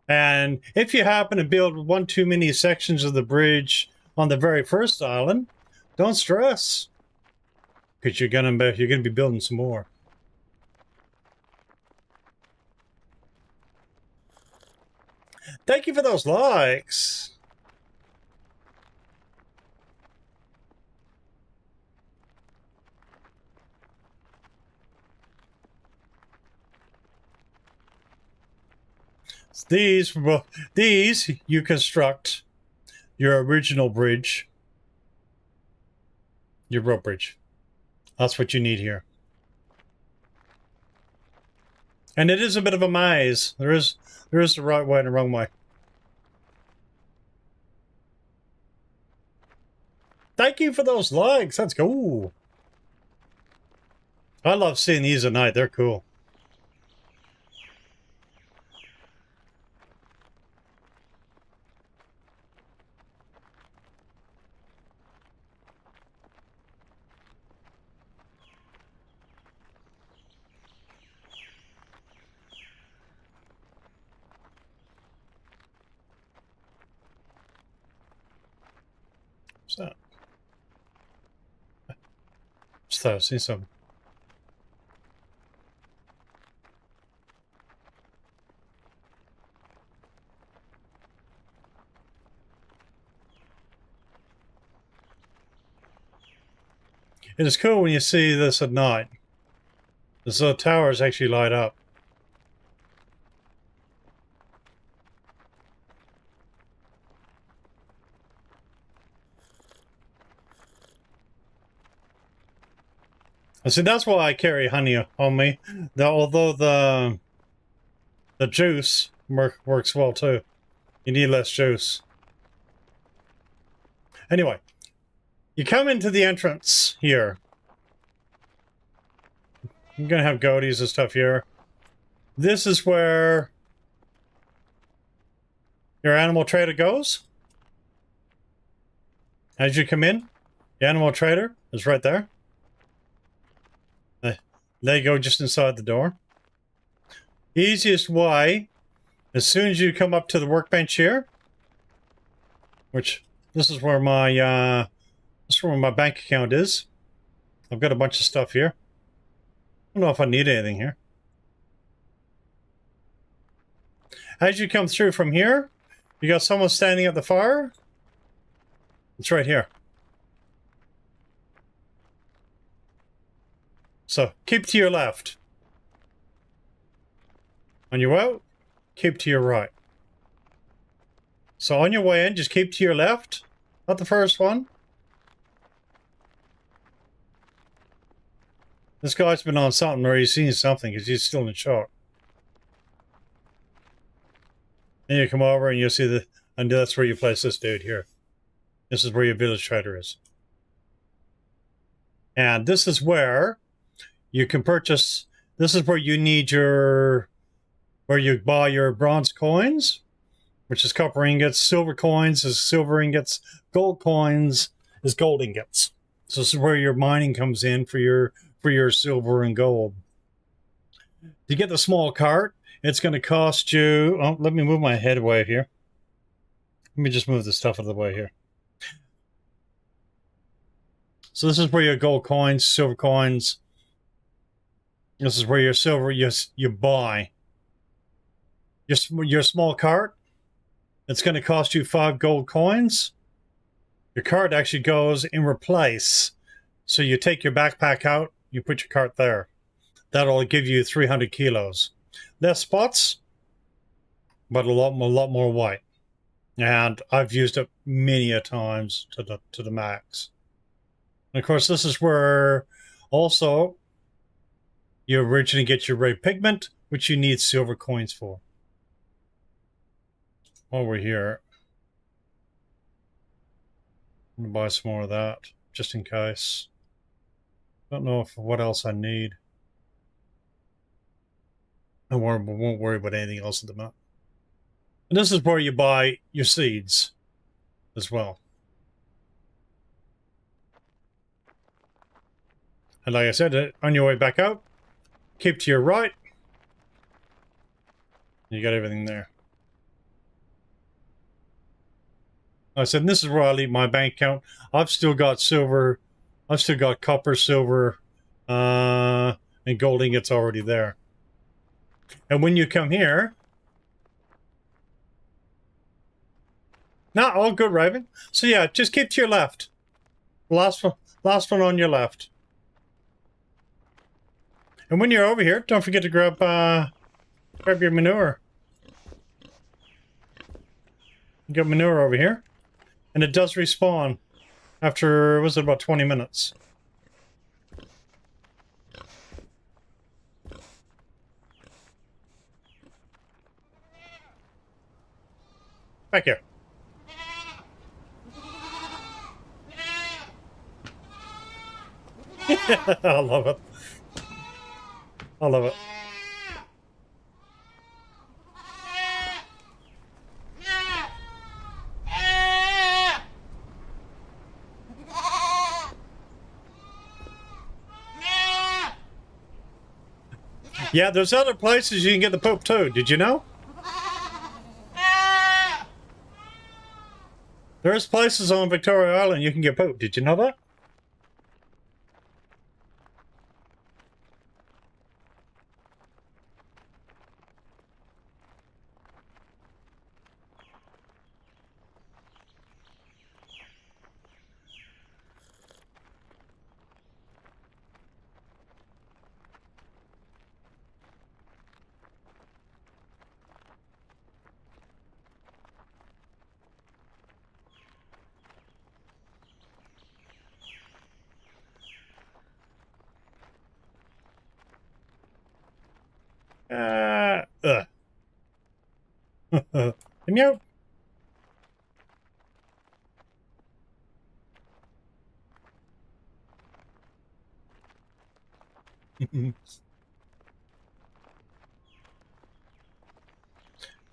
And if you happen to build one too many sections of the bridge on the very first island, don't stress, because you're gonna be building some more. Thank you for those likes. These you construct your original bridge, your rope bridge. That's what you need here. And it is a bit of a maze. There is the right way and the wrong way. Thank you for those likes. Let's go. I love seeing these at night. They're cool. What's that? Just thought I seen something. It is cool when you see this at night. The towers actually light up. And see, that's why I carry honey on me. Although the juice works well too. You need less juice. Anyway, you come into the entrance here. I'm gonna have goatees and stuff here. This is where your animal trader goes. As you come in, the animal trader is right there. They go just inside the door. Easiest way, as soon as you come up to the workbench here, which this is where my bank account is. I've got a bunch of stuff here. I don't know if I need anything here. As you come through from here, you got someone standing at the fire. It's right here. So keep to your left. On your way out, keep to your right. So on your way in, just keep to your left. Not the first one. This guy's been on something or he's seen something because he's still in shock. Then you come over and you'll see and that's where you place this dude here. This is where your village trader is. And this is where you can purchase, this is where you need where you buy your bronze coins, which is copper ingots, silver coins is silver ingots, gold coins is gold ingots. So this is where your mining comes in for your silver and gold. To get the small cart, it's going to cost you, oh, let me move my head away here. Let me just move the stuff out of the way here. So this is where your gold coins, silver coins, this is where your silver, you buy. Your small cart, it's going to cost you 5 gold coins. Your cart actually goes in replace. So you take your backpack out, you put your cart there. That'll give you 300 kilos. Less spots, but a lot more white. And I've used it many a times to the max. And of course, this is where also you originally get your red pigment, which you need silver coins for. While we're here, I'm gonna buy some more of that, just in case. Don't know what else I need. I won't worry about anything else at the moment. And this is where you buy your seeds as well. And like I said, on your way back out, keep to your right. You got everything there. I said, this is where I leave my bank account. I've still got silver. I've still got copper, silver, and gold ingots already there. And when you come here... No, all good, Raven. So yeah, just keep to your left. Last one on your left. And when you're over here, don't forget to grab your manure. You got manure over here. And it does respawn after, was it about 20 minutes? Back here. I love it. I love it. Yeah, there's other places you can get the poop too. Did you know? There's places on Victoria Island you can get poop. Did you know that? Meow. And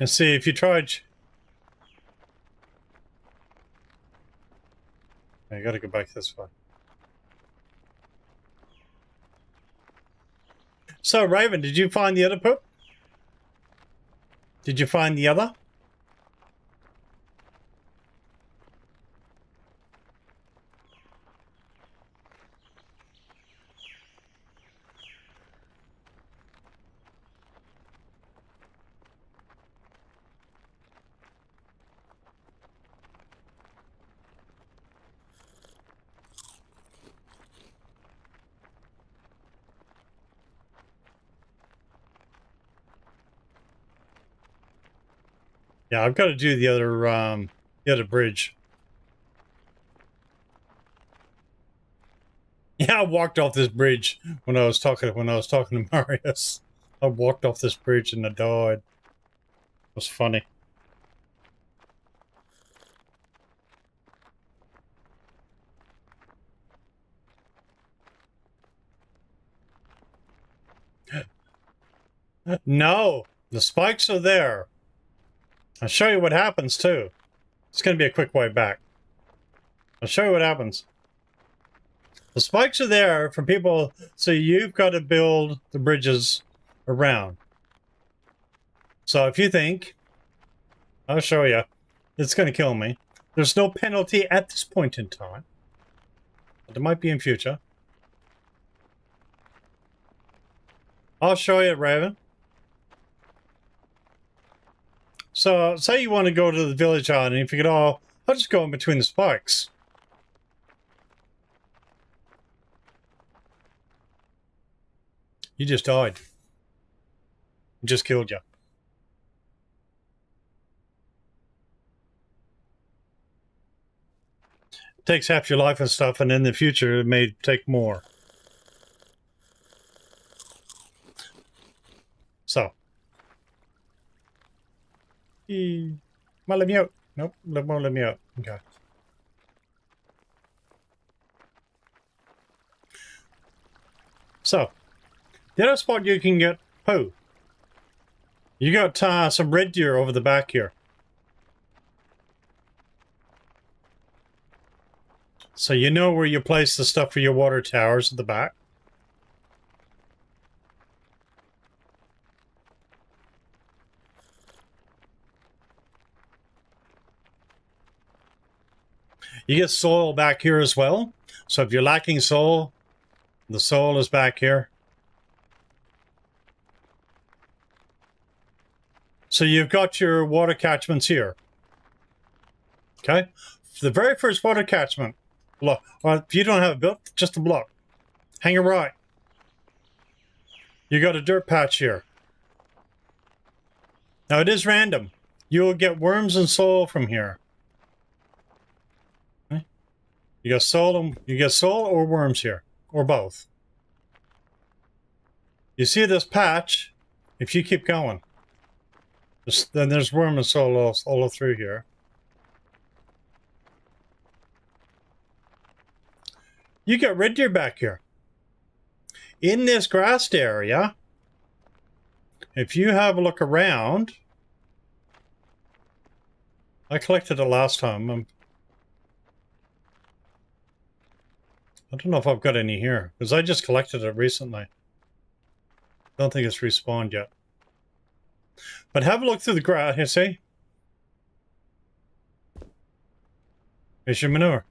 see if you tried. I gotta go back this way. So, Raven, did you find the other poop? Did you find the other? Yeah, I've got to do the other bridge. Yeah, I walked off this bridge when I was talking to Marius. I walked off this bridge and I died. It was funny. No, the spikes are there. I'll show you what happens too. It's going to be a quick way back. I'll show you what happens. The spikes are there for people, so you've got to build the bridges around. So if you think, I'll show you, it's going to kill me. There's no penalty at this point in time. But there might be in future. I'll show you, Raven. So, say you want to go to the village island, and if you could I'll just go in between the spikes. You just died. It just killed you. It takes half your life and stuff, and in the future it may take more. So. Might let me out. Nope, won't let me out. Okay. So, the other spot you can get poo. You got some red deer over the back here. So you know where you place the stuff for your water towers at the back. You get soil back here as well. So if you're lacking soil, the soil is back here. So you've got your water catchments here. Okay? The very first water catchment, look, or if you don't have it built, just a block. Hang it right. You got a dirt patch here. Now it is random. You'll get worms and soil from here. Okay? You get soil or worms here, or both. You see this patch, if you keep going. Then there's worm and soil all through here. You got red deer back here. In this grassed area, if you have a look around, I collected it last time. I don't know if I've got any here, because I just collected it recently. Don't think it's respawned yet. But have a look through the grass, you see? Here's your manure.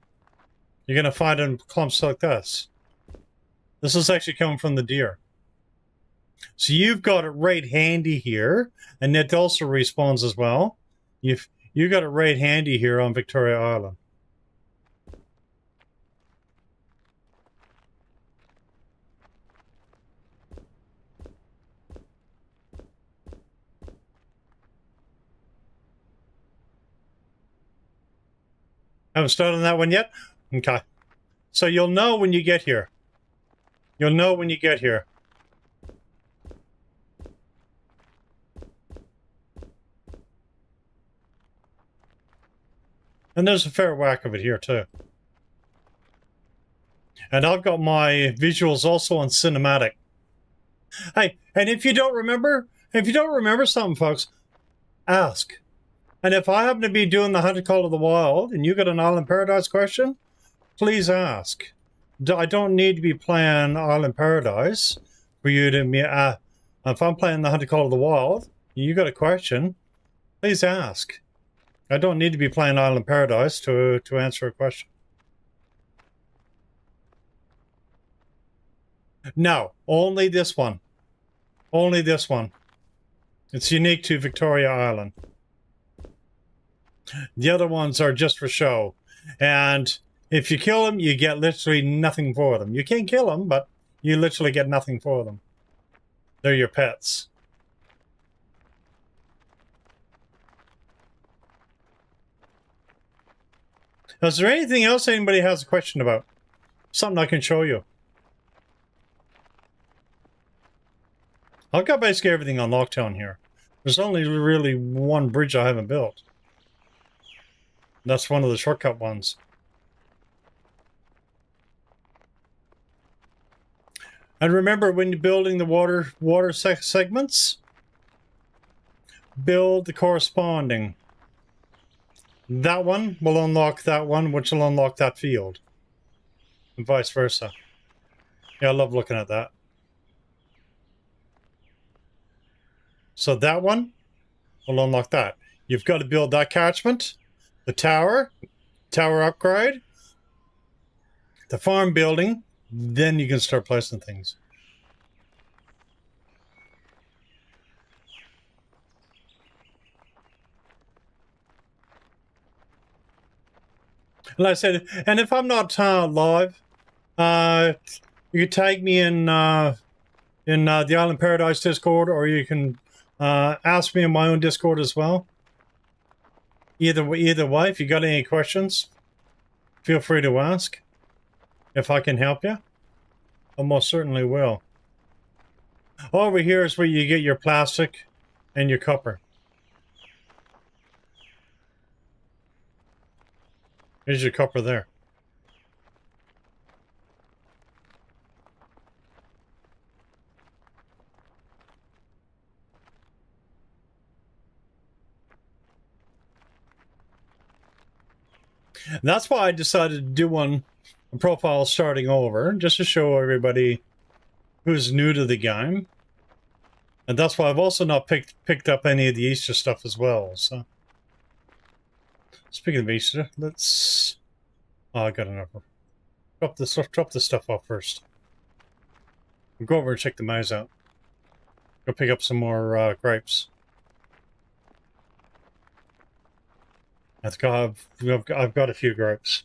You're going to find it in clumps like this. This is actually coming from the deer. So you've got it right handy here, and it also respawns as well. You got it right handy here on Victoria Island. Haven't started on that one yet? Okay. So you'll know when you get here. You'll know when you get here. And there's a fair whack of it here too. And I've got my visuals also on cinematic. Hey, and if you don't remember something, folks, ask. And if I happen to be doing the Hunted Call of the Wild and you got an Island Paradise question, please ask. I don't need to be playing Island Paradise for you to me. If I'm playing the Hunter Call of the Wild, you got a question, please ask. I don't need to be playing Island Paradise to answer a question. No, only this one. Only this one. It's unique to Victoria Island. The other ones are just for show. And if you kill them, you get literally nothing for them. You can kill them, but you literally get nothing for them. They're your pets. Is there anything else anybody has a question about? Something I can show you. I've got basically everything on lockdown here. There's only really one bridge I haven't built. That's one of the shortcut ones. And remember, when you're building the water segments, build the corresponding. That one will unlock that one, which will unlock that field. And vice versa. Yeah, I love looking at that. So that one will unlock that. You've got to build that catchment, the tower upgrade, the farm building, then you can start placing things. Like I said, and if I'm not live, you can tag me in the Island Paradise Discord, or you can ask me in my own Discord as well. Either way, if you got any questions, feel free to ask. If I can help you, I most certainly will. Over here is where you get your plastic and your copper. Here's your copper there. That's why I decided to do a profile starting over, just to show everybody who's new to the game. And that's why I've also not picked up any of the Easter stuff as well. So, speaking of Easter, let's. Oh, I got enough. Drop this stuff off first. Go over and check the maize out. Go pick up some more grapes. I've got a few grapes.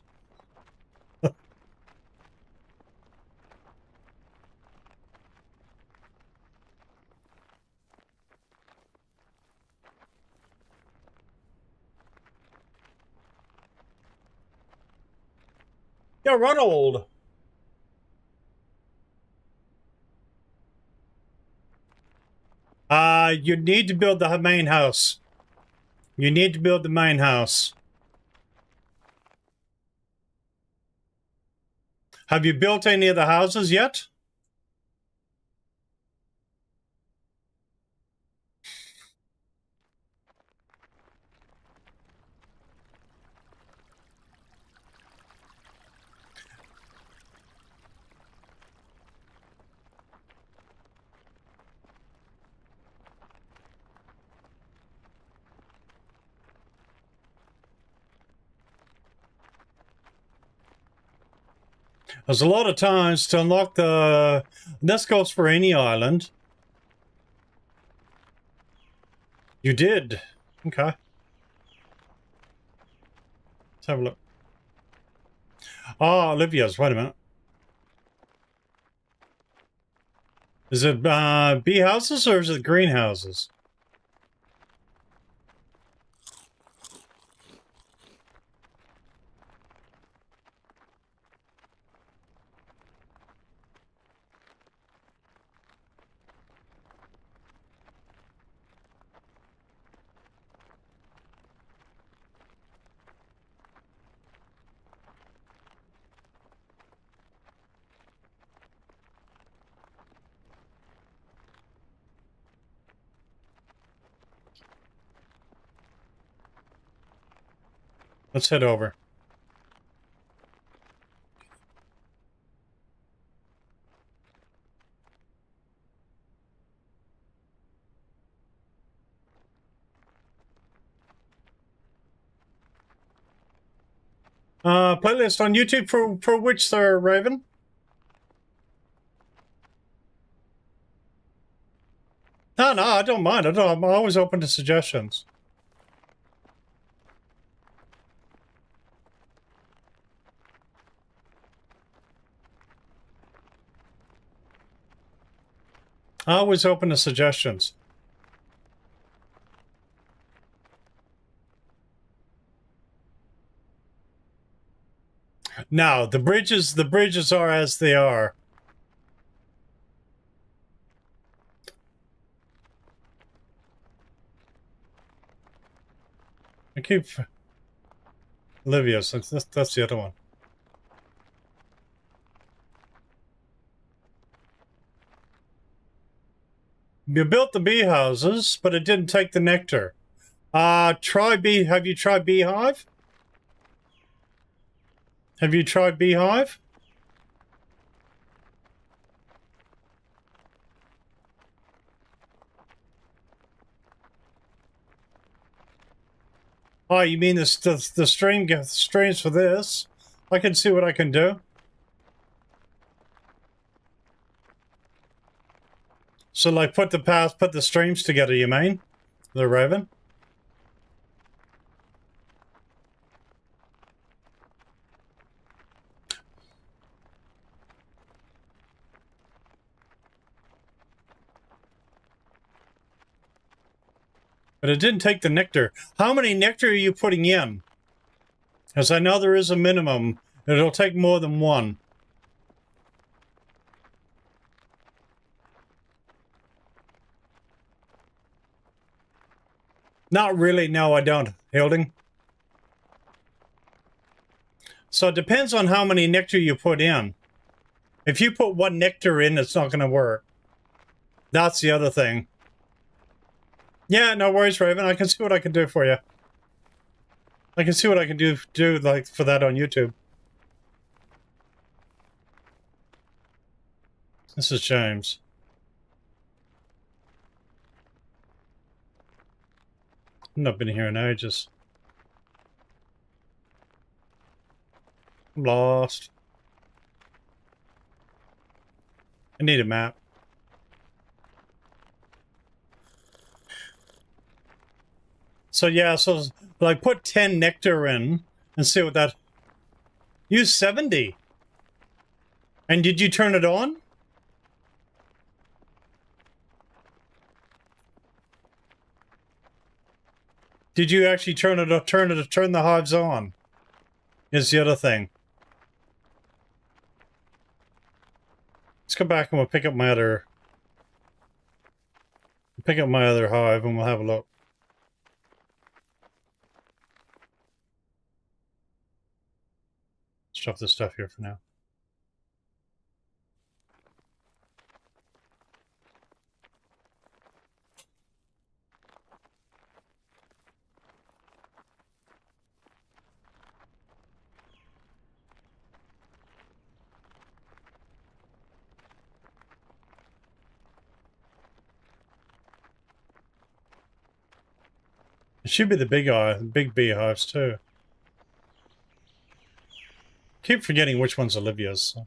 Yeah, Ronald. You need to build the main house. You need to build the main house. Have you built any of the houses yet? There's a lot of times to unlock the... This goes for any island. You did. Okay. Let's have a look. Ah, Olivia's. Wait a minute. Is it bee houses or is it greenhouses? Let's head over. Playlist on YouTube for which, sir, Raven? No, I don't mind. I'm always open to suggestions. Always open to suggestions. Now, the bridges are as they are. I keep Olivia's. That's the other one. You built the bee houses, but it didn't take the nectar. Try bee. Have you tried Beehive? Have you tried Beehive? Oh, you mean the streams for this? I can see what I can do. So, like, put the streams together, you mean? The Raven? But it didn't take the nectar. How many nectar are you putting in? As I know there is a minimum. It'll take more than one. Not really, no, I don't, Hilding. So it depends on how many nectar you put in. If you put one nectar in, it's not going to work. That's the other thing. Yeah, no worries, Raven. I can see what I can do for you. I can see what I can do like for that on YouTube. This is James. I've not been here in ages. I'm lost. I need a map. So yeah, so like put 10 nectar in and see what that... Use 70. And did you turn it on? Did you actually turn the hives on? Is the other thing. Let's go back and we'll pick up my other hive and we'll have a look. Stuff this stuff here for now. It should be the big beehives too. Keep forgetting which one's Olivia's. So.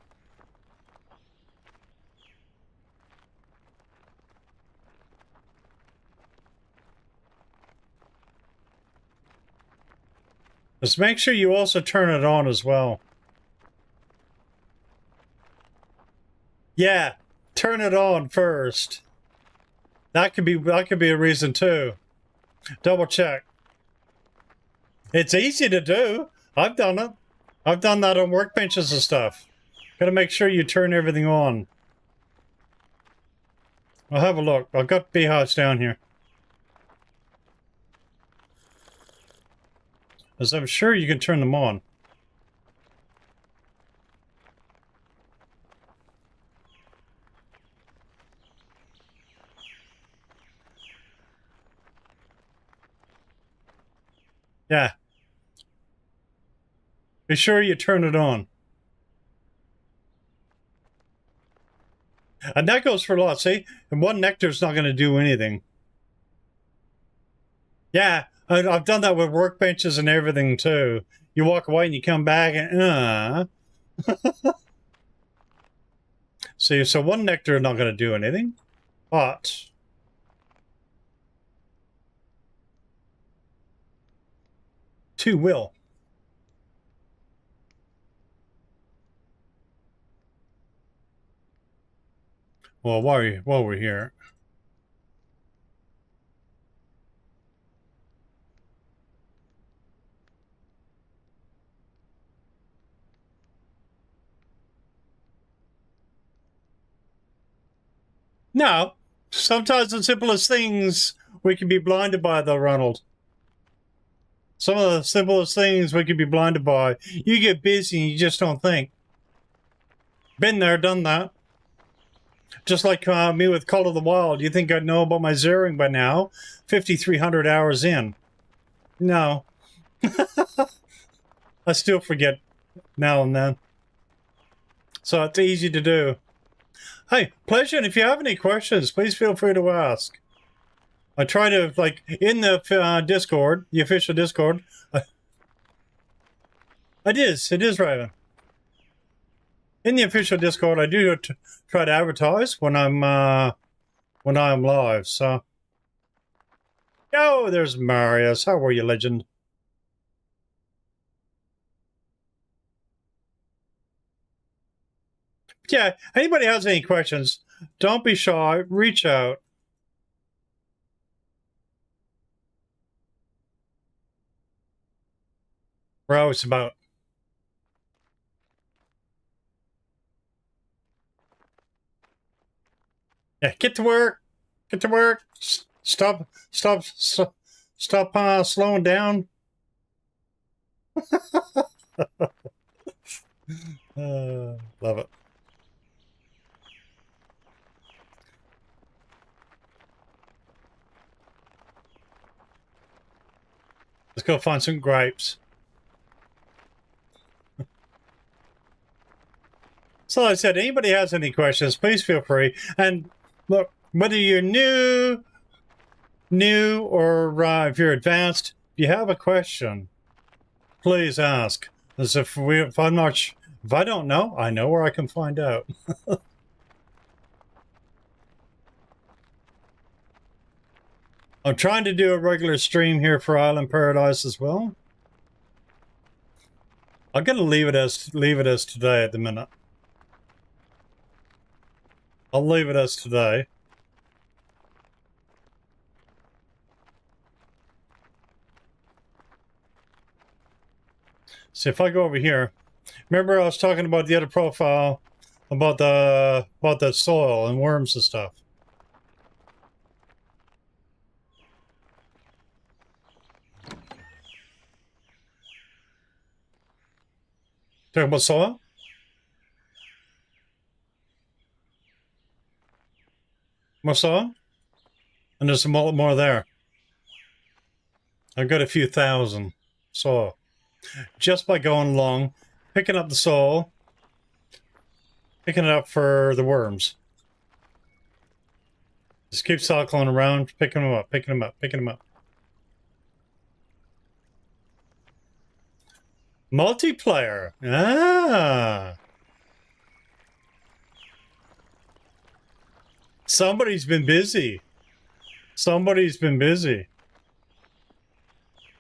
Just make sure you also turn it on as well. Yeah, turn it on first. That could be a reason too. Double check. It's easy to do. I've done it. I've done that on workbenches and stuff. Gotta make sure you turn everything on. I'll have a look. I've got beehives down here. As I'm sure you can turn them on. Yeah. Be sure you turn it on. And that goes for a lot, see? And one nectar's not going to do anything. Yeah, I've done that with workbenches and everything too. you walk away and you come back and See, so one nectar is not going to do anything, but two will. Well, while we're here. No, sometimes the simplest things we can be blinded by, though, Ronald. Some of the simplest things we can be blinded by. You get busy and you just don't think. Been there, done that. Just like me with Call of the Wild. You think I'd know about my zeroing by now? 5,300 hours in. No. I still forget now and then. So it's easy to do. Hey, pleasure, and if you have any questions, please feel free to ask. I try to, like, in the Discord, the official Discord. It is, Raven. In the official Discord, I do try to advertise when I'm live, so. Oh, there's Marius. How are you, legend? Yeah, anybody has any questions, don't be shy, reach out. We're always about. Yeah, get to work. Get to work. Stop slowing down. Love it. Let's go find some grapes. So like I said, anybody has any questions, please feel free. And look, whether you're new or if you're advanced, if you have a question, please ask. As if I don't know, I know where I can find out. I'm trying to do a regular stream here for Island Paradise as well. I'm gonna leave it as today at the minute. I'll leave it as today. See if I go over here. Remember I was talking about the other profile about the soil and worms and stuff. Talking about soil? More soil? And there's a lot more there. I've got a few thousand soil. Just by going along, picking up the soil, picking it up for the worms. Just keep cycling around, picking them up, picking them up, picking them up. Multiplayer. Ah. Somebody's been busy. Somebody's been busy.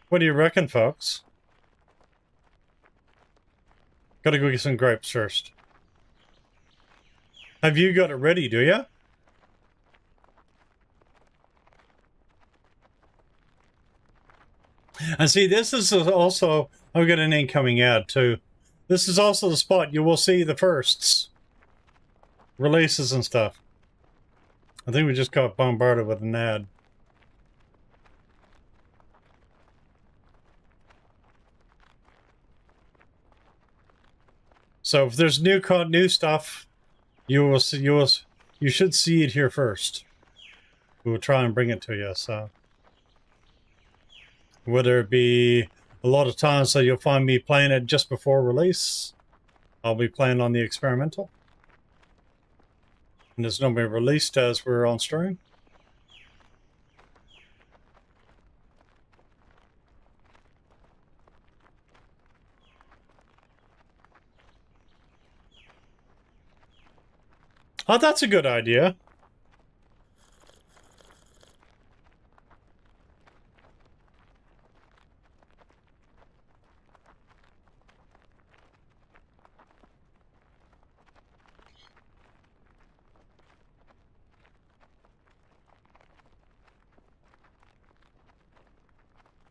What do you reckon, folks? Gotta go get some grapes first. Have you got it ready, do you? And see, this is also, I've got an incoming ad too. This is also the spot you will see the firsts. Releases and stuff. I think we just got bombarded with an ad. So if there's new stuff, you should see it here first. We'll try and bring it to you. So whether it be a lot of times, so you'll find me playing it just before release. I'll be playing on the experimental, and it's not being released as we're on stream. Oh, that's a good idea.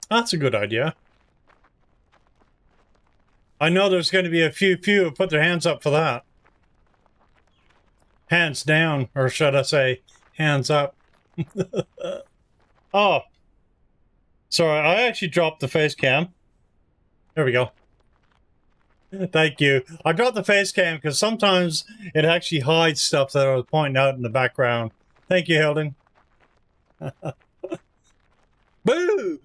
That's a good idea. I know there's going to be a few who put their hands up for that. Hands down, or should I say, hands up. Oh. Sorry, I actually dropped the face cam. There we go. Thank you. I dropped the face cam because sometimes it actually hides stuff that I was pointing out in the background. Thank you, Hilden. Boo!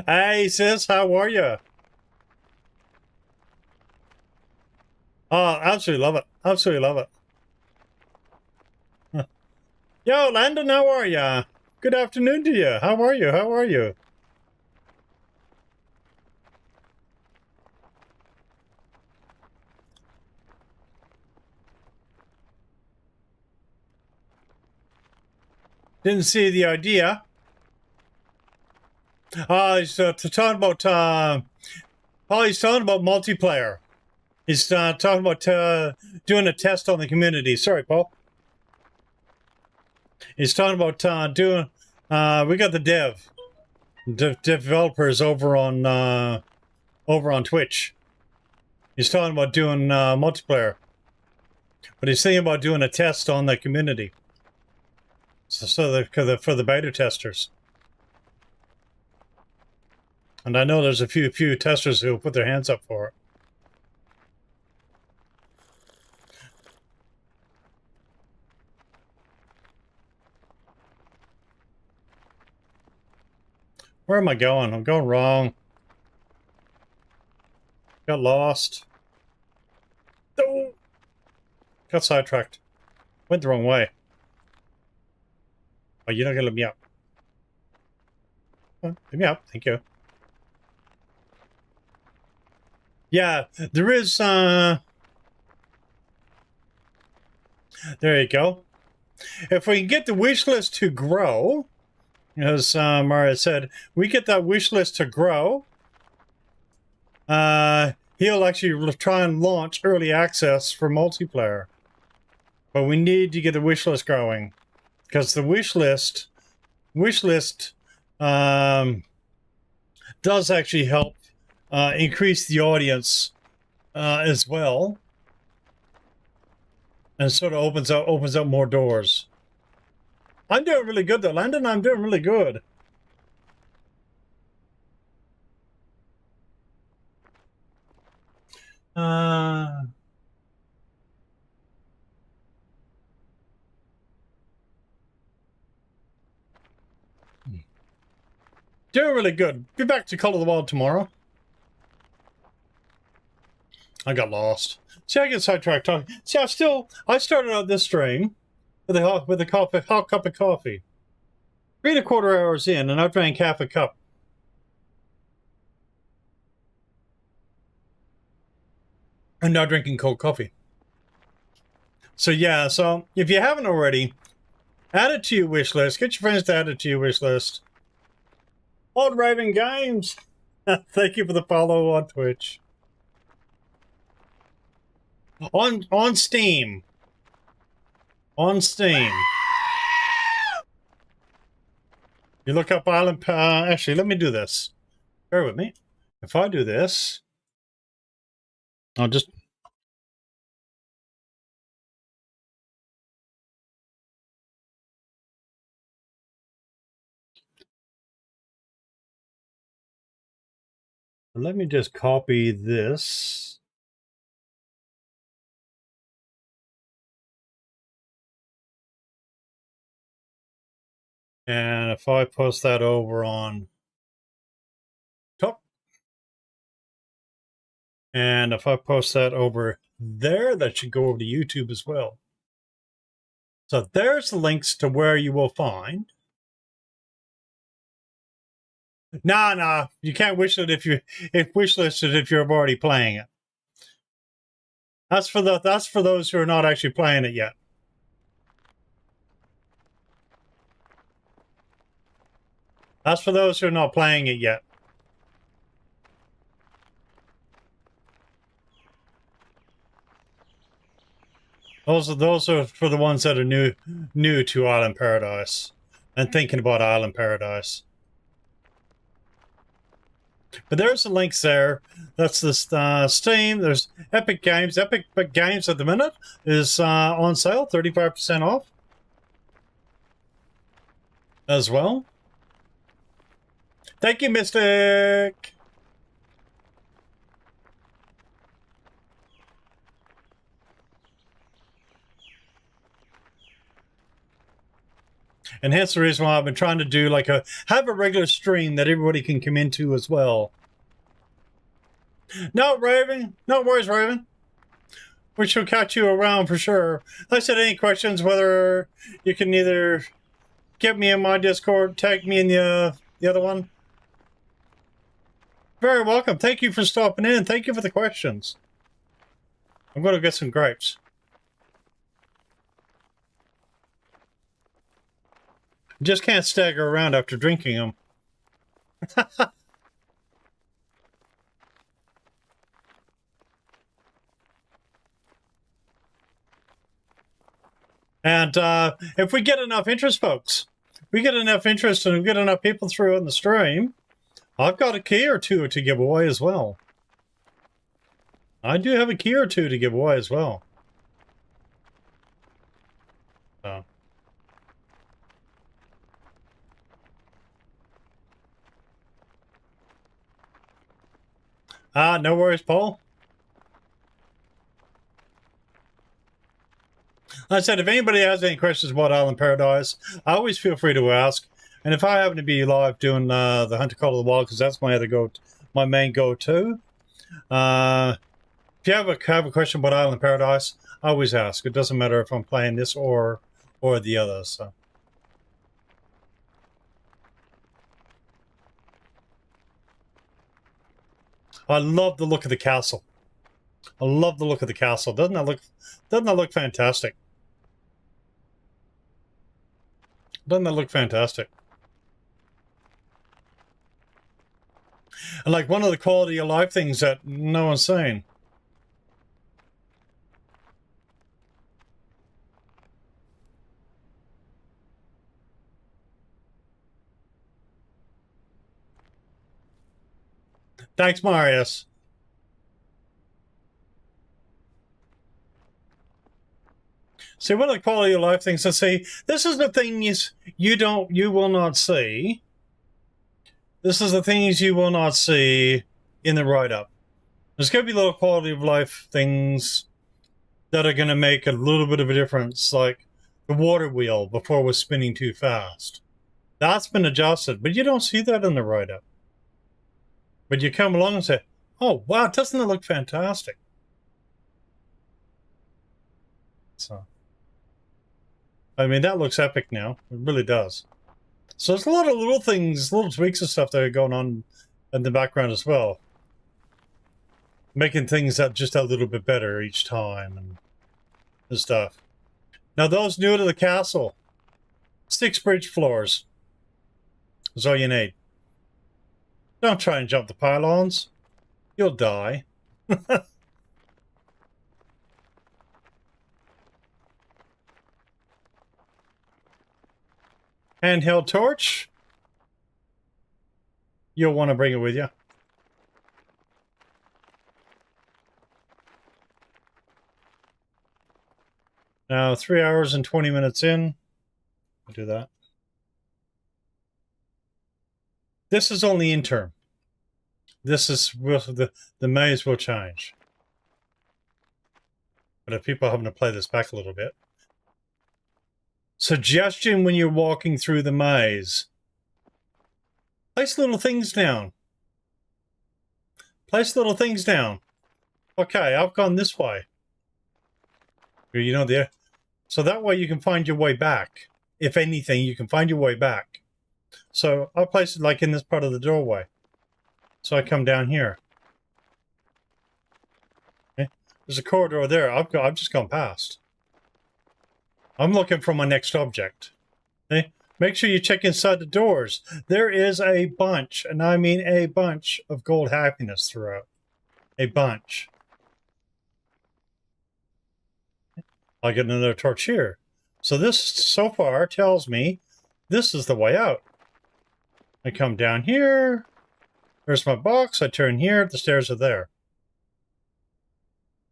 Hey, sis, how are you? Oh, absolutely love it. Absolutely love it. Yo, Landon, how are you? Good afternoon to you. How are you? How are you? Didn't see the idea. He's talking about he's talking about multiplayer. He's talking about doing a test on the community. Sorry, Paul. He's talking about doing. We got the developers over on Twitch. He's talking about doing multiplayer, but he's thinking about doing a test on the community. So for the beta testers. And I know there's a few testers who will put their hands up for it. Where am I going? I'm going wrong. Got lost. Oh! Got sidetracked. Went the wrong way. Oh, you're not gonna let me up. Let me up. Thank you. Yeah, there is, there you go. If we can get the wish list to grow, as Maria said, we get that wish list to grow, he'll actually try and launch early access for multiplayer. But we need to get the wish list growing, because the wish list does actually help increase the audience as well, and sort of opens up more doors. I'm doing really good though, Landon. I'm doing really good. Doing really good. Be back to Call of the Wild tomorrow. I got lost. See, I get sidetracked talking. See, I started out this stream with a hot cup of coffee. 3¼ hours in, and I drank half a cup. I'm now drinking cold coffee. So yeah, so if you haven't already, add it to your wish list. Get your friends to add it to your wish list. Old Raven Games, thank you for the follow on Twitch. On Steam. On Steam. You look up Island. Actually, let me do this. Bear with me. If I do this, I'll just. Let me just copy this. And if I post that over on top, and if I post that over there, that should go over to YouTube as well. So there's the links to where you will find Nah. You can't wishlist if you're already playing it. That's for those who are not actually playing it yet. That's for those who are not playing it yet. Those are for the ones that are new to Island Paradise and thinking about Island Paradise. But there's the links there. That's the Steam. There's Epic Games. Epic Games at the minute is on sale, 35% off as well. Thank you, Mystic. And hence the reason why I've been trying to do have a regular stream that everybody can come into as well. No, Raven. No worries, Raven. We shall catch you around for sure. Like I said, any questions, whether you can either get me in my Discord, tag me in the other one. Very welcome. Thank you for stopping in. Thank you for the questions. I'm going to get some grapes. Just can't stagger around after drinking them. And if we get enough interest, folks, we get enough interest and we get enough people through on the stream, I've got a key or two to give away as well. I do have a key or two to give away as well. So. No worries, Paul. Like I said, if anybody has any questions about Island Paradise, I always feel free to ask. And if I happen to be live doing the Hunter Call of the Wild, because that's my main go-to. If you have a question about Island Paradise, I always ask. It doesn't matter if I'm playing this or the other. So. I love the look of the castle. I love the look of the castle. Doesn't that look fantastic? Doesn't that look fantastic? And like one of the quality of life things that no one's saying. Thanks, Marius. See, one of the quality of life things to see. This is the things you will not see. This is the things you will not see in the write-up. There's going to be little quality of life things that are going to make a little bit of a difference, like the water wheel before it was spinning too fast. That's been adjusted, but you don't see that in the write-up. But you come along and say, oh, wow, doesn't that look fantastic? So, I mean, that looks epic now. It really does. So there's a lot of little things, little tweaks and stuff that are going on in the background as well. Making things that just a little bit better each time and stuff. Now, those new to the castle, 6 bridge floors is all you need. Don't try and jump the pylons. You'll die. Handheld torch. You'll want to bring it with you. Now, 3 hours and 20 minutes in. I'll do that. This is only interim. This is the maze will change. But if people are having to play this back a little bit. Suggestion when you're walking through the maze. Place little things down. Place little things down. Okay, I've gone this way. You know, so that way you can find your way back. If anything, you can find your way back. So I place it like in this part of the doorway. So I come down here. Okay. There's a corridor there. I've just gone past. I'm looking for my next object. Okay. Make sure you check inside the doors. There is a bunch, and I mean a bunch, of gold happiness throughout. A bunch. I get another torch here. So this, so far, tells me this is the way out. I come down here. There's my box. I turn here. The stairs are there.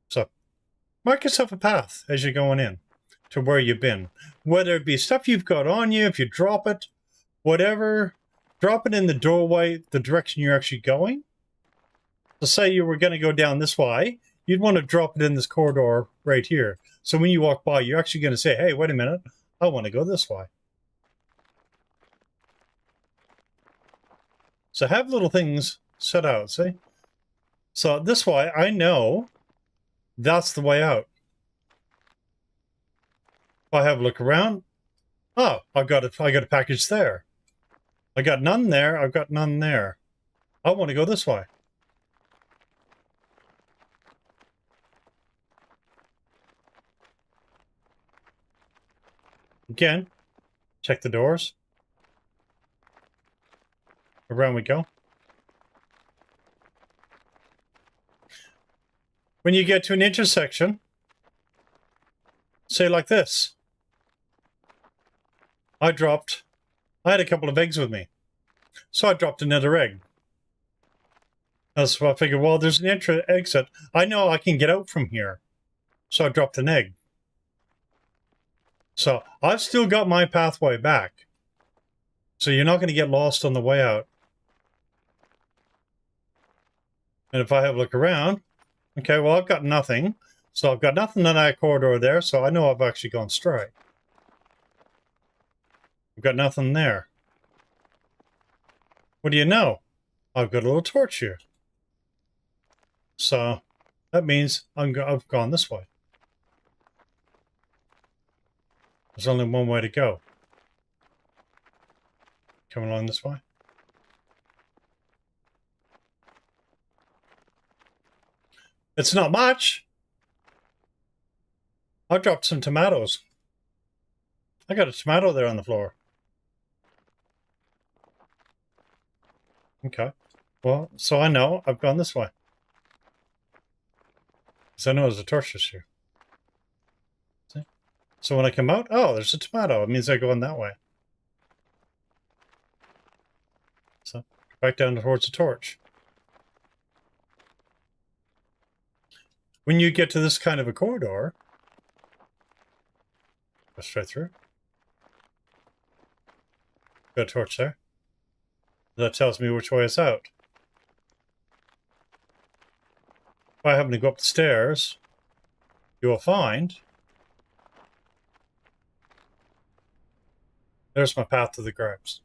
So mark yourself a path as you're going in to where you've been. Whether it be stuff you've got on you, if you drop it, whatever, drop it in the doorway, the direction you're actually going. So say you were going to go down this way, you'd want to drop it in this corridor right here. So when you walk by, you're actually going to say, hey, wait a minute, I want to go this way. So have little things set out, see? So this way, I know that's the way out. If I have a look around, oh, I got a package there. I got none there, I've got none there. I want to go this way. Again, check the doors. Around we go. When you get to an intersection, say like this. I had a couple of eggs with me. So I dropped another egg. That's why I figured, well, there's an exit. I know I can get out from here. So I dropped an egg. So I've still got my pathway back. So you're not going to get lost on the way out. And if I have a look around, okay, well, I've got nothing. So I've got nothing in that corridor there, so I know I've actually gone straight. I've got nothing there. What do you know? I've got a little torch here. So that means I've gone this way. There's only one way to go. Come along this way. It's not much. I dropped some tomatoes. I got a tomato there on the floor. Okay. Well, so I know I've gone this way. Because I know there's a torch here. See? So when I come out, oh, there's a tomato. It means I go in that way. So back down towards the torch. When you get to this kind of a corridor, go straight through. Got a torch there. That tells me which way it's out. If I happen to go up the stairs, you will find there's my path to the grapes.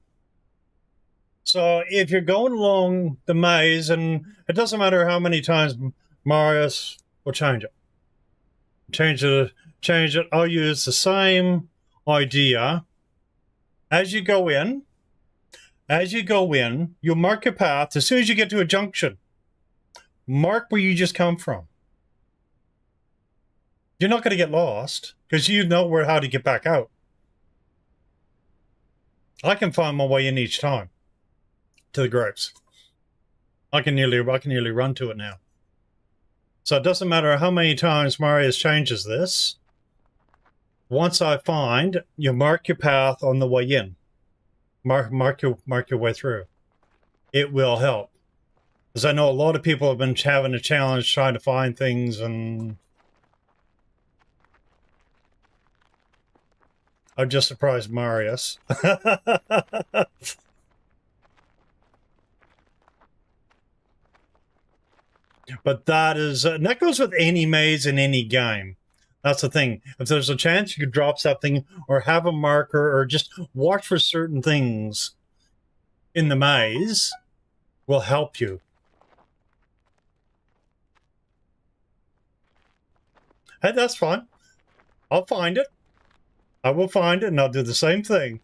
So if you're going along the maze, and it doesn't matter how many times Marius will change it. Change it. I'll use the same idea. As you go in, you'll mark your path. As soon as you get to a junction, mark where you just come from. You're not going to get lost because you know how to get back out. I can find my way in each time to the grapes. I can nearly run to it now. So it doesn't matter how many times Marius changes this. Once I find, you mark your path on the way in. Mark your way through. It will help. Because I know a lot of people have been having a challenge trying to find things, and I've just surprised Marius. But that is, and that goes with any maze in any game. That's the thing. If there's a chance you could drop something or have a marker or just watch for certain things in the maze, will help you. Hey, that's fine. I'll find it. I will find it and I'll do the same thing.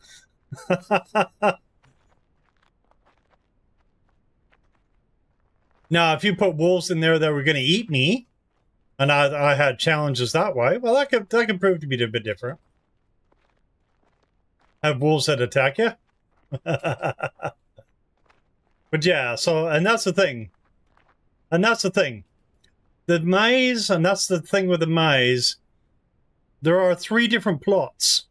Now, if you put wolves in there that were going to eat me, and I had challenges that way, well, that could prove to be a bit different. Have wolves that attack you. But yeah, so, and that's the thing. And that's the thing. The maze, and that's the thing with the maze, there are 3 different plots.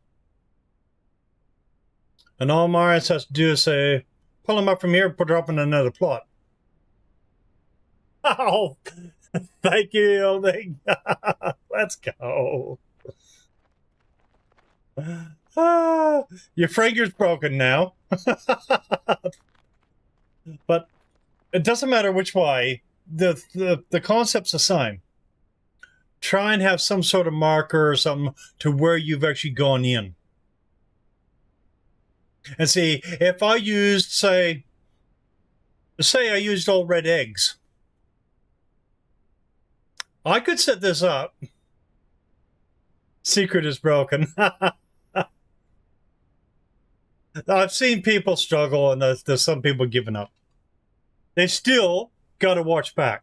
And all Marius has to do is say, pull him up from here, put her up in another plot. Oh, thank you, Hilding. Let's go. Your finger's broken now. But it doesn't matter which way. The concept's the same. Try and have some sort of marker or something to where you've actually gone in. And see, if I used, say I used all red eggs, I could set this up. Secret is broken. I've seen people struggle, and there's some people giving up. They still got to watch back.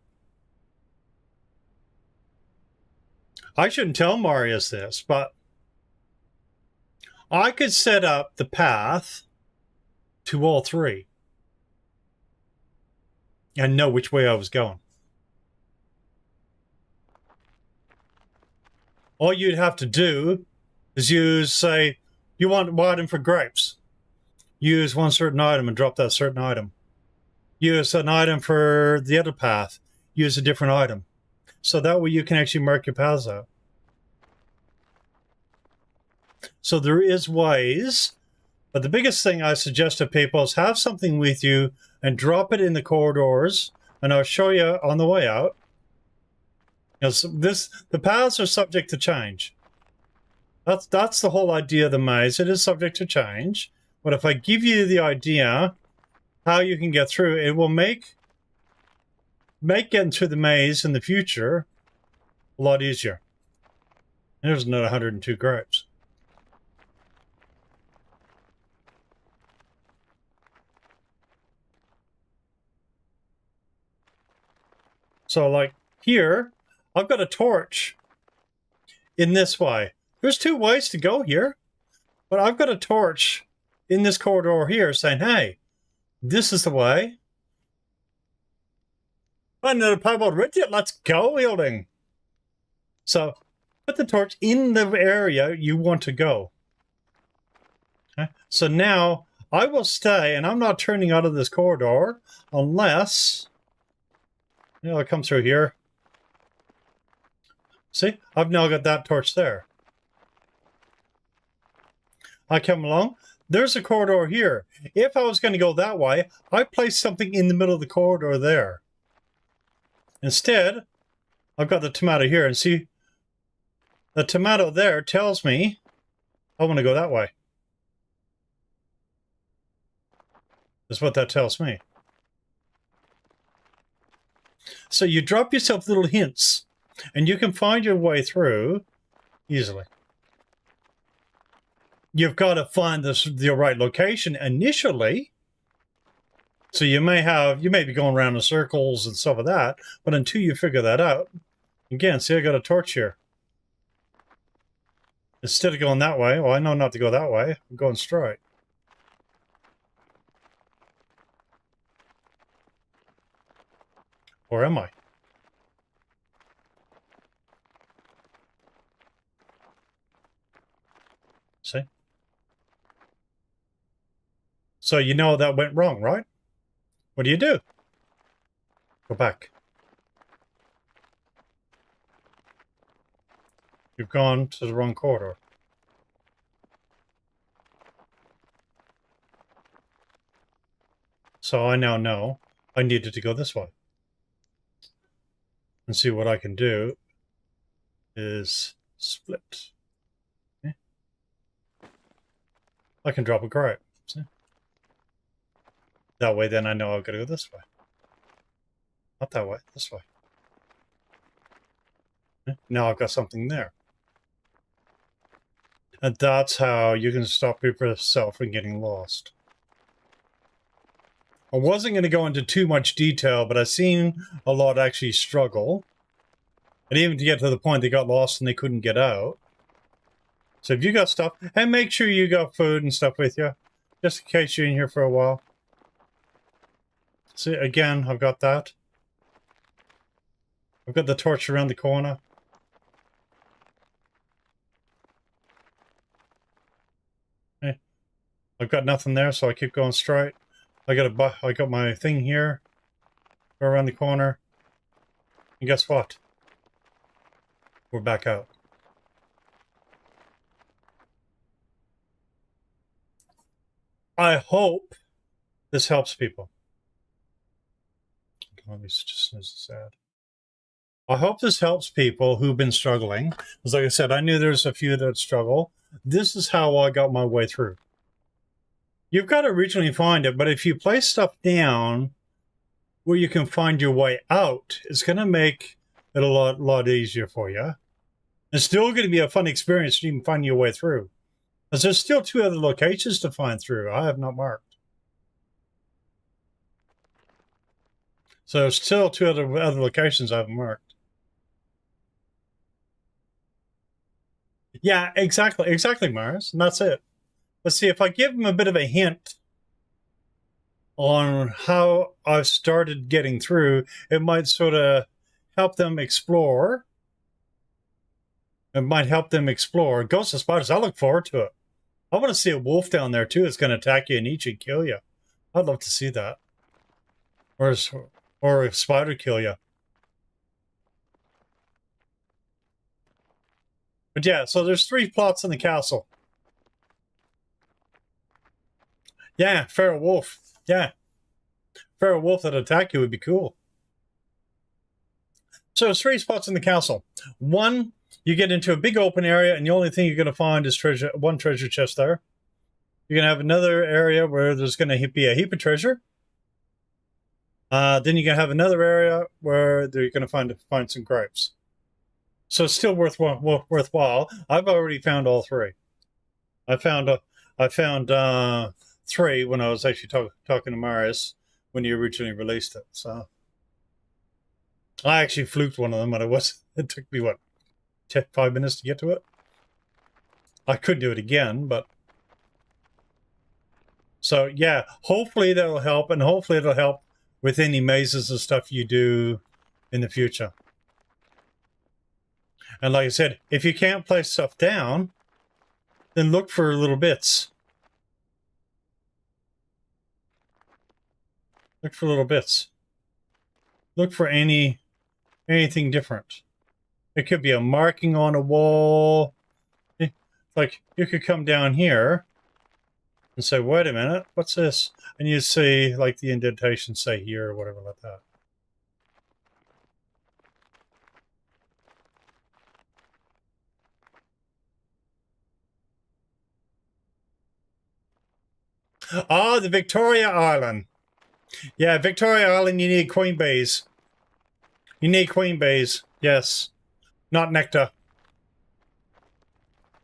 I shouldn't tell Marius this, but I could set up the path to all 3 and know which way I was going. All you'd have to do is use, say, you want one item for grapes. Use one certain item and drop that certain item. Use an item for the other path. Use a different item. So that way you can actually mark your paths out. So there is ways, but the biggest thing I suggest to people is have something with you and drop it in the corridors, and I'll show you on the way out. The paths are subject to change. That's the whole idea of the maze. It is subject to change. But if I give you the idea how you can get through, it will make getting through the maze in the future a lot easier. And there's another 102 grapes. So like here, I've got a torch in this way. There's 2 ways to go here, but I've got a torch in this corridor here saying, hey, this is the way. Another piebald Ridget, let's go, Hilding. So put the torch in the area you want to go. Okay? So now I will stay, and I'm not turning out of this corridor unless, I come through here. See, I've now got that torch there. I come along. There's a corridor here. If I was going to go that way, I place something in the middle of the corridor there. Instead, I've got the tomato here, and see, the tomato there tells me I want to go that way. That's what that tells me. So you drop yourself little hints, and you can find your way through easily. You've got to find the right location initially. So you may be going around in circles and stuff like that, but until you figure that out, again, see, I got a torch here. Instead of going that way, well, I know not to go that way. I'm going straight. Or am I? See? So you know that went wrong, right? What do? Go back. You've gone to the wrong corridor. So I now know I needed to go this way. And see what I can do is split. Okay. I can drop a grape. See? That way then I know I've got to go this way. Not that way, this way. Okay. Now I've got something there. And that's how you can stop yourself from getting lost. I wasn't going to go into too much detail, but I've seen a lot actually struggle. And even to get to the point they got lost and they couldn't get out. So if you got stuff, and make sure you got food and stuff with you, just in case you're in here for a while. See, again, I've got that. I've got the torch around the corner. Okay. I've got nothing there, so I keep going straight. I got my thing here. Go around the corner. And guess what? We're back out. I hope this helps people. Let me just sad. I hope this helps people who've been struggling. Because like I said, I knew there's a few that struggle. This is how I got my way through. You've got to originally find it, but if you place stuff down where you can find your way out, it's going to make it a lot easier for you. It's still going to be a fun experience to even find your way through. Because there's still 2 other locations to find through. I have not marked. So there's still 2 other locations I haven't marked. Yeah, exactly, Mars. And that's it. Let's see, if I give them a bit of a hint on how I've started getting through, it might sort of help them explore. It might help them explore. Ghost of Spiders, I look forward to it. I want to see a wolf down there, too. It's going to attack you and eat you and kill you. I'd love to see that. Or a spider kill you. But yeah, so there's 3 plots in the castle. Yeah, feral wolf. Yeah. Feral wolf that attack you would be cool. So there's 3 spots in the castle. 1, you get into a big open area, and the only thing you're going to find is one treasure chest there. You're going to have another area where there's going to be a heap of treasure. Then you're going to have another area where you're going to find some grapes. So it's still worthwhile. I've already found all 3. I found 3 when I was actually talking to Marius when he originally released it. So I actually fluked one of them, and it took me, 5 minutes to get to it? I could do it again, but... So, yeah, hopefully that'll help, and hopefully it'll help with any mazes and stuff you do in the future. And like I said, if you can't place stuff down, then look for little bits. Look for little bits. Look for anything different. It could be a marking on a wall. Like, you could come down here and say, wait a minute, what's this? And you see, like, the indentation, say, here or whatever like that. Ah, the Victoria Island. Yeah, Victoria Island, you need queen bees. You need queen bees, yes. Not nectar.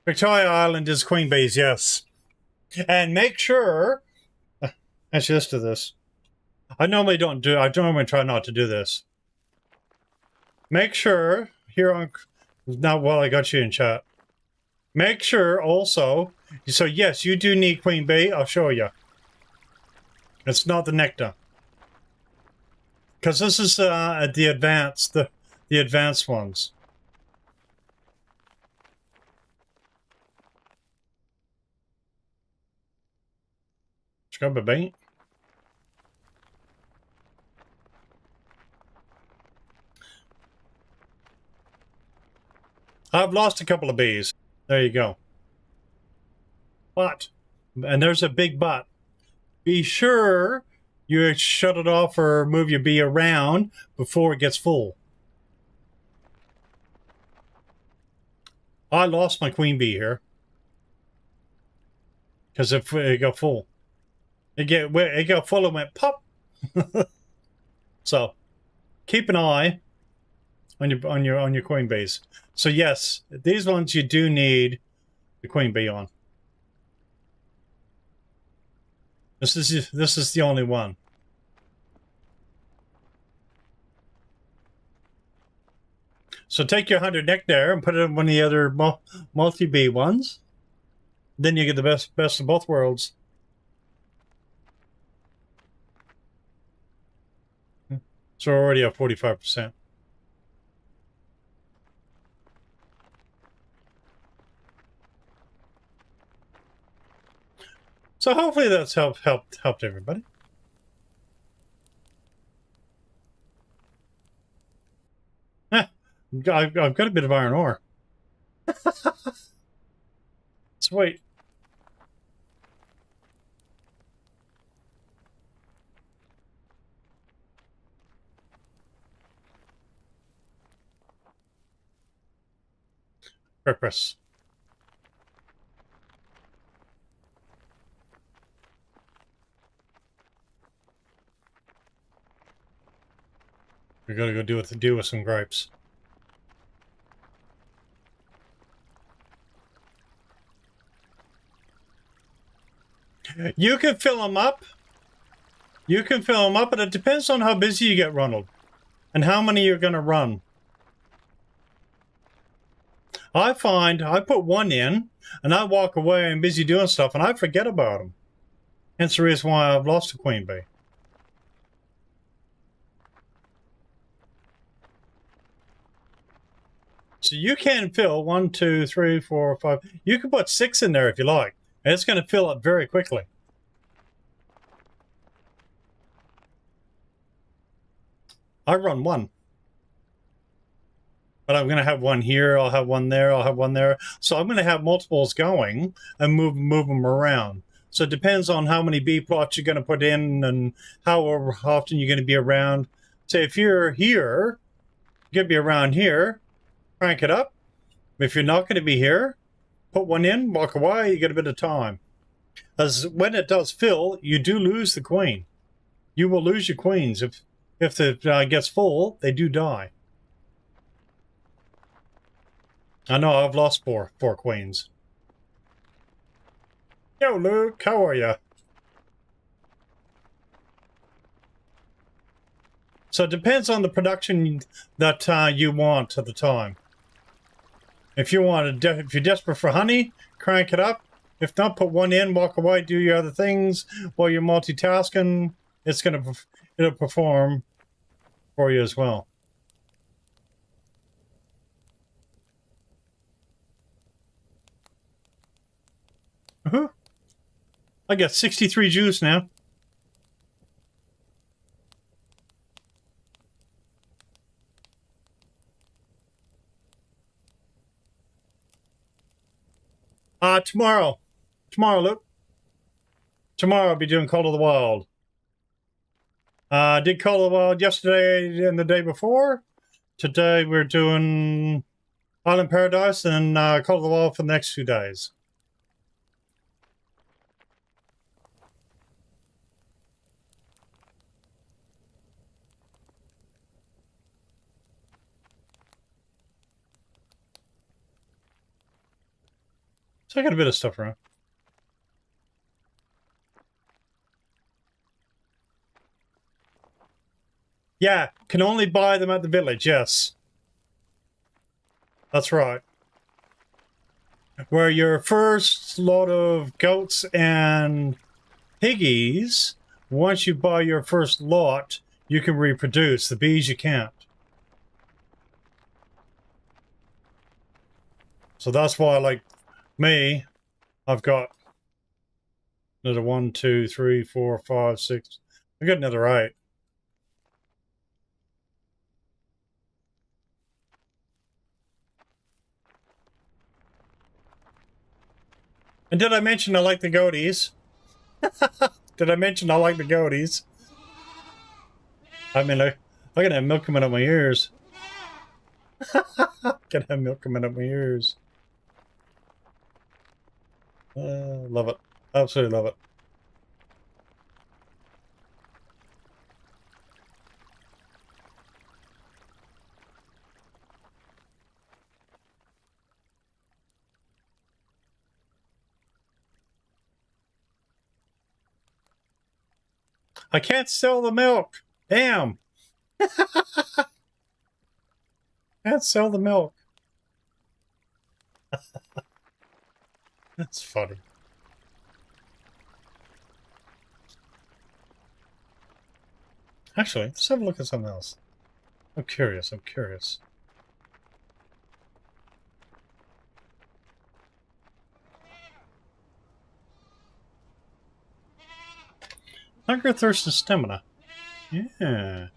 Victoria Island is queen bees, yes. And make sure... Actually, let's do this. I normally try not to do this. Make sure, here on... Not while I got you in chat. Make sure also... So yes, you do need queen bee. I'll show you. It's not the nectar. Because this is the advanced ones. Scrub a bait. I've lost a couple of bees. There you go. But, and there's a big but. Be sure you shut it off or move your bee around before it gets full. I lost my queen bee here. Because it got full. It got full and went pop. So, keep an eye on your queen bees. So yes, these ones you do need the queen bee on. This is the only one. So take your 100 nectar and put it in one of the other multi-bee ones. Then you get the best of both worlds. So we're already at 45%. So hopefully that's helped everybody. I've got a bit of iron ore. Sweet. Purpose. We gotta go deal with some gripes. You can fill them up. You can fill them up, but it depends on how busy you get, Ronald, and how many you're going to run. I find I put one in, and I walk away and busy doing stuff, and I forget about them. Hence the reason why I've lost a queen bee. So you can fill 1, 2, 3, 4, 5. You can put 6 in there if you like, and it's going to fill up very quickly. I run 1. But I'm going to have 1 here, I'll have 1 there, I'll have 1 there. So I'm going to have multiples going and move them around. So it depends on how many bee plots you're going to put in and how often you're going to be around. Say if you're here, you're going to be around here, crank it up. If you're not going to be here, put 1 in, walk away, you get a bit of time. As when it does fill, you do lose the queen. You will lose your queens. If it gets full, they do die. I know I've lost four queens. Yo, Luke, how are you? So it depends on the production that you want at the time. If you're desperate for honey, crank it up. If not, put 1 in, walk away, do your other things while you're multitasking. It'll perform for you as well. I got 63 juice now. Tomorrow, Luke. Tomorrow I'll be doing Call of the Wild. I did Call of the Wild yesterday and the day before. Today we're doing Island Paradise and Call of the Wild for the next 2 days. So I got a bit of stuff around. Yeah, can only buy them at the village, yes. That's right. Where your first lot of goats and piggies, once you buy your first lot, you can reproduce. The bees you can't. So that's why, like me, I've got another 1, 2, 3, 4, 5, 6. I got another 8. And did I mention I like the goatees? Did I mention I like the goatees? I mean, I can have milk coming out my ears. Can have milk coming out my ears. Love it. Absolutely love it. I can't sell the milk. Damn. Can't sell the milk. That's funny. Actually, let's have a look at something else. I'm curious. I'm curious. Hunger, thirst, and stamina. Yeah.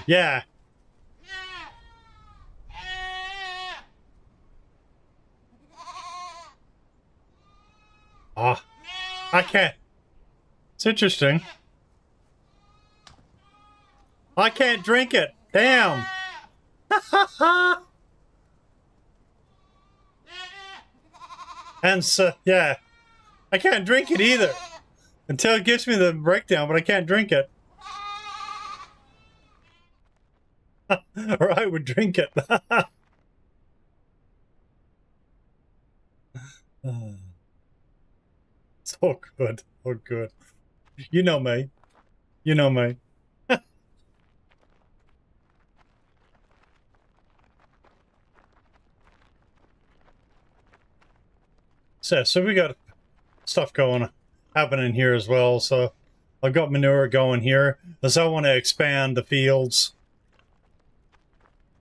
Yeah. Ah. I can't. It's interesting. I can't drink it. Damn. And so, yeah. I can't drink it either. Until it gives me the breakdown, but I can't drink it. Or I would drink it. So good. Oh, good. You know me. You know me. So we got stuff happening here as well. So I've got manure going here. As I want to expand the fields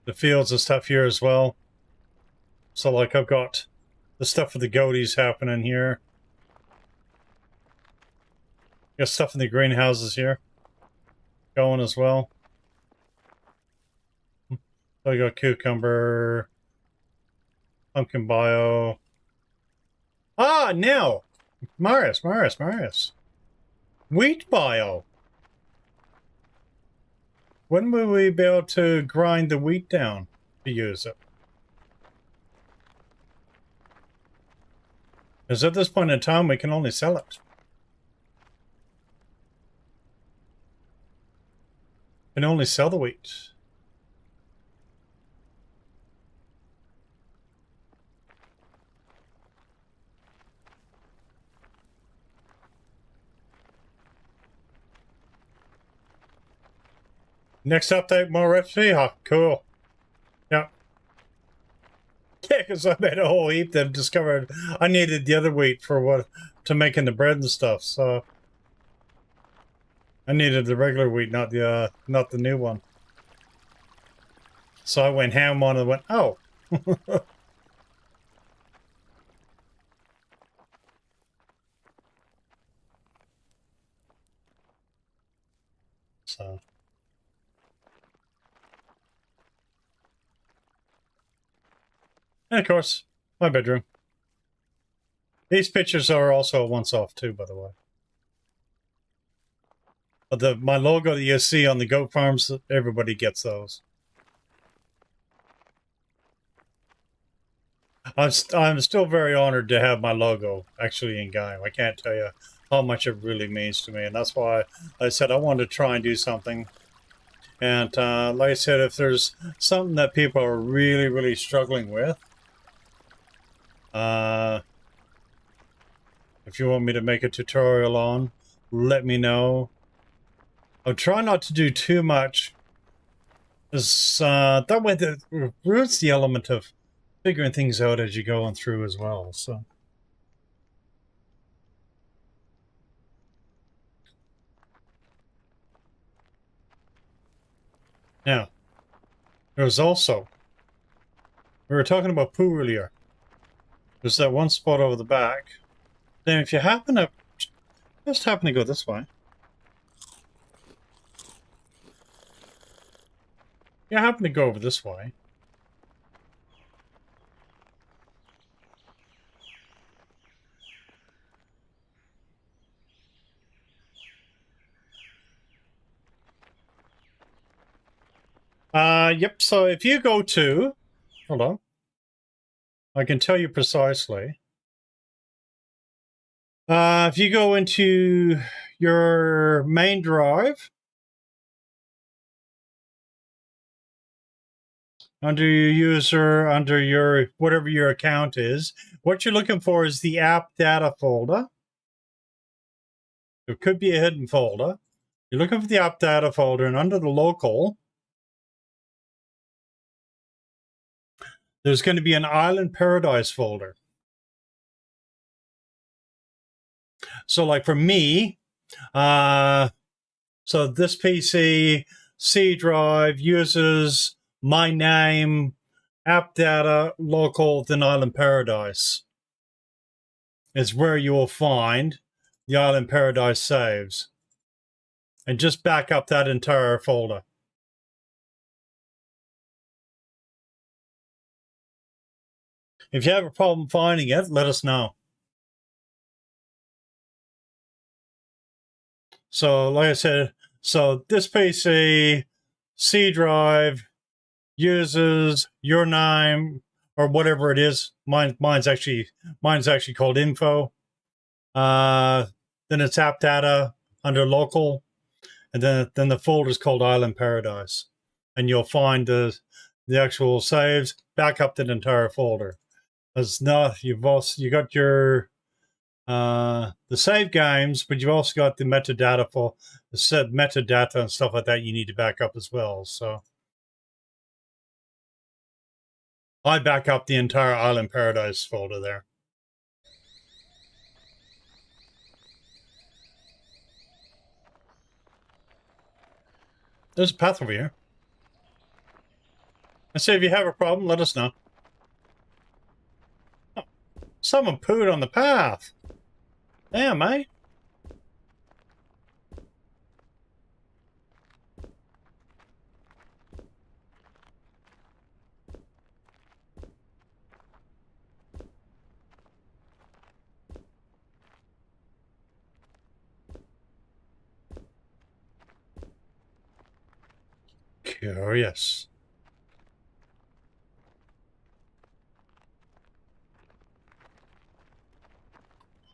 and stuff here as well. So like I've got the stuff for the goaties happening here. Got stuff in the greenhouses here going as well. So I got cucumber, pumpkin bio. Ah, now! Marius. Wheat bio. When will we be able to grind the wheat down to use it? Because at this point in time, we can only sell it. We can only sell the wheat. Next update, more recipe? Oh, cool. Yeah. Yeah, because I made a whole heap that discovered I needed the other wheat for to making the bread and stuff, so I needed the regular wheat, not the new one. So I went ham on it and went, oh. So and of course, my bedroom. These pictures are also once off too, by the way. But my logo that you see on the goat farms, everybody gets those. I'm still very honored to have my logo actually in game. I can't tell you how much it really means to me, and that's why I said I wanted to try and do something. And like I said, if there's something that people are really, really struggling with, if you want me to make a tutorial on, let me know. I'll try not to do too much, because that way that ruins the element of figuring things out as you're going through as well. So now there's also, we were talking about poo earlier. There's that one spot over the back. Then if you happen to go this way, you happen to go over this way. Yep, so if you go to, hold on, I can tell you precisely. If you go into your main drive, under your user, under your, whatever your account is, what you're looking for is the app data folder. There could be a hidden folder. You're looking for the app data folder, and under the local, there's going to be an Island Paradise folder. So like for me, so this PC, C drive, uses my name, app data, local, then Island Paradise is where you will find the Island Paradise saves. And just back up that entire folder. If you have a problem finding it, let us know. So like I said, so this PC, C drive, uses your name or whatever it is. Mine's actually called info. Then it's app data under local, and then the folder is called Island Paradise, and you'll find the actual saves. Back up that entire folder. As not, you got your the save games, but you've also got the metadata for the metadata and stuff like that you need to back up as well. So I back up the entire Island Paradise folder there. There's a path over here. I say if you have a problem, let us know. Oh, someone pooed on the path. Damn, eh? Curious.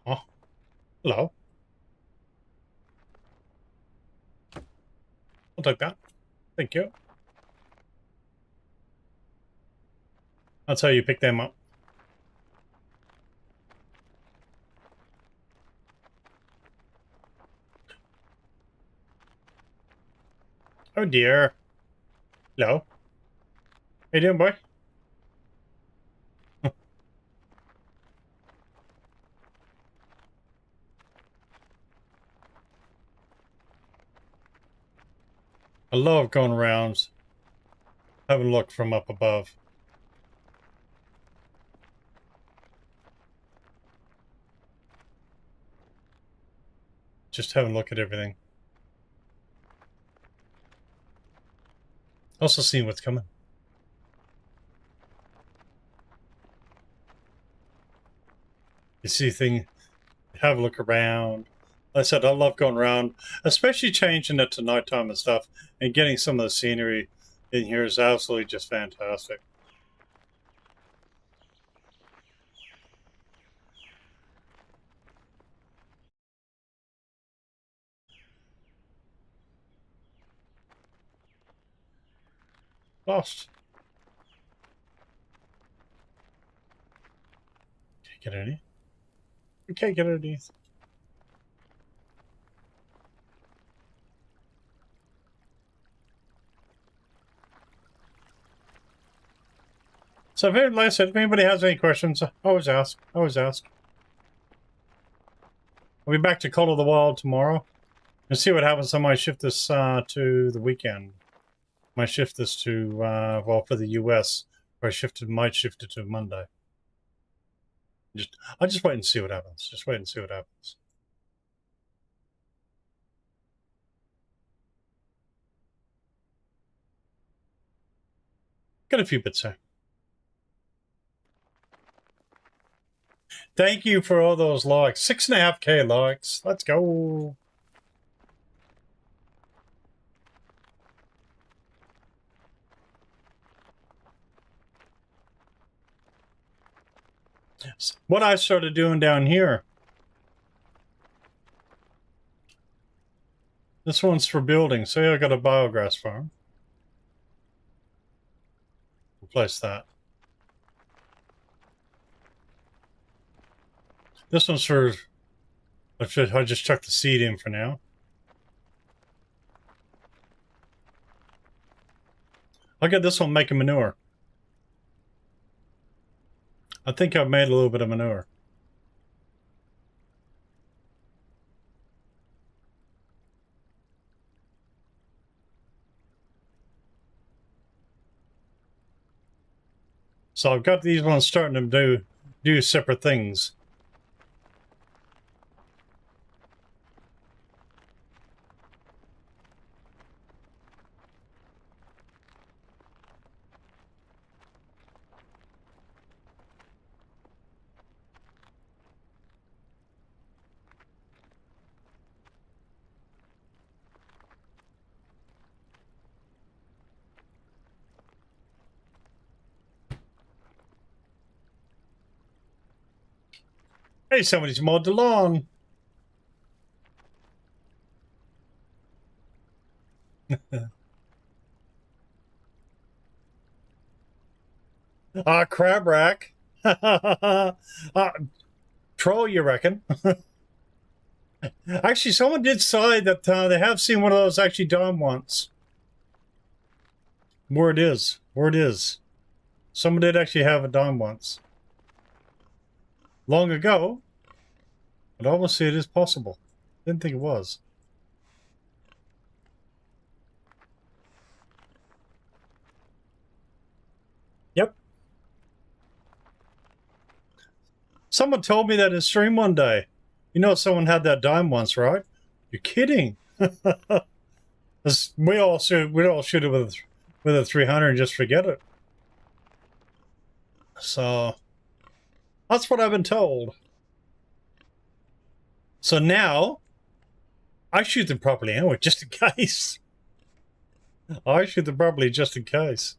Oh, hello. I'll take that. Thank you. That's how you pick them up. Oh dear. Hello. How you doing, boy? I love going around, having a look from up above. Just having a look at everything. Also seeing what's coming. You see things, have a look around. Like I said, I love going around, especially changing it to nighttime and stuff, and getting some of the scenery in here is absolutely just fantastic. Lost. Can't get any. We can't get underneath. So, like I said, if anybody has any questions, always ask. Always ask. I'll be back to Call of the Wild tomorrow and see what happens. I might shift this to the weekend. Might shift this to, well, for the US, or might shift it to Monday. I'll just wait and see what happens. Just wait and see what happens. Got a few bits there. Thank you for all those likes. 6.5K likes. Let's go. What I started doing down here. This one's for building. So I got a biogas farm. Replace that. This one's for I just chuck the seed in for now. I'll get this one making manure. I think I've made a little bit of manure. So I've got these ones starting to do separate things. Hey, somebody's mowed the lawn. Crab rack. Troll, you reckon? Actually, someone did say that they have seen one of those actually done once. Word is. Someone did actually have it done once. Long ago, but obviously it is possible. Didn't think it was. Yep. Someone told me that in stream one day. You know, someone had that done once, right? You're kidding. we all shoot it with a 300 and just forget it. So that's what I've been told. So now I shoot them properly anyway, just in case. I shoot them properly just in case.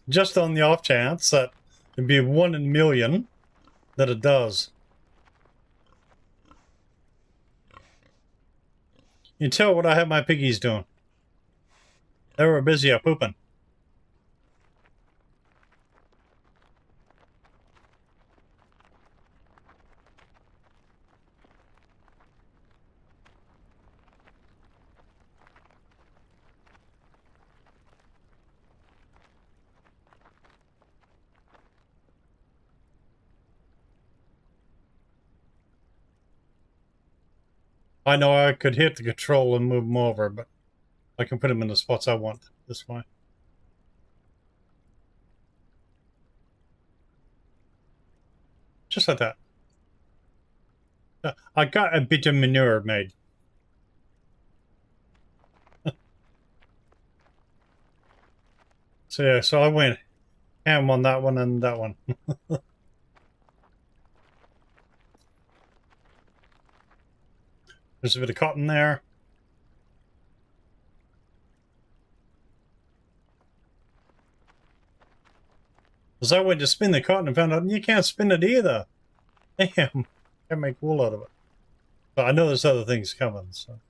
Just on the off chance that it'd be 1 in a million that it does. You can tell what I have my piggies doing. They were busy up pooping. I know I could hit the control and move them over, but I can put them in the spots I want this way. Just like that. I got a bit of manure made. So yeah, so I went ham on that one and that one. There's a bit of cotton there. Because I went to spin the cotton and found out you can't spin it either. Damn, can't make wool out of it. But I know there's other things coming, so.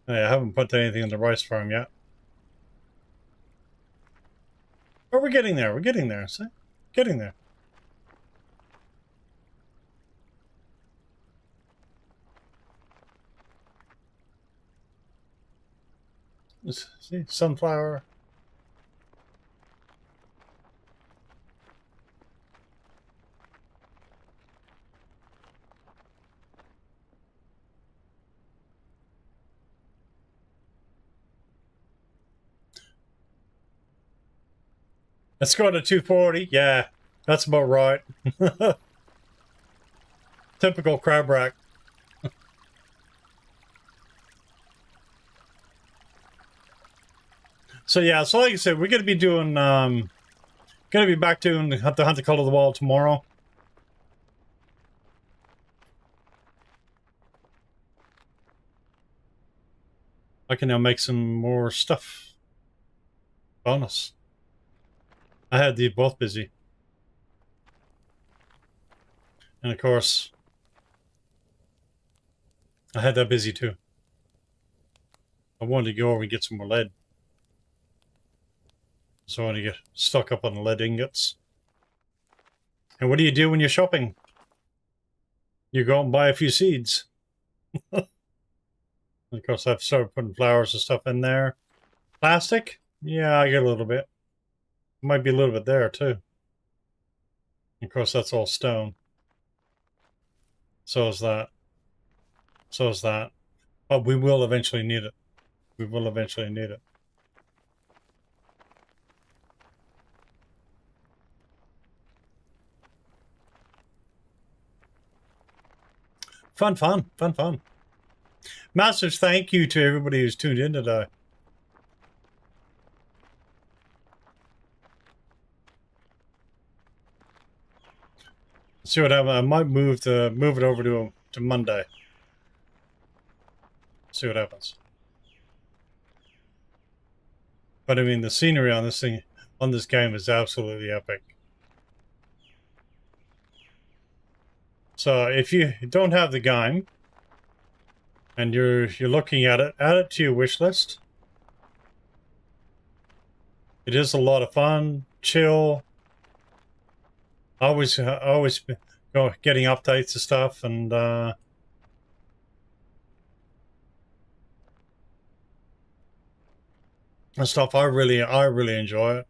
Hey, I haven't put anything in the rice farm yet. But we're getting there. We're getting there. See? Getting there. See, sunflower. Let's go to 240. Yeah, that's about right. Typical crab rack. So yeah, so like I said, we're gonna be doing gonna be back doing the Hunt the Cult of the Wild tomorrow. I can now make some more stuff. Bonus. I had these both busy. And of course, I had that busy too. I wanted to go over and get some more lead. So I want to get stuck up on the lead ingots. And what do you do when you're shopping? You go and buy a few seeds. Of course, I've started putting flowers and stuff in there. Plastic? Yeah, I get a little bit. Might be a little bit there, too. Of course, that's all stone. So is that. So is that. But we will eventually need it. We will eventually need it. Fun, fun, fun, fun. Massive thank you to everybody who's tuned in today. See what happens. I might move it over to Monday. See what happens. But I mean, the scenery on this thing, on this game, is absolutely epic. So if you don't have the game and you're looking at it, add it to your wish list. It is a lot of fun, chill. Always go getting updates and stuff, and stuff. I really enjoy it.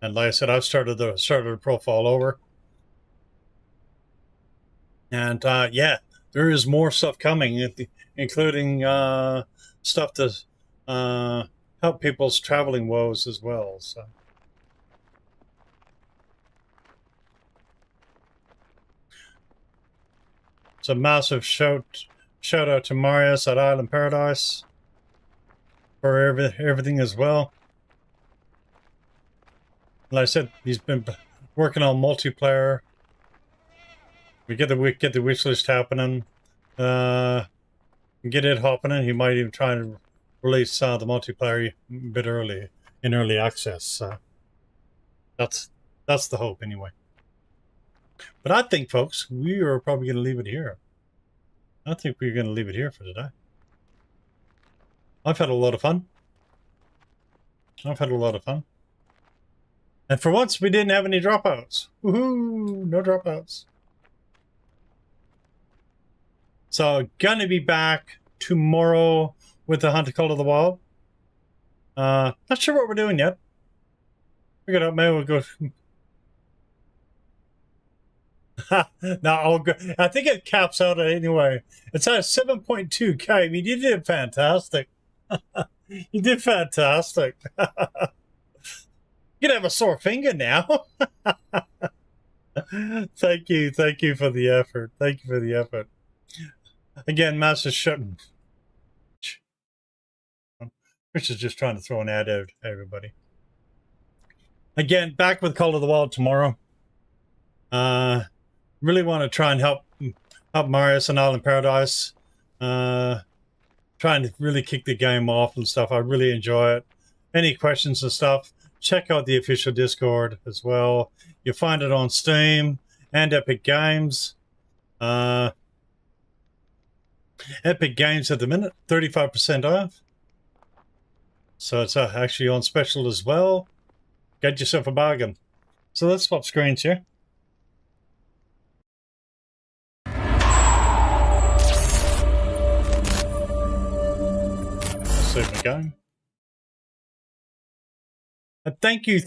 And like I said, I've started the profile over. And yeah, there is more stuff coming, including stuff to help people's traveling woes as well. So. It's a massive shout out to Marius at Island Paradise for everything as well. Like I said, he's been working on multiplayer. We get the wish list happening. Get it happening. He might even try to release the multiplayer a bit early in early access. That's the hope anyway. But I think, folks, we are probably going to leave it here. I think we're going to leave it here for today. I've had a lot of fun. And for once, we didn't have any dropouts. Woohoo! No dropouts. So, gonna be back tomorrow with the Hunt Call of the Wild. Not sure what we're doing yet. Figured out, maybe we'll go. No, I'll go. I think it caps out at anyway. It's at 7.2K. I mean, you did fantastic. You did fantastic. You can have a sore finger now. Thank you for the effort. Again, Master Shutton. Rich is just trying to throw an ad out to everybody. Again, back with Call of the Wild tomorrow. Really want to try and help Marius and Island Paradise. Trying to really kick the game off and stuff. I really enjoy it. Any questions and stuff, check out the official Discord as well. You'll find it on Steam and Epic Games. Epic Games at the minute, 35% off. So it's actually on special as well. Get yourself a bargain. So let's swap screens here. Save my game. And thank you.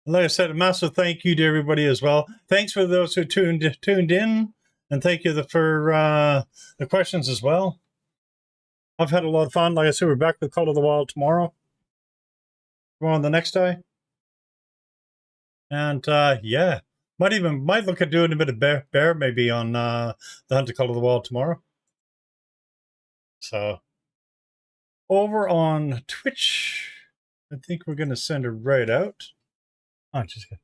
Like I said, a massive thank you to everybody as well. Thanks for those who tuned in, and thank you for the questions as well. I've had a lot of fun. Like I said, we're back with Call of the Wild tomorrow. We're on the next day. And yeah, might look at doing a bit of bear maybe on the Hunt Call of the Wild tomorrow. So over on Twitch, I think we're going to send a raid out. Oh, just good.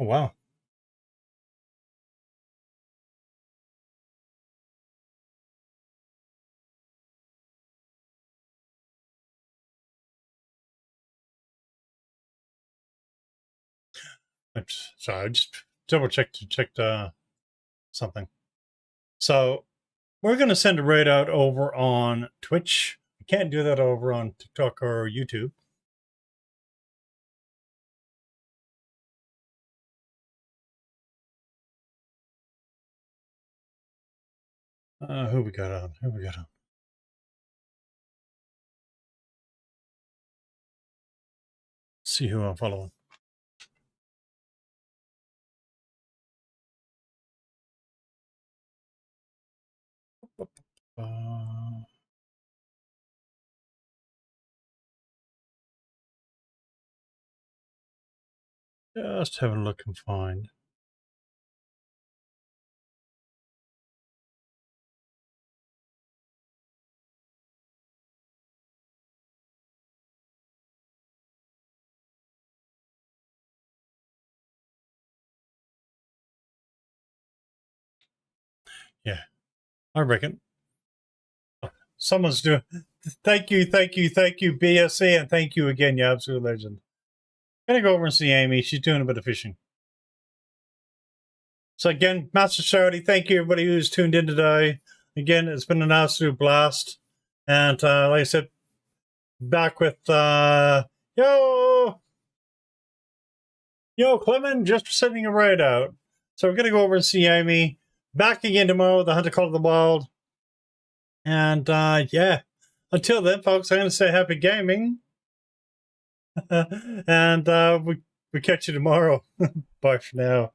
Oh, wow. Sorry, I just double checked something. So we're going to send a raid out over on Twitch. We can't do that over on TikTok or YouTube. Who we got on? Who we got on? See who I'm following. Just have a look and find. Yeah, I reckon. Someone's doing. Thank you, BSC, and thank you again, you absolute legend. Gonna go over and see Amy. She's doing a bit of fishing. So again, massive charity. Thank you, everybody who's tuned in today. Again, it's been an absolute blast. And like I said, back with yo, Clement, just sending a raid out. So we're gonna go over and see Amy. Back again tomorrow with the Hunter Call of the Wild. And yeah, until then, folks, I'm gonna say happy gaming. And we catch you tomorrow. Bye for now.